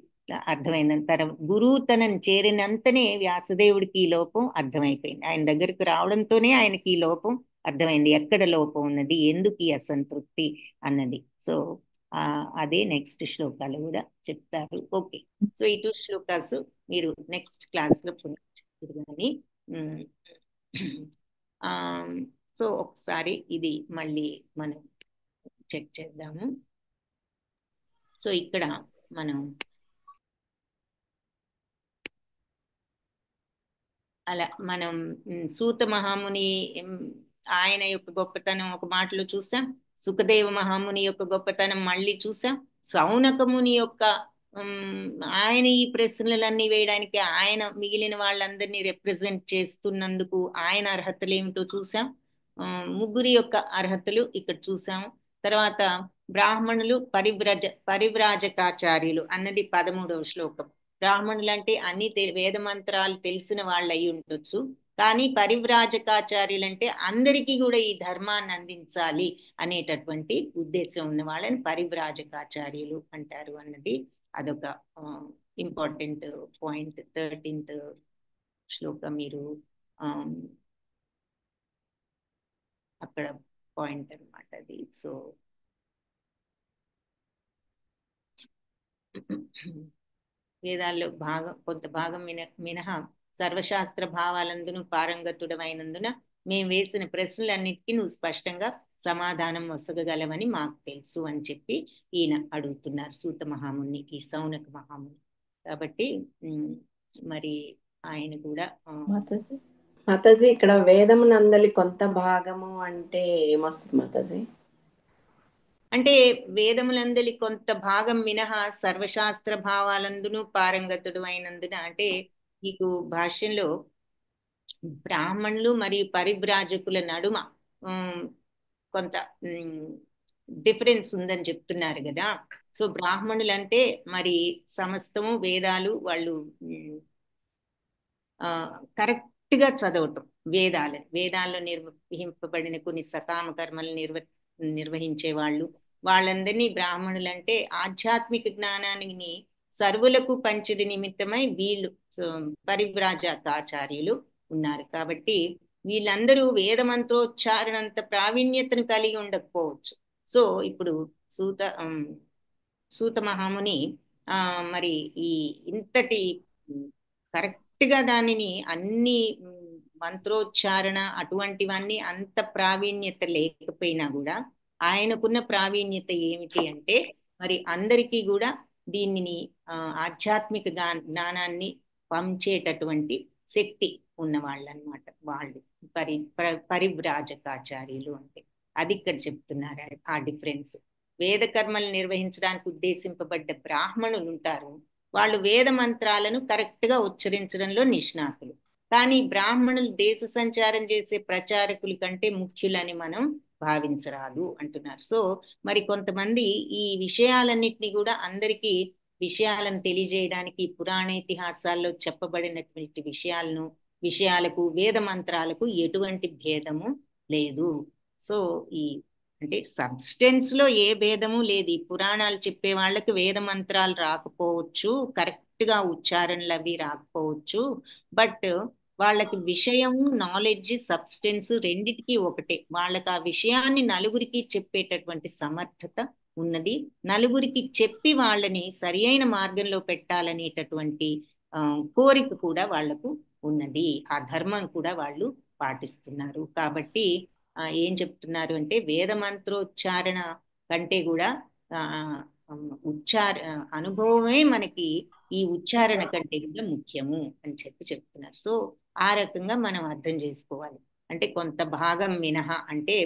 అర్థమైందని. గురువు తనని చేరినంతనే వ్యాసదేవుడికి ఈ లోపం అర్థమైపోయింది. ఆయన దగ్గరకు రావడంతోనే ఆయనకి ఈ లోపం అర్థమైంది, ఎక్కడ లోపం ఉన్నది, ఎందుకు ఈ అసంతృప్తి అన్నది. సో అదే నెక్స్ట్ శ్లోకాలు కూడా చెప్తారు. ఓకే, సో ఈ 2 శ్లోకాస్ మీరు నెక్స్ట్ క్లాస్లో చెప్తారు కానీ. సో ఒకసారి ఇది మళ్ళీ మనం చెక్ చేద్దాము. సో ఇక్కడ మనం సూత మహాముని ఆయన యొక్క గొప్పతనం ఒక మాటలో చూసాం, సుఖదేవ మహాముని యొక్క గొప్పతనం మళ్ళీ చూసాం, సౌనకముని యొక్క ఆయన ఈ ప్రశ్నలన్నీ వేయడానికి ఆయన మిగిలిన వాళ్ళందరినీ రిప్రజెంట్ చేస్తున్నందుకు ఆయన అర్హతలు ఏమిటో చూసాం. ముగ్గురి యొక్క అర్హతలు ఇక్కడ చూసాము. తర్వాత బ్రాహ్మణులు పరివ్రాజకాచార్యులు అన్నది 13వ శ్లోకం. బ్రాహ్మణులు అంటే అన్ని వేద మంత్రాలు తెలిసిన వాళ్ళు అయి ఉండొచ్చు, కానీ పరివ్రాజకాచార్యులు అంటే అందరికీ కూడా ఈ ధర్మాన్ని అందించాలి అనేటటువంటి ఉద్దేశం ఉన్న వాళ్ళని పరివ్రాజకాచార్యులు అంటారు అన్నది అదొక ఇంపార్టెంట్ పాయింట్. 13th శ్లోకం మీరు అక్కడ పాయింట్ అనమాట అది. సో వేదాల్లో కొంత భాగం మినహా సర్వశాస్త్ర భావాలందును పారంగతుడమైనందున మేము వేసిన ప్రశ్నలన్నిటికీ నువ్వు స్పష్టంగా సమాధానం వసగగలవని మాకు తెలుసు అని చెప్పి ఈయన అడుగుతున్నారు సూత మహాముని, ఈ సౌనక మహాముని. కాబట్టి మరి ఆయన కూడా మాతాజీ ఇక్కడ వేదము నందలి కొంత భాగము అంటే ఏమొస్తుంది మాతాజీ? అంటే వేదములందలి కొంత భాగం మినహా సర్వశాస్త్ర భావాలందును పారంగతుడు అయినందున, అంటే మీకు భాష్యంలో బ్రాహ్మణులు మరియు పరివ్రాజకుల నడుమ కొంత డిఫరెన్స్ ఉందని చెప్తున్నారు కదా. సో బ్రాహ్మణులు అంటే మరి సమస్తము వేదాలు వాళ్ళు కరెక్ట్ గా చదవటం, వేదాల్లో నిర్వహింపబడిన కొన్ని సకామ కర్మలు నిర్వహించే వాళ్ళందరినీ బ్రాహ్మణులు అంటే. ఆధ్యాత్మిక జ్ఞానాన్ని సర్వులకు పంచడి నిమిత్తమై వీళ్ళు పరివ్రాజకాచార్యులు ఉన్నారు. కాబట్టి వీళ్ళందరూ వేద మంత్రోచ్చారణంత ప్రావీణ్యతను కలిగి ఉండకపోవచ్చు. సో ఇప్పుడు సూత మహాముని మరి ఈ ఇంతటి కరెక్ట్ గా దానిని అన్ని మంత్రోచ్చారణ అటువంటివన్నీ అంత ప్రావీణ్యత లేకపోయినా కూడా ఆయనకున్న ప్రావీణ్యత ఏమిటి అంటే మరి అందరికీ కూడా దీనిని ఆధ్యాత్మిక జ్ఞానాన్ని పంచేటటువంటి శక్తి ఉన్న వాళ్ళు అనమాట. వాళ్ళు పరివ్రాజకాచార్యులు అంటే అది ఇక్కడ చెప్తున్నారు ఆ డిఫరెన్స్. వేద కర్మలు నిర్వహించడానికి ఉద్దేశింపబడ్డ బ్రాహ్మణులు ఉంటారు. వాళ్ళు వేద మంత్రాలను కరెక్ట్ గా ఉచ్చరించడంలో నిష్ణాతులు. కానీ బ్రాహ్మణులు దేశ సంచారం చేసే ప్రచారకుల కంటే ముఖ్యులని మనం భావించరాదు అంటున్నారు. సో మరి కొంతమంది ఈ విషయాలన్నిటినీ కూడా అందరికీ విషయాలను తెలియజేయడానికి పురాణ ఇతిహాసాల్లో చెప్పబడినటువంటి విషయాలకు వేద మంత్రాలకు ఎటువంటి భేదము లేదు. సో ఈ అంటే సబ్స్టెన్స్ లో ఏ భేదము లేదు. ఈ పురాణాలు చెప్పే వాళ్ళకి వేద మంత్రాలు రాకపోవచ్చు, కరెక్ట్ గా ఉచ్చారణలు అవి రాకపోవచ్చు, బట్ వాళ్ళకి విషయము నాలెడ్జ్ సబ్స్టెన్స్ రెండిటికి ఒకటే. వాళ్ళకి ఆ విషయాన్ని నలుగురికి చెప్పేటటువంటి సమర్థత ఉన్నది. నలుగురికి చెప్పి వాళ్ళని సరి అయిన మార్గంలో పెట్టాలనేటటువంటి కోరిక కూడా వాళ్లకు ఉన్నది. ఆ ధర్మం కూడా వాళ్ళు పాటిస్తున్నారు. కాబట్టి ఏం చెప్తున్నారు అంటే వేద మంత్రోచ్చారణ కంటే కూడా అనుభవమే మనకి ఈ ఉచ్చారణ కంటే కూడా ముఖ్యము అని చెప్తున్నారు. సో ఆ రకంగా మనం అర్థం చేసుకోవాలి. అంటే కొంత భాగం మినహా, అంటే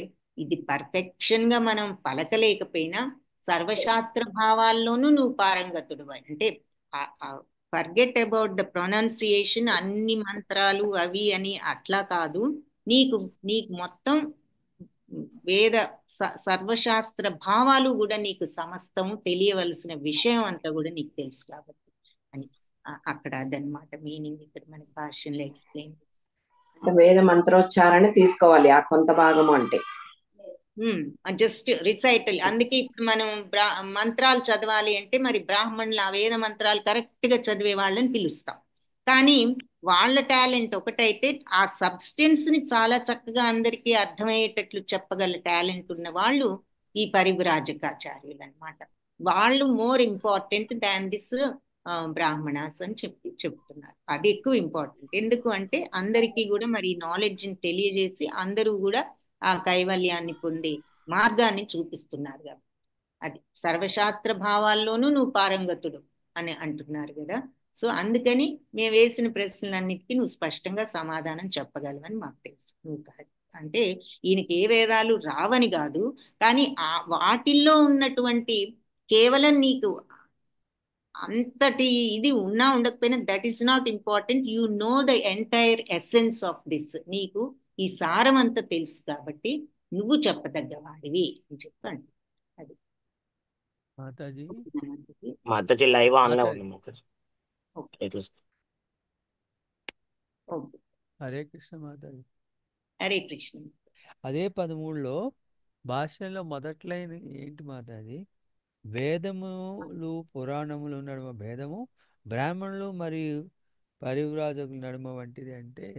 ఇది పర్ఫెక్షన్ గా మనం పలకలేకపోయినా సర్వశాస్త్ర భావాల్లోనూ నువ్వు పారంగతుడు. అంటే ఫర్గెట్ అబౌట్ ద ప్రొనౌన్సియేషన్, అన్ని మంత్రాలు అవి అని అట్లా కాదు, నీకు మొత్తం వేద సర్వశాస్త్ర భావాలు కూడా నీకు సమస్తము తెలియవలసిన విషయం అంతా కూడా నీకు తెలుసు కాబట్టి అని అక్కడ అదనమాట మీనింగ్. ఇక్కడ మన భాషలో ఎక్స్ప్లెయిన్ వేద మంత్రోచ్చారణ తీసుకోవాలి ఆ కొంత భాగము అంటే జస్ట్ రిసైటల్. అందుకే ఇప్పుడు మనం మంత్రాలు చదవాలి అంటే మరి బ్రాహ్మణులు ఆ వేద మంత్రాలు కరెక్ట్ గా చదివే వాళ్ళని పిలుస్తాం. కానీ వాళ్ళ టాలెంట్ ఒకటైతే ఆ సబ్స్టెన్స్ ని చాలా చక్కగా అందరికీ అర్థమయ్యేటట్లు చెప్పగల టాలెంట్ ఉన్న వాళ్ళు ఈ పరివ్రాజకాచార్యులు అనమాట. వాళ్ళు more important than this Brahmanas అని చెప్తున్నారు. అది ఎక్కువ ఇంపార్టెంట్. ఎందుకు అంటే అందరికీ కూడా మరి నాలెడ్జ్ని తెలియజేసి అందరూ కూడా ఆ కైవల్యాన్ని పొందే మార్గాన్ని చూపిస్తున్నారు కదా. అది సర్వశాస్త్ర భావాల్లోనూ నువ్వు పారంగతుడు అని అంటున్నారు కదా. సో అందుకని మేము వేసిన ప్రశ్నలన్నిటికీ నువ్వు స్పష్టంగా సమాధానం చెప్పగలవని మాకు తెలుసు. నువ్వు అంటే ఈయనకి ఏ వేదాలు రావని కాదు, కానీ వాటిల్లో ఉన్నటువంటి కేవలం నీకు అంతటి ఇది ఉన్నా ఉండకపోయినా that is not important. You know the entire essence of this. నీకు ఈ సారం అంతా తెలుసు కాబట్టి నువ్వు చెప్పదగ్గవాడివి అని చెప్పండి. అది మాతాజీ లైవ్ ఆన్లో ఉంది మాతాజీ. హరే కృష్ణ మాతాజీ. హరే కృష్ణ. అదే 13లో భాషలో మొదట్లైన ఏంటి మాతాజీ? వేదములు పురాణములు నడుమ భేదము, బ్రాహ్మణులు మరియు పరివ్రాజకుల నడుమ వంటిది అంటే